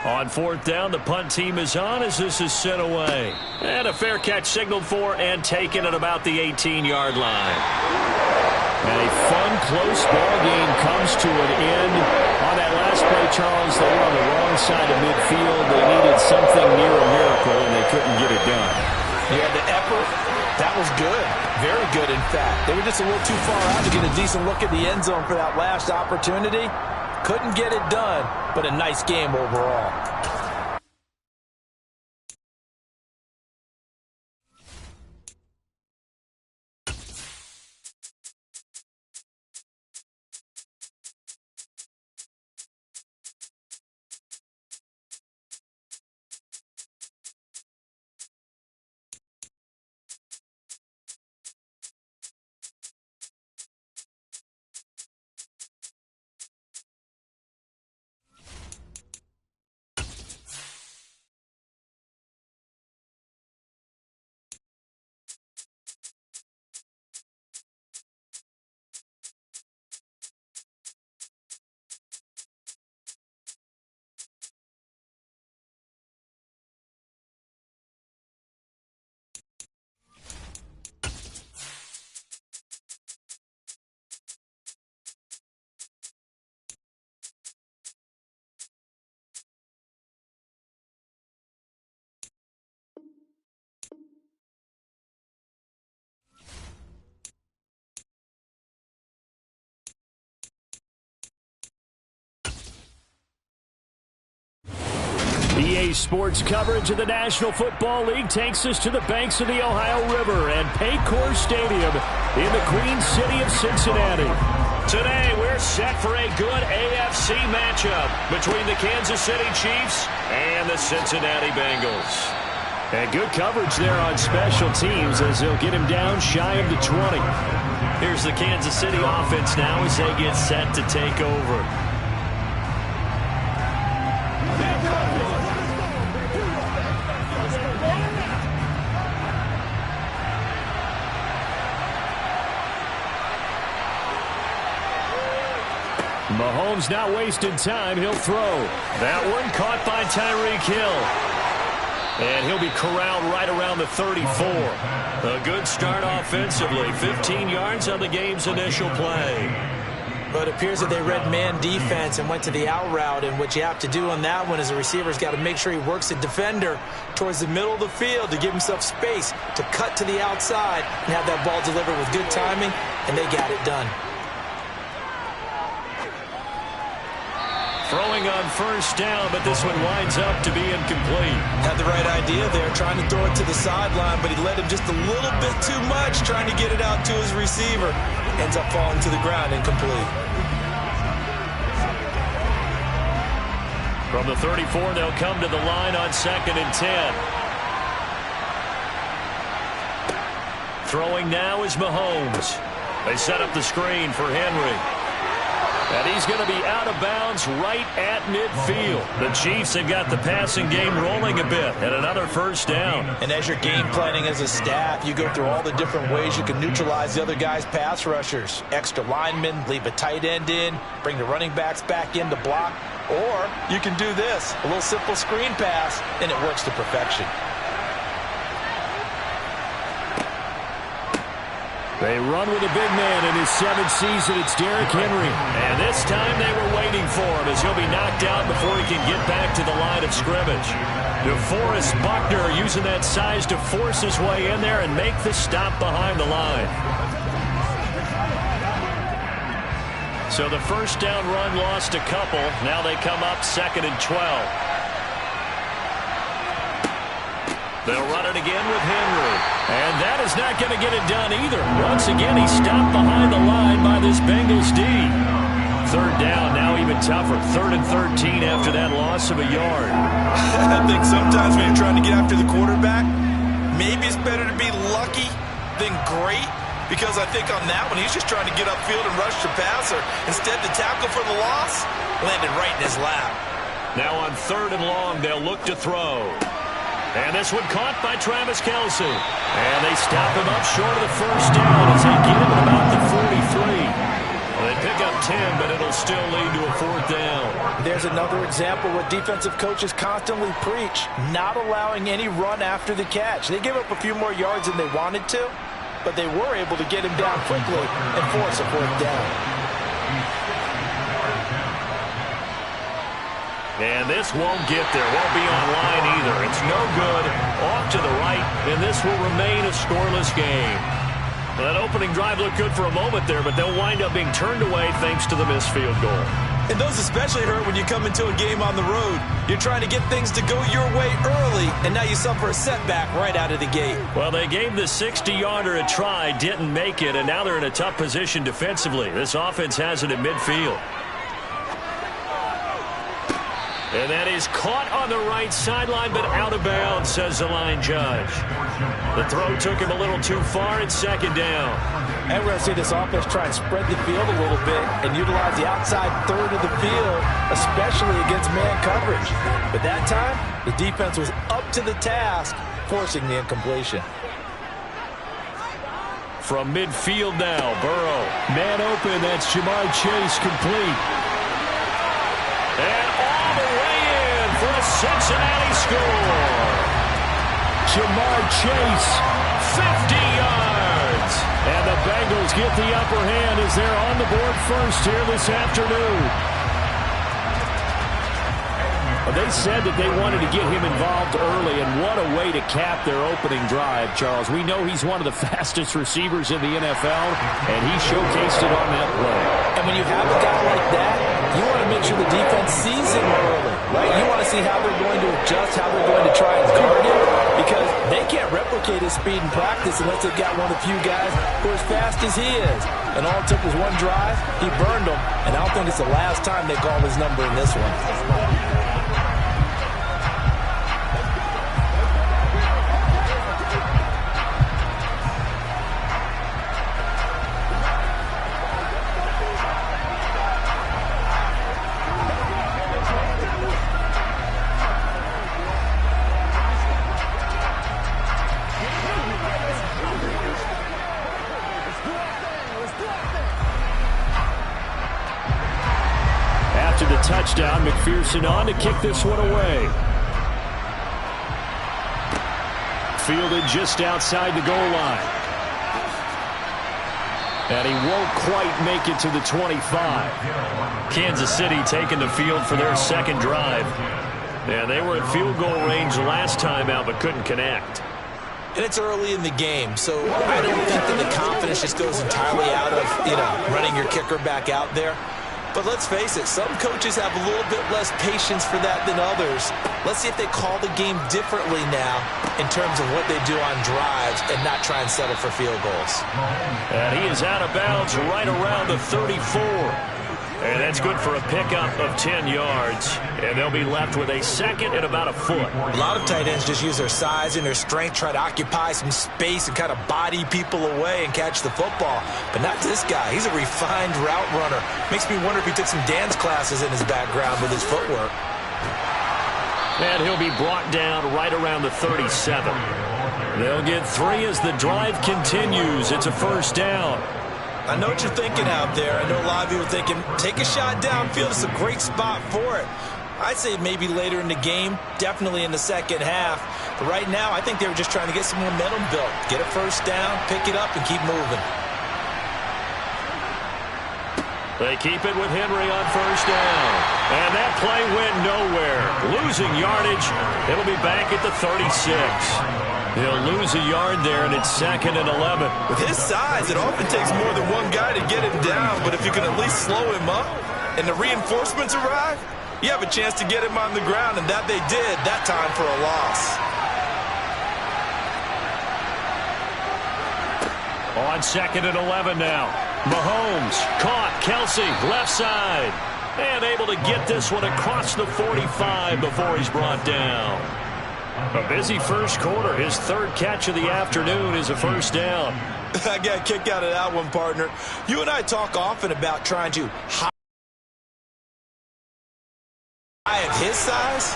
On 4th down, the punt team is on as this is sent away. And a fair catch signaled for and taken at about the 18-yard line. And a fun, close ball game comes to an end. On that last play, Charles, they were on the wrong side of midfield. They needed something near a miracle, and they couldn't get it done. Yeah, the effort, that was good. Very good, in fact. They were just a little too far out to get a decent look at the end zone for that last opportunity. Couldn't get it done, but a nice game overall. EA Sports coverage of the National Football League takes us to the banks of the Ohio River and Paycor Stadium in the Queen City of Cincinnati. Today, we're set for a good AFC matchup between the Kansas City Chiefs and the Cincinnati Bengals. And good coverage there on special teams as they'll get him down shy of the 20. Here's the Kansas City offense now as they get set to take over. Mahomes not wasting time. He'll throw. That one caught by Tyreek Hill. And he'll be corralled right around the 34. A good start offensively. 15 yards on the game's initial play. But it appears that they read man defense and went to the out route. And what you have to do on that one is the receiver's got to make sure he works the defender towards the middle of the field to give himself space to cut to the outside and have that ball delivered with good timing. And they got it done. Throwing on first down, but this one winds up to be incomplete. Had the right idea there, trying to throw it to the sideline, but he led him just a little bit too much, trying to get it out to his receiver. Ends up falling to the ground, incomplete. From the 34, they'll come to the line on 2nd and 10. Throwing now is Mahomes. They set up the screen for Henry. And he's going to be out of bounds right at midfield. The Chiefs have got the passing game rolling a bit and another first down. And as you're game planning as a staff, you go through all the different ways you can neutralize the other guy's pass rushers. Extra linemen, leave a tight end in, bring the running backs back in to block. Or you can do this, a little simple screen pass, and it works to perfection. They run with a big man in his 7th season. It's Derrick Henry. And this time they were waiting for him as he'll be knocked out before he can get back to the line of scrimmage. DeForest Buckner using that size to force his way in there and make the stop behind the line. So the first down run lost a couple. Now they come up 2nd and 12. They'll run it again with Henry. And that is not going to get it done either. Once again, he's stopped behind the line by this Bengals D. 3rd down, now even tougher. 3rd and 13 after that loss of a yard. I think sometimes when you're trying to get after the quarterback, maybe it's better to be lucky than great. Because I think on that one, he's just trying to get upfield and rush the passer. Instead, the tackle for the loss landed right in his lap. Now on 3rd and long, they'll look to throw. And this one caught by Travis Kelce. And they stop him up short of the first down as they get him at about the 43. Well, they pick up 10, but it'll still lead to a 4th down. There's another example what defensive coaches constantly preach, not allowing any run after the catch. They gave up a few more yards than they wanted to, but they were able to get him down quickly and force a 4th down. And this won't get there. Won't be online either. It's no good. Off to the right, and this will remain a scoreless game. Well, that opening drive looked good for a moment there, but they'll wind up being turned away thanks to the missed field goal. And those especially hurt when you come into a game on the road. You're trying to get things to go your way early, and now you suffer a setback right out of the gate. Well, they gave the 60-yarder a try, didn't make it, and now they're in a tough position defensively. This offense has it at midfield. And that is caught on the right sideline, but out of bounds, says the line judge. The throw took him a little too far. It's 2nd down. And we're going to see this offense try and spread the field a little bit and utilize the outside 3rd of the field, especially against man coverage. But that time, the defense was up to the task, forcing the incompletion. From midfield now, Burrow. Man open, that's Jamar Chase, complete. And all the way in for a Cincinnati score. Jamar Chase, 50 yards. And the Bengals get the upper hand as they're on the board first here this afternoon. They said that they wanted to get him involved early, and what a way to cap their opening drive, Charles. We know he's one of the fastest receivers in the NFL, and he showcased it on that play. And when you have a guy like that, you want to make sure the defense sees him early, right? You want to see how they're going to just how they're going to try and guard him, because they can't replicate his speed in practice unless they've got one of the few guys who are as fast as he is. And all it took was one drive. He burned them, and I don't think it's the last time they call his number in this one. After the touchdown, McPherson on to kick this one away. Fielded just outside the goal line. And he won't quite make it to the 25. Kansas City taking the field for their second drive. And they were at field goal range last time out, but couldn't connect. And it's early in the game, so I don't think that the confidence just goes entirely out of, running your kicker back out there. But let's face it, some coaches have a little bit less patience for that than others. Let's see if they call the game differently now in terms of what they do on drives and not try and settle for field goals. And he is out of bounds right around the 34. And that's good for a pickup of 10 yards. And they'll be left with a second and about a foot. A lot of tight ends just use their size and their strength, try to occupy some space and kind of body people away and catch the football. But not this guy. He's a refined route runner. Makes me wonder if he took some dance classes in his background with his footwork. And he'll be brought down right around the 37. They'll get 3 as the drive continues. It's a first down. I know what you're thinking out there. I know a lot of you are thinking, take a shot downfield. It's a great spot for it. I'd say maybe later in the game, definitely in the second half. But right now, I think they were just trying to get some momentum built. Get a first down, pick it up, and keep moving. They keep it with Henry on first down. And that play went nowhere. Losing yardage. It'll be back at the 36. He'll lose a yard there, and it's 2nd and 11. With his size, it often takes more than one guy to get him down. But if you can at least slow him up and the reinforcements arrive, you have a chance to get him on the ground, and that they did that time for a loss. On 2nd and 11 now. Mahomes caught. Kelsey left side. And able to get this one across the 45 before he's brought down. A busy first quarter. His third catch of the afternoon is a first down. I got a kick out of that one, partner. You and I talk often about trying to hide of his size.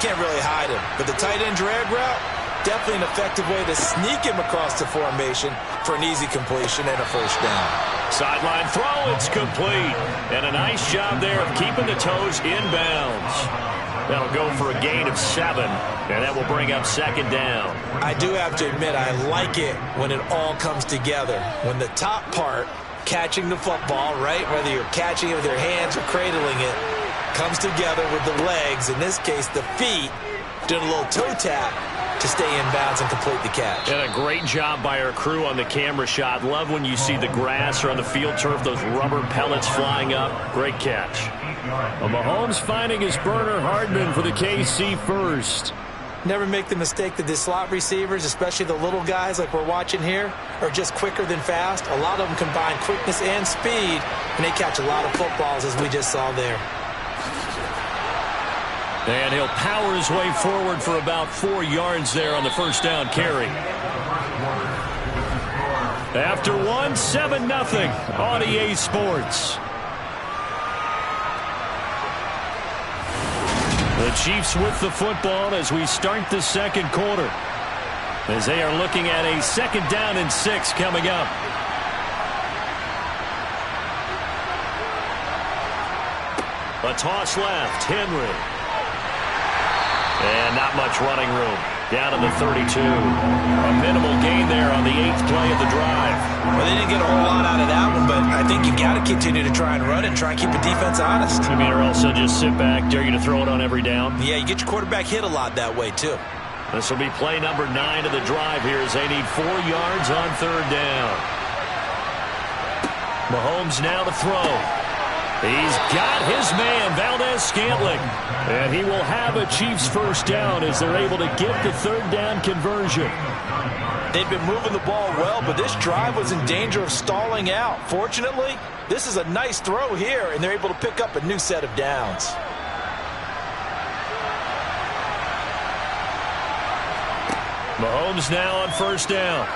Can't really hide him. But the tight end drag route, definitely an effective way to sneak him across the formation for an easy completion and a first down. Sideline throw, it's complete. And a nice job there of keeping the toes inbounds. That'll go for a gain of 7, and that will bring up second down. I do have to admit, I like it when it all comes together. When the top part, catching the football, right, whether you're catching it with your hands or cradling it, comes together with the legs, in this case the feet, doing a little toe tap to stay in bounds and complete the catch. And a great job by our crew on the camera shot. Love when you see the grass or on the field turf, those rubber pellets flying up. Great catch. Well, Mahomes finding his burner Hardman for the KC first. Never make the mistake that the slot receivers, especially the little guys like we're watching here, are just quicker than fast. A lot of them combine quickness and speed, and they catch a lot of footballs, as we just saw there. And he'll power his way forward for about 4 yards there on the first down carry. After one, 7-0 on EA Sports. The Chiefs with the football as we start the second quarter, as they are looking at a 2nd down and 6 coming up. A toss left, Henry. And not much running room. Down to the 32. A minimal gain there on the 8th play of the drive. Well, they didn't get a whole lot out of that one, but I think you got to continue to try and run and try and keep the defense honest. I mean, or else they'll just sit back, dare you to throw it on every down. Yeah, you get your quarterback hit a lot that way, too. This will be play number 9 of the drive here as they need 4 yards on 3rd down. Mahomes now to throw. He's got his man, Valdez-Scantling. And he will have a Chiefs first down as they're able to get the third down conversion. They've been moving the ball well, but this drive was in danger of stalling out. Fortunately, this is a nice throw here, and they're able to pick up a new set of downs. Mahomes now on first down.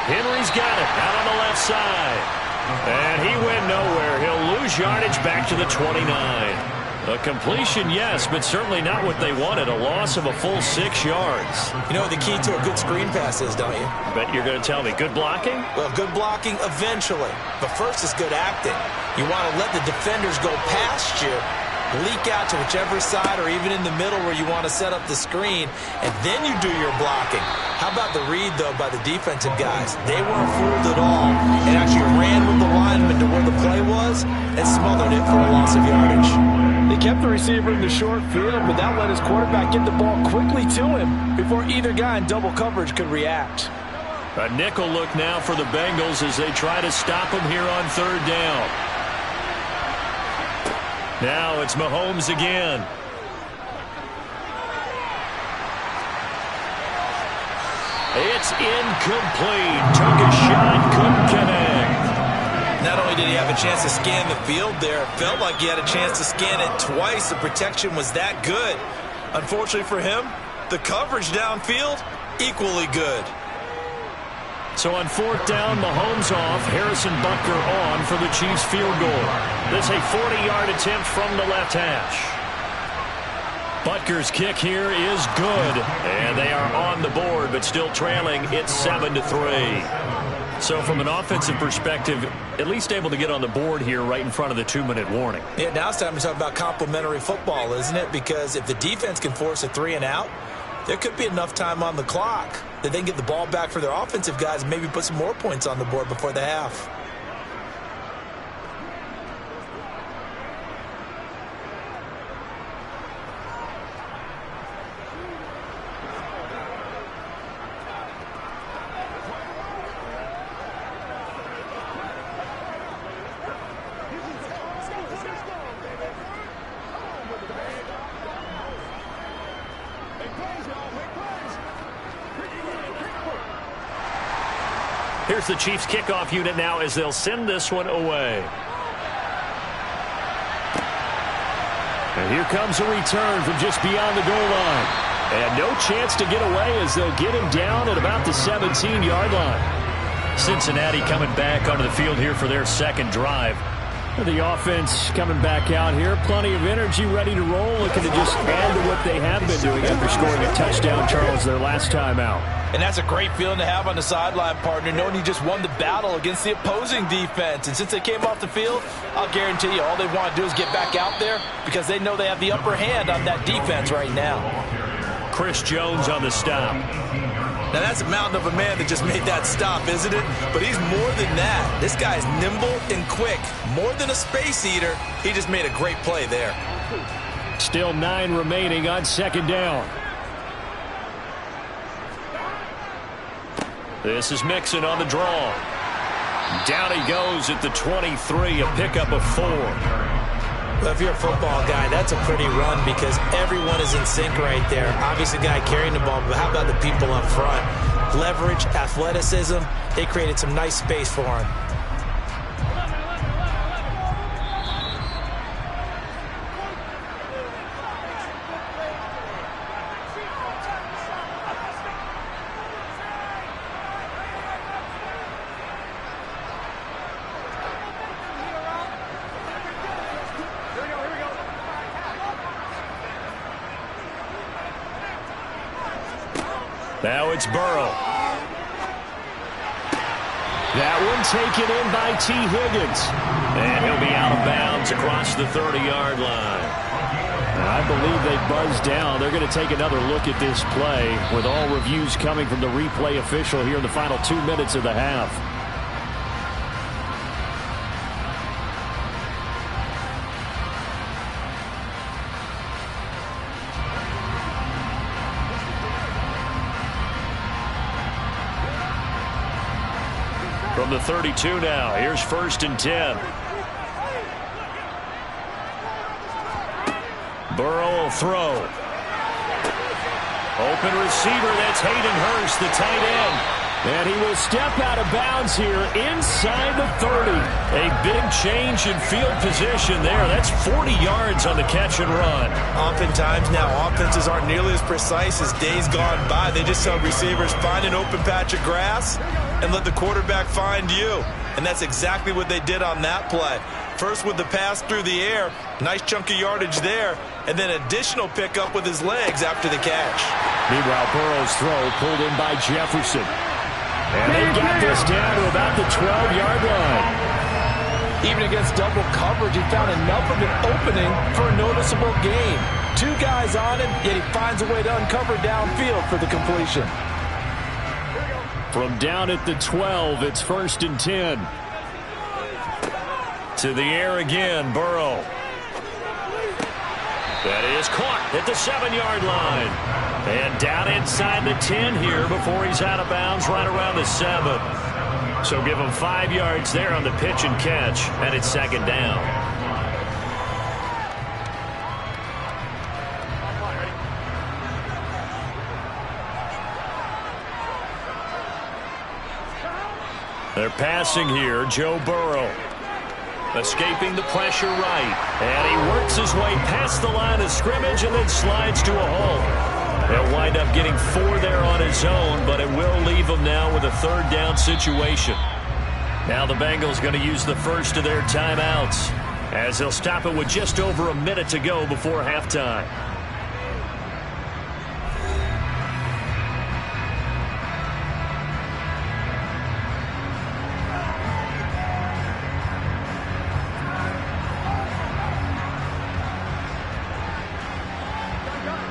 Henry's got it out on the left side. And he went nowhere. He'll lose yardage back to the 29. A completion, yes, but certainly not what they wanted. A loss of a full 6 yards. You know what the key to a good screen pass is, don't you? Bet you're going to tell me. Good blocking? Well, good blocking eventually. But first is good acting. You want to let the defenders go past you, leak out to whichever side or even in the middle where you want to set up the screen, and then you do your blocking. How about the read, though, by the defensive guys? They weren't fooled at all and actually ran with the lineman to where the play was and smothered it for a loss of yardage. They kept the receiver in the short field, but that let his quarterback get the ball quickly to him before either guy in double coverage could react. A nickel look now for the Bengals as they try to stop him here on third down. Now it's Mahomes again. It's incomplete. Took a shot, couldn't connect. Not only did he have a chance to scan the field there, it felt like he had a chance to scan it twice. The protection was that good. Unfortunately for him, the coverage downfield, equally good. So on fourth down, Mahomes off, Harrison Butker on for the Chiefs field goal. This a 40-yard attempt from the left hash. Butker's kick here is good, and they are on the board, but still trailing. It's 7-3. So from an offensive perspective, at least able to get on the board here right in front of the 2-minute warning. Yeah, now it's time to talk about complementary football, isn't it? Because if the defense can force a 3-and-out, there could be enough time on the clock that they can get the ball back for their offensive guys and maybe put some more points on the board before the half. Here's the Chiefs kickoff unit now as they'll send this one away. And here comes a return from just beyond the goal line. And no chance to get away as they'll get him down at about the 17-yard line. Cincinnati coming back onto the field here for their second drive. The offense coming back out here. Plenty of energy, ready to roll, looking to just add to what they have been doing after scoring a touchdown, Charles, their last time out. And that's a great feeling to have on the sideline, partner, knowing you just won the battle against the opposing defense. And since they came off the field, I'll guarantee you all they want to do is get back out there because they know they have the upper hand on that defense right now. Chris Jones on the stop. Now, that's a mountain of a man that just made that stop, isn't it? But he's more than that. This guy's nimble and quick. More than a space eater, he just made a great play there. Still 9 remaining on second down. This is Mixon on the draw. Down he goes at the 23, a pickup of 4. Well, if you're a football guy, that's a pretty run because everyone is in sync right there. Obviously, the guy carrying the ball, but how about the people up front? Leverage, athleticism, they created some nice space for him. Now it's Burrow. That one taken in by T. Higgins. And he'll be out of bounds across the 30-yard line. And I believe they buzzed down. They're going to take another look at this play with all reviews coming from the replay official here in the final 2 minutes of the half. From the 32 now, here's 1st and 10. Burrow will throw. Open receiver, that's Hayden Hurst, the tight end. And he will step out of bounds here inside the 30. A big change in field position there. That's 40 yards on the catch and run. Oftentimes now, offenses aren't nearly as precise as days gone by. They just tell receivers, find an open patch of grass and let the quarterback find you. And that's exactly what they did on that play. First with the pass through the air, nice chunk of yardage there, and then additional pickup with his legs after the catch. Meanwhile, Burrow's throw pulled in by Jefferson. And they got this down to about the 12-yard line. Even against double coverage, he found enough of an opening for a noticeable gain. Two guys on him, yet he finds a way to uncover downfield for the completion. From down at the 12, it's 1st and 10. To the air again, Burrow. That is caught at the 7-yard line. And down inside the 10 here before he's out of bounds right around the 7. So give him 5 yards there on the pitch and catch, and it's 2nd down. They're passing here, Joe Burrow. Escaping the pressure right. And he works his way past the line of scrimmage and then slides to a hole. He'll wind up getting 4 there on his own, but it will leave him now with a 3rd down situation. Now the Bengals going to use the first of their timeouts as they'll stop it with just over a minute to go before halftime.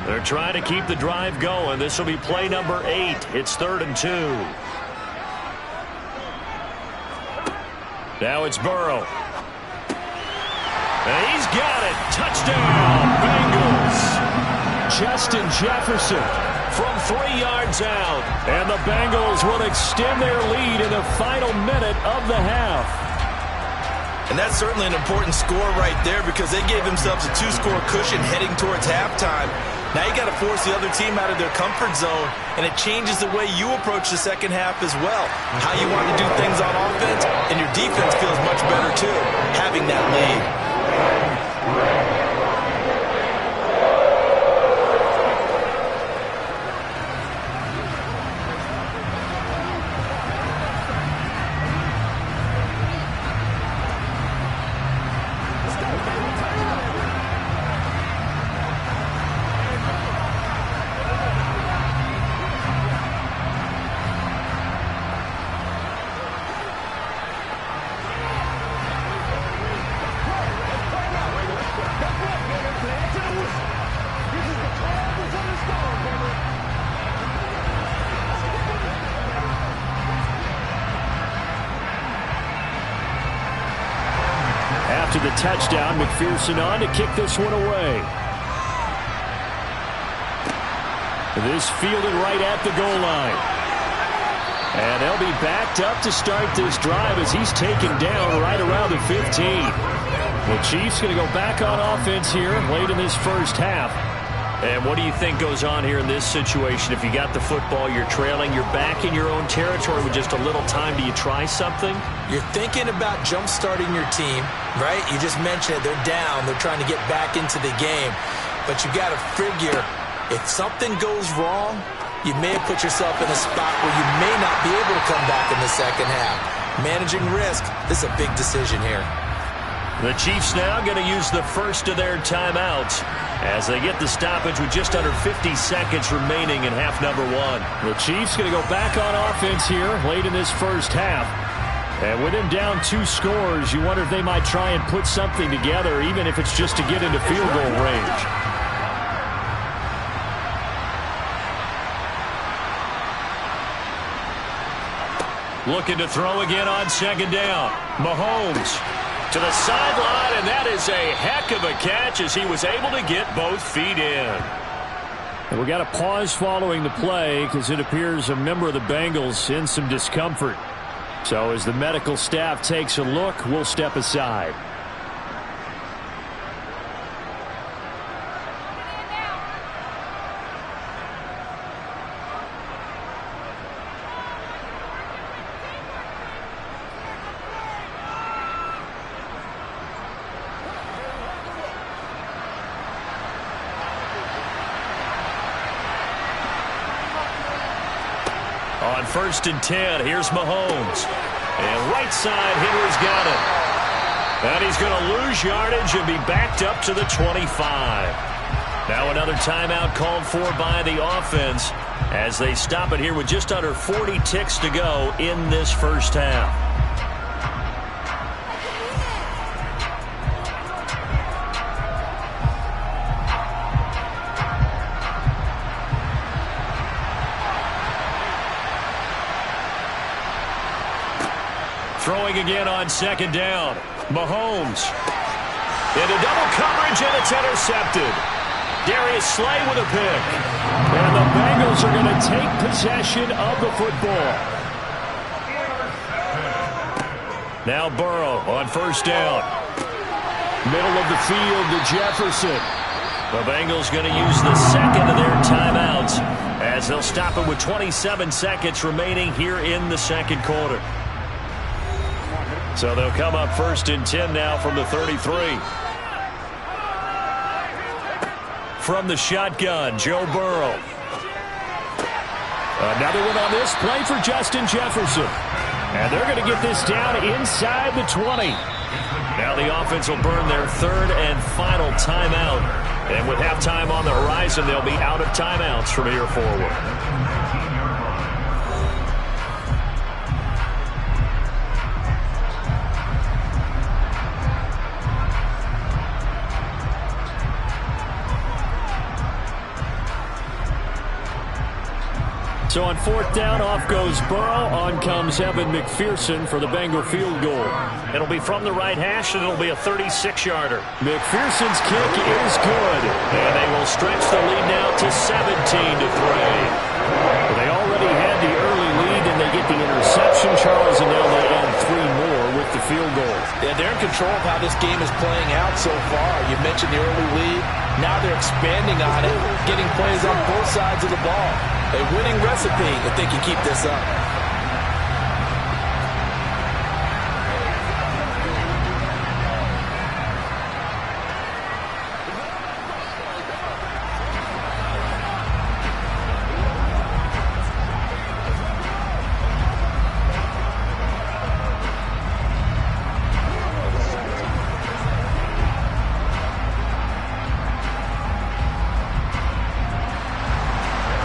They're trying to keep the drive going. This will be play number 8. It's 3rd and 2. Now it's Burrow. And he's got it. Touchdown, Bengals. Justin Jefferson from 3 yards out. And the Bengals will extend their lead in the final minute of the half. And that's certainly an important score right there because they gave themselves a 2-score cushion heading towards halftime. Now you got to force the other team out of their comfort zone, and it changes the way you approach the second half as well. How you want to do things on offense, and your defense feels much better too, having that lead. After the touchdown, McPherson on to kick this one away. This fielded right at the goal line. And they'll be backed up to start this drive as he's taken down right around the 15. The Chiefs going to go back on offense here late in this first half. And what do you think goes on here in this situation? If you got the football, you're trailing, you're back in your own territory with just a little time. Do you try something? You're thinking about jump-starting your team, right? You just mentioned it. They're down. They're trying to get back into the game. But you got to figure, if something goes wrong, you may have put yourself in a spot where you may not be able to come back in the second half. Managing risk, this is a big decision here. The Chiefs now going to use the first of their timeouts as they get the stoppage with just under 50 seconds remaining in half number 1. The Chiefs going to go back on offense here late in this first half. And with him down 2 scores, you wonder if they might try and put something together, even if it's just to get into field goal range. Looking to throw again on 2nd down. Mahomes to the sideline, and that is a heck of a catch as he was able to get both feet in. And we got a pause following the play because it appears a member of the Bengals in some discomfort. So as the medical staff takes a look, we'll step aside. On 1st and 10, here's Mahomes. And right side, Henry's got it. And he's going to lose yardage and be backed up to the 25. Now another timeout called for by the offense as they stop it here with just under 40 ticks to go in this first half. Throwing again on 2nd down. Mahomes. Into double coverage, and it's intercepted. Darius Slay with a pick. And the Bengals are going to take possession of the football. Now Burrow on 1st down. Middle of the field to Jefferson. The Bengals going to use the second of their timeouts as they'll stop it with 27 seconds remaining here in the second quarter. So they'll come up 1st and 10 now from the 33. From the shotgun, Joe Burrow. Another one on this play for Justin Jefferson. And they're going to get this down inside the 20. Now the offense will burn their 3rd and final timeout. And with halftime on the horizon, they'll be out of timeouts from here forward. So on 4th down, off goes Burrow. On comes Evan McPherson for the Bengal field goal. It'll be from the right hash, and it'll be a 36-yarder. McPherson's kick is good. And they will stretch the lead now to 17-3. They already had the early lead, and they get the interception, Charles, and now they add 3 more with the field goal. Yeah, they're in control of how this game is playing out so far. You mentioned the early lead. Now they're expanding on it, getting plays on both sides of the ball. A winning recipe if they can keep this up.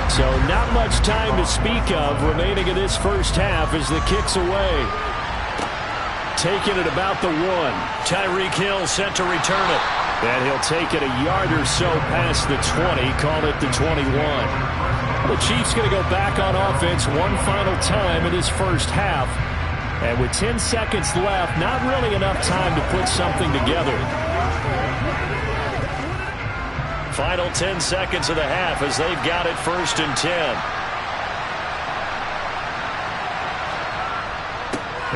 So not much time to speak of remaining in this first half as the kick's away. Taking it about the 1. Tyreek Hill set to return it. And he'll take it a yard or so past the 20, call it the 21. The Chiefs going to go back on offense one final time in this first half. And with 10 seconds left, not really enough time to put something together. Final 10 seconds of the half as they've got it 1st and 10.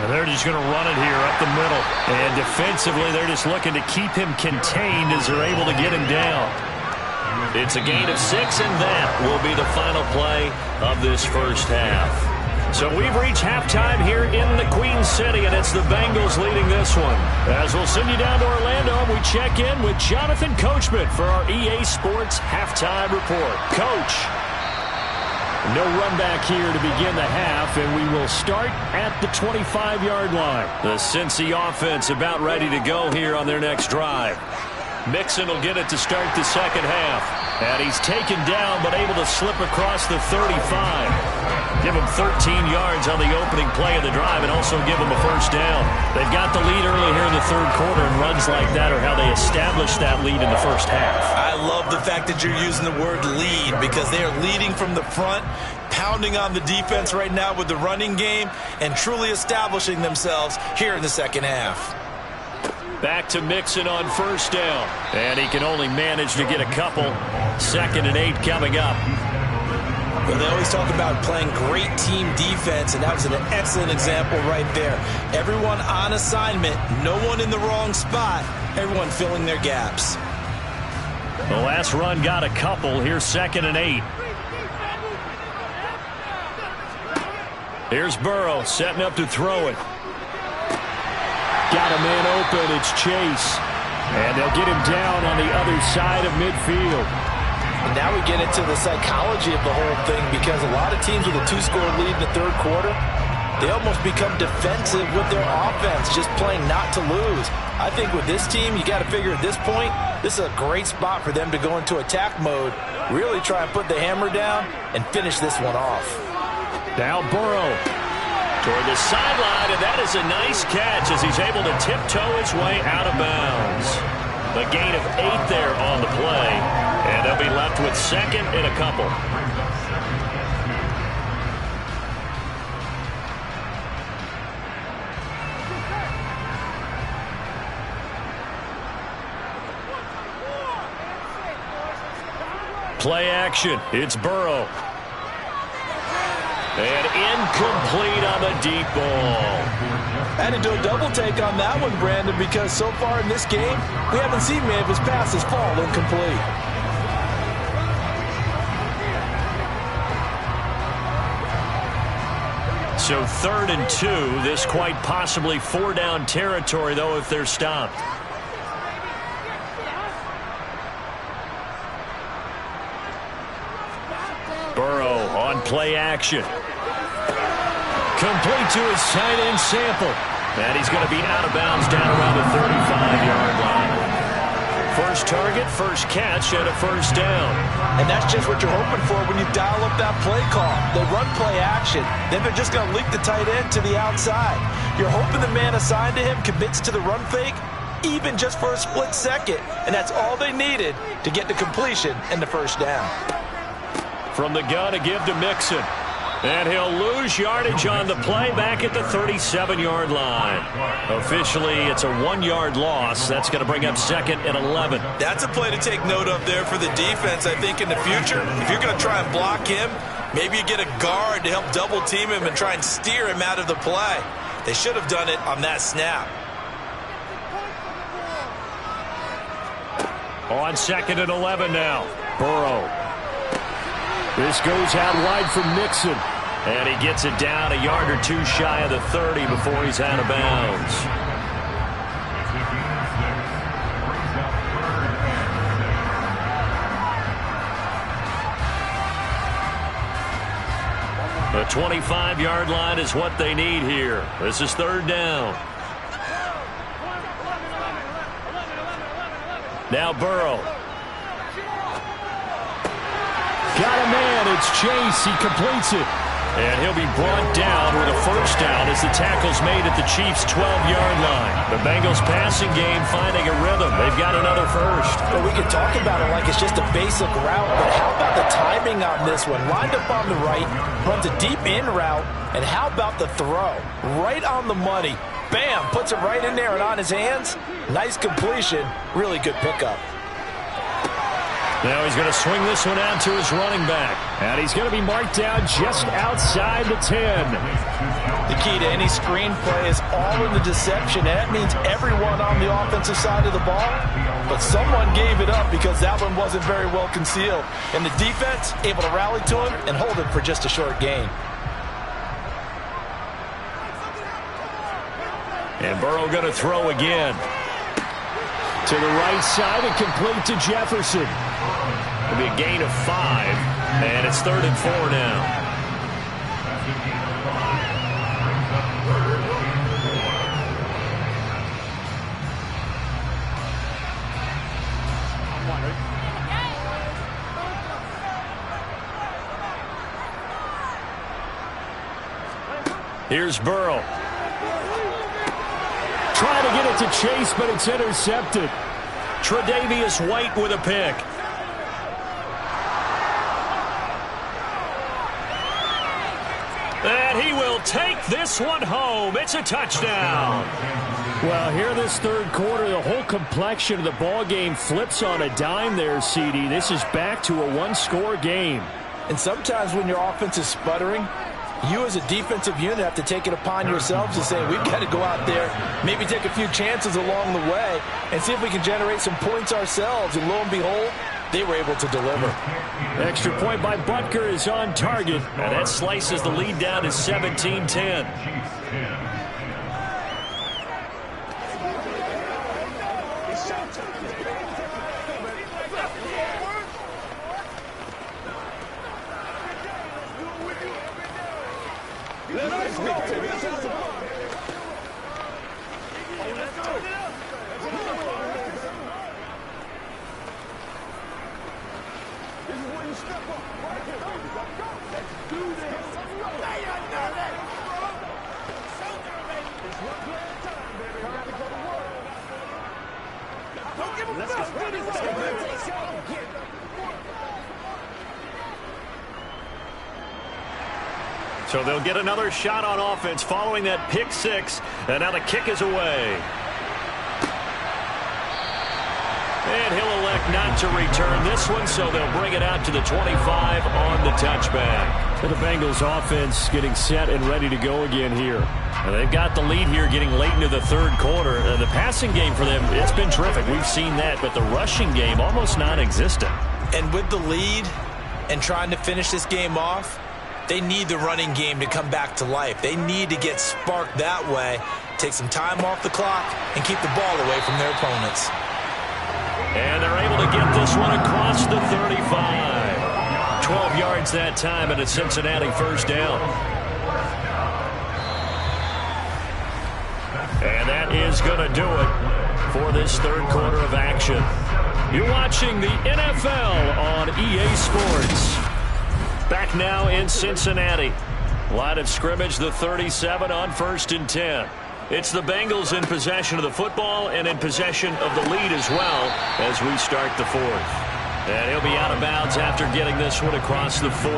And they're just going to run it here up the middle. And defensively, they're just looking to keep him contained as they're able to get him down. It's a gain of 6, and that will be the final play of this first half. So we've reached halftime here in the Queen City, and it's the Bengals leading this one. As we'll send you down to Orlando, we check in with Jonathan Coachman for our EA Sports Halftime Report. Coach, no run back here to begin the half, and we will start at the 25-yard line. The Cincy offense about ready to go here on their next drive. Mixon will get it to start the second half. And he's taken down but able to slip across the 35. Give him 13 yards on the opening play of the drive and also give him a first down. They've got the lead early here in the third quarter, and runs like that are how they establish that lead in the first half. I love the fact that you're using the word lead because they are leading from the front, pounding on the defense right now with the running game, and truly establishing themselves here in the second half. Back to Mixon on first down. And he can only manage to get a couple. 2nd and 8 coming up. Well, they always talk about playing great team defense, and that was an excellent example right there. Everyone on assignment, no one in the wrong spot, everyone filling their gaps. The last run got a couple. Here's 2nd and 8. Here's Burrow setting up to throw it. Got a man open. It's Chase. And they'll get him down on the other side of midfield. And now we get into the psychology of the whole thing, because a lot of teams with a 2-score lead in the third quarter, they almost become defensive with their offense, just playing not to lose. I think with this team, you got to figure at this point, this is a great spot for them to go into attack mode, really try and put the hammer down and finish this one off. Now Burrow Toward the sideline, and that is a nice catch as he's able to tiptoe his way out of bounds. The gain of 8 there on the play, and they'll be left with second and a couple. Play action. It's Burrow. And incomplete on the deep ball. I had to do a double take on that one, Brandon, because so far in this game, we haven't seen many of his passes fall incomplete. So 3rd and 2. This quite possibly 4-down territory, though, if they're stopped. Burrow on play action. Complete to his tight end Sample. And he's going to be out of bounds down around the 35-yard line. First target, first catch, and a first down. And that's just what you're hoping for when you dial up that play call. They run play action. Then they're just going to leak the tight end to the outside. You're hoping the man assigned to him commits to the run fake, even just for a split second. And that's all they needed to get the completion and the first down. From the gun, a give to Mixon. And he'll lose yardage on the play back at the 37-yard line. Officially, it's a 1-yard loss. That's going to bring up 2nd and 11. That's a play to take note of there for the defense, I think, in the future. If you're going to try and block him, maybe you get a guard to help double-team him and try and steer him out of the play. They should have done it on that snap. On 2nd and 11 now. Burrow. This goes out wide for Mixon. And he gets it down a yard or two shy of the 30 before he's out of bounds. The 25-yard line is what they need here. This is 3rd down. Now Burrow. Got a man. It's Chase. He completes it. And he'll be brought down with a first down as the tackle's made at the Chiefs' 12-yard line. The Bengals passing game finding a rhythm. They've got another first. Well, we can talk about it like it's just a basic route, but how about the timing on this one? Lined up on the right, runs a deep in route, and how about the throw? Right on the money. Bam! Puts it right in there and on his hands. Nice completion. Really good pickup. Now he's going to swing this one out to his running back. And he's going to be marked down just outside the 10. The key to any screenplay is all in the deception. And that means everyone on the offensive side of the ball. But someone gave it up because that one wasn't very well concealed. And the defense able to rally to him and hold him for just a short gain. And Burrow going to throw again. To the right side and complete to Jefferson. It'll be a gain of 5, and it's 3rd and 4 now. Here's Burrow. Trying to get it to Chase, but it's intercepted. Tre'Davious White with a pick. And he will take this one home. It's a touchdown. Well, here this third quarter, the whole complexion of the ball game flips on a dime there, CD. This is back to a 1-score game. And sometimes when your offense is sputtering, you as a defensive unit have to take it upon yourselves to say, we've got to go out there, maybe take a few chances along the way, and see if we can generate some points ourselves. And lo and behold, they were able to deliver. Extra point by Butker is on target. And that slices the lead down to 17-10. Let's go. This is where you step up. Right here, baby. Let's do this. It's one play at a time, baby. Time to go to work. Don't give him let's go. So they'll get another shot on offense following that pick six. And now the kick is away. And he'll elect not to return this one, so they'll bring it out to the 25 on the touchback. And the Bengals offense getting set and ready to go again here. And they've got the lead here getting late into the third quarter. The passing game for them, it's been terrific. We've seen that, but the rushing game almost non-existent. And with the lead and trying to finish this game off, they need the running game to come back to life. They need to get sparked that way, take some time off the clock, and keep the ball away from their opponents. And they're able to get this one across the 35. 12 yards that time, and a Cincinnati first down. And that is going to do it for this third quarter of action. You're watching the NFL on EA Sports. Back now in Cincinnati. Line of scrimmage, the 37 on 1st and 10. It's the Bengals in possession of the football and in possession of the lead as well as we start the fourth. And he'll be out of bounds after getting this one across the 40.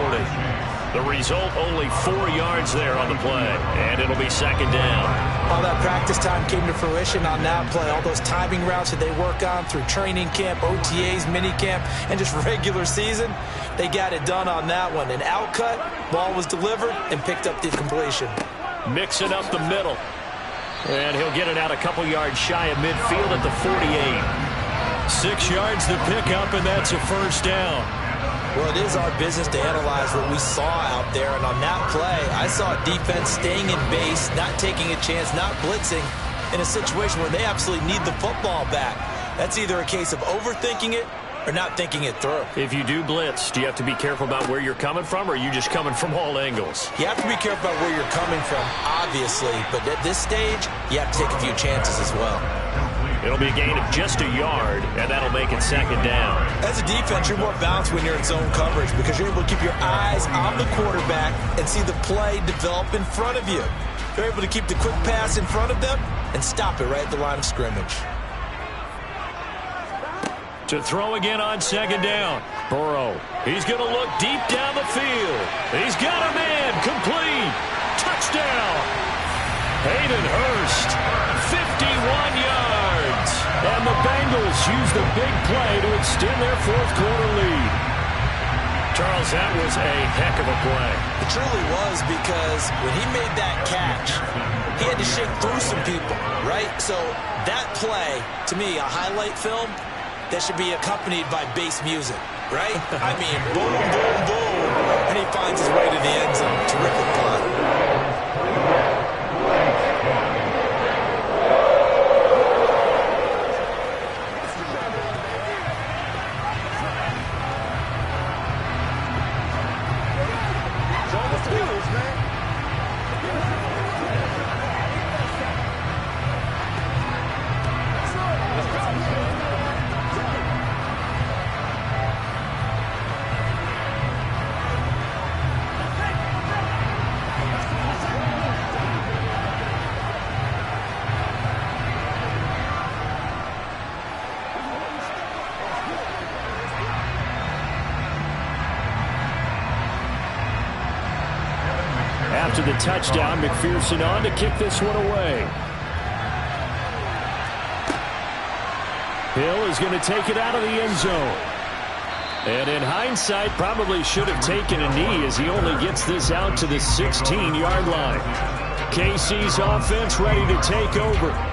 The result, only 4 yards there on the play, and it'll be second down. All that practice time came to fruition on that play. All those timing routes that they work on through training camp, OTAs, minicamp, and just regular season, they got it done on that one. An outcut, ball was delivered, and picked up the completion. Mixing up the middle. And he'll get it out a couple yards shy of midfield at the 48. 6 yards to pick up, and that's a first down. Well, it is our business to analyze what we saw out there, and on that play, I saw defense staying in base, not taking a chance, not blitzing, in a situation where they absolutely need the football back. That's either a case of overthinking it or not thinking it through. If you do blitz, do you have to be careful about where you're coming from, or are you just coming from all angles? You have to be careful about where you're coming from, obviously, but at this stage, you have to take a few chances as well. It'll be a gain of just a yard, and that'll make it second down. As a defense, you're more balanced when you're in zone coverage because you're able to keep your eyes on the quarterback and see the play develop in front of you. You're able to keep the quick pass in front of them and stop it right at the line of scrimmage. To throw again on second down. Burrow. He's going to look deep down the field. He's got a man. Complete. Touchdown. Hayden Hurst. 51 yards. And the Bengals use the big play to extend their fourth quarter lead. Charles, that was a heck of a play. It truly was, because when he made that catch, he had to shake through some people, right? So that play, to me, a highlight film, that should be accompanied by bass music, right? I mean, boom, boom, boom. And he finds his way to the end zone. Terrific play. After the touchdown, McPherson on to kick this one away. Hill is going to take it out of the end zone. And in hindsight, probably should have taken a knee as he only gets this out to the 16-yard line. KC's offense ready to take over.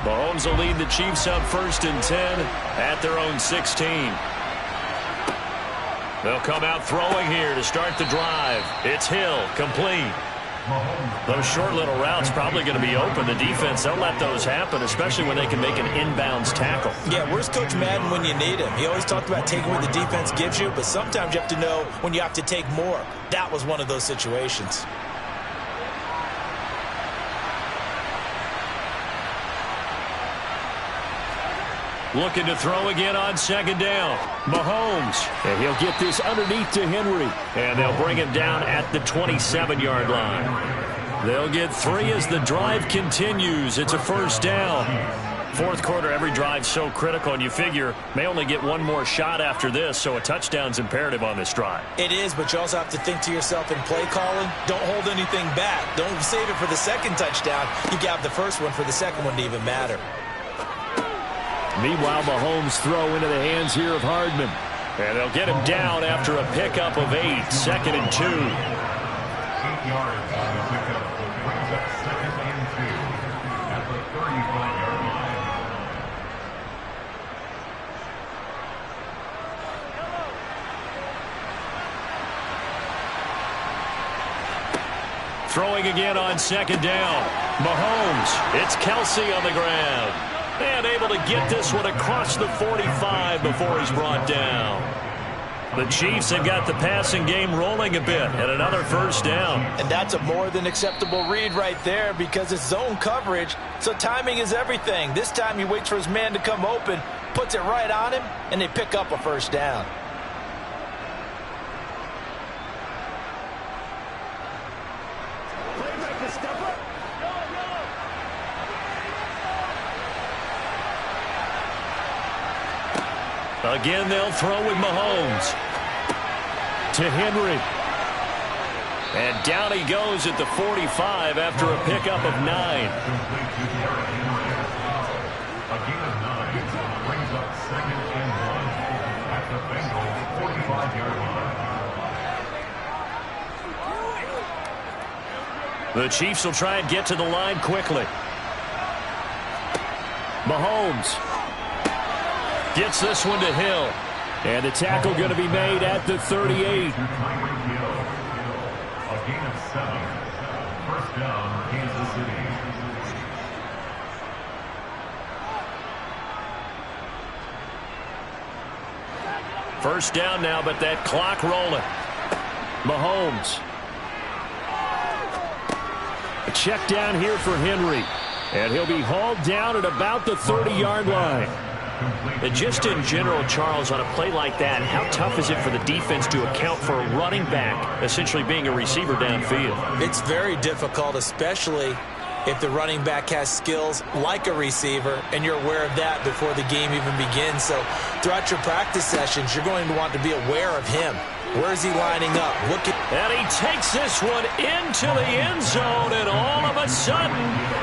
Mahomes will lead the Chiefs up 1st and 10 at their own 16. They'll come out throwing here to start the drive. It's Hill, complete. Those short little routes probably going to be open. The defense, they'll let those happen, especially when they can make an inbounds tackle. Yeah, where's Coach Madden when you need him? He always talked about taking what the defense gives you, but sometimes you have to know when you have to take more. That was one of those situations. Looking to throw again on second down. Mahomes. And he'll get this underneath to Henry. And they'll bring him down at the 27-yard line. They'll get 3 as the drive continues. It's a first down. Fourth quarter, every drive's so critical, and you figure may only get one more shot after this, so a touchdown's imperative on this drive. It is, but you also have to think to yourself in play calling, don't hold anything back. Don't save it for the second touchdown. You got the first one for the second one to even matter. Meanwhile, Mahomes throw into the hands here of Hardman. And they'll get him down after a pickup of 8, 2nd and 2. 8 yards on the pickup. Brings up 2nd and 2 at the 35-yard line. Throwing again on second down. Mahomes. It's Kelsey on the ground. And able to get this one across the 45 before he's brought down. The Chiefs have got the passing game rolling a bit, and another first down. And that's a more than acceptable read right there because it's zone coverage, so timing is everything. This time he waits for his man to come open, puts it right on him, and they pick up a first down. Again, they'll throw with Mahomes. To Henry. And down he goes at the 45 after a pickup of 9. A gain of 9 brings up 2nd and 1 at the Bengals 45-yard line. The Chiefs will try and get to the line quickly. Mahomes gets this one to Hill. And the tackle going to be made at the 38. A gain of 7. First down, Kansas City. First down now, but that clock rolling. Mahomes. A check down here for Henry. And he'll be hauled down at about the 30-yard line. And just in general, Charles, on a play like that, how tough is it for the defense to account for a running back essentially being a receiver downfield? It's very difficult, especially if the running back has skills like a receiver, and you're aware of that before the game even begins. So throughout your practice sessions, you're going to want to be aware of him. Where is he lining up? And he takes this one into the end zone, and all of a sudden,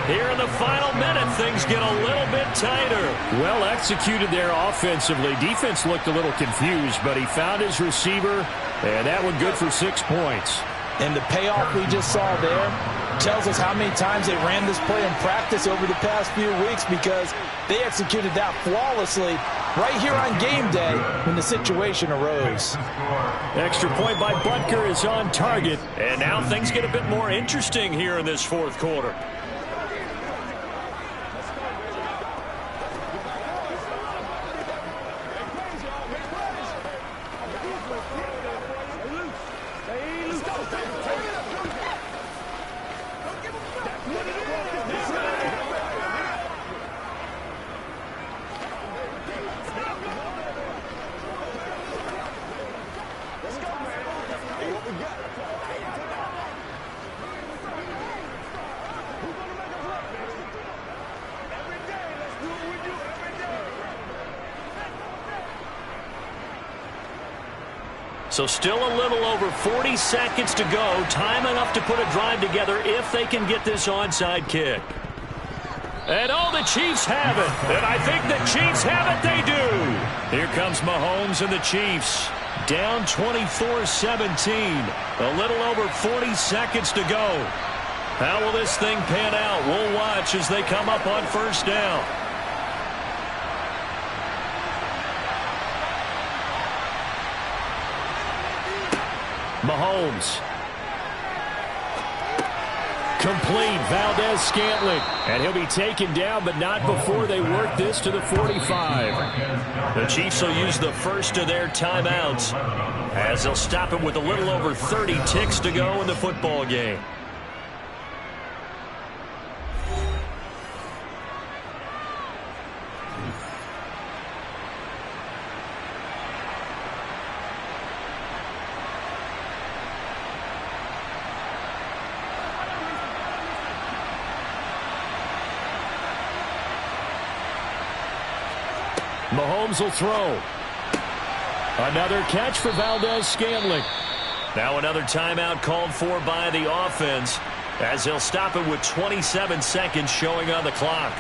here in the final minute, things get a little bit tighter. Well executed there offensively. Defense looked a little confused, but he found his receiver, and that one good for 6 points. And the payoff we just saw there tells us how many times they ran this play in practice over the past few weeks, because they executed that flawlessly right here on game day when the situation arose. Extra point by Butker is on target. And now things get a bit more interesting here in this fourth quarter. So still a little over 40 seconds to go. Time enough to put a drive together if they can get this onside kick. And oh, the Chiefs have it. And I think the Chiefs have it. They do. Here comes Mahomes and the Chiefs. Down 24-17. A little over 40 seconds to go. How will this thing pan out? We'll watch as they come up on first down. Mahomes. complete. Valdez-Scantling. And he'll be taken down, but not before they work this to the 45. The Chiefs will use the first of their timeouts as they'll stop it with a little over 30 ticks to go in the football game. Mahomes will throw. Another catch for Valdez-Scantling. Now another timeout called for by the offense as they'll stop it with 27 seconds showing on the clock.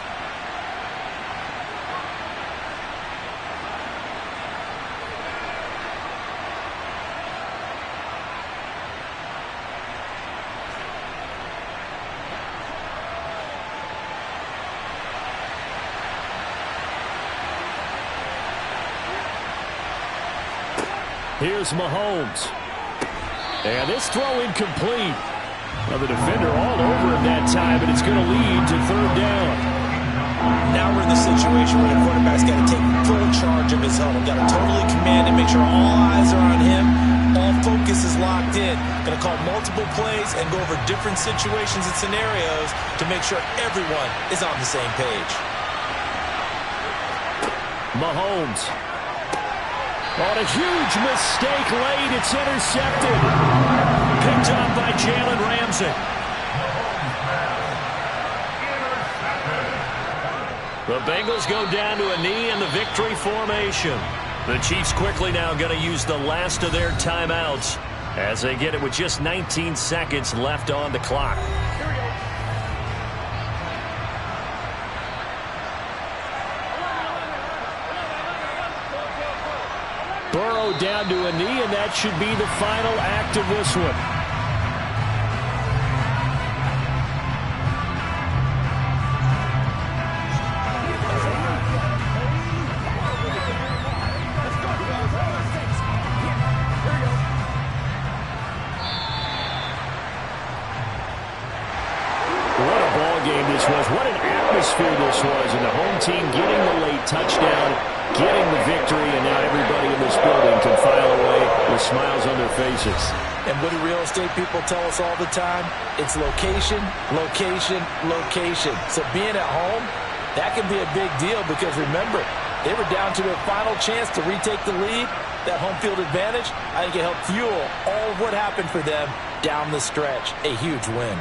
Here's Mahomes. And this throw incomplete. Well, the defender all over him that time, and it's going to lead to third down. Now we're in the situation where the quarterback's got to take full charge of his helmet. Got to totally command it, make sure all eyes are on him. All focus is locked in. Going to call multiple plays and go over different situations and scenarios to make sure everyone is on the same page. Mahomes. On a huge mistake late, it's intercepted. Picked up by Jalen Ramsey. The Bengals go down to a knee in the victory formation. The Chiefs quickly now going to use the last of their timeouts as they get it with just 19 seconds left on the clock. Burrow down to a knee, and that should be the final act of this one. What a ball game this was. What an atmosphere this was. And the home team getting the late touchdown, getting the victory, and now everybody in this building can file away with smiles on their faces. And what do real estate people tell us all the time? It's location, location, location. So being at home, that can be a big deal because remember, they were down to their final chance to retake the lead. That home field advantage, I think it helped fuel all of what happened for them down the stretch. A huge win.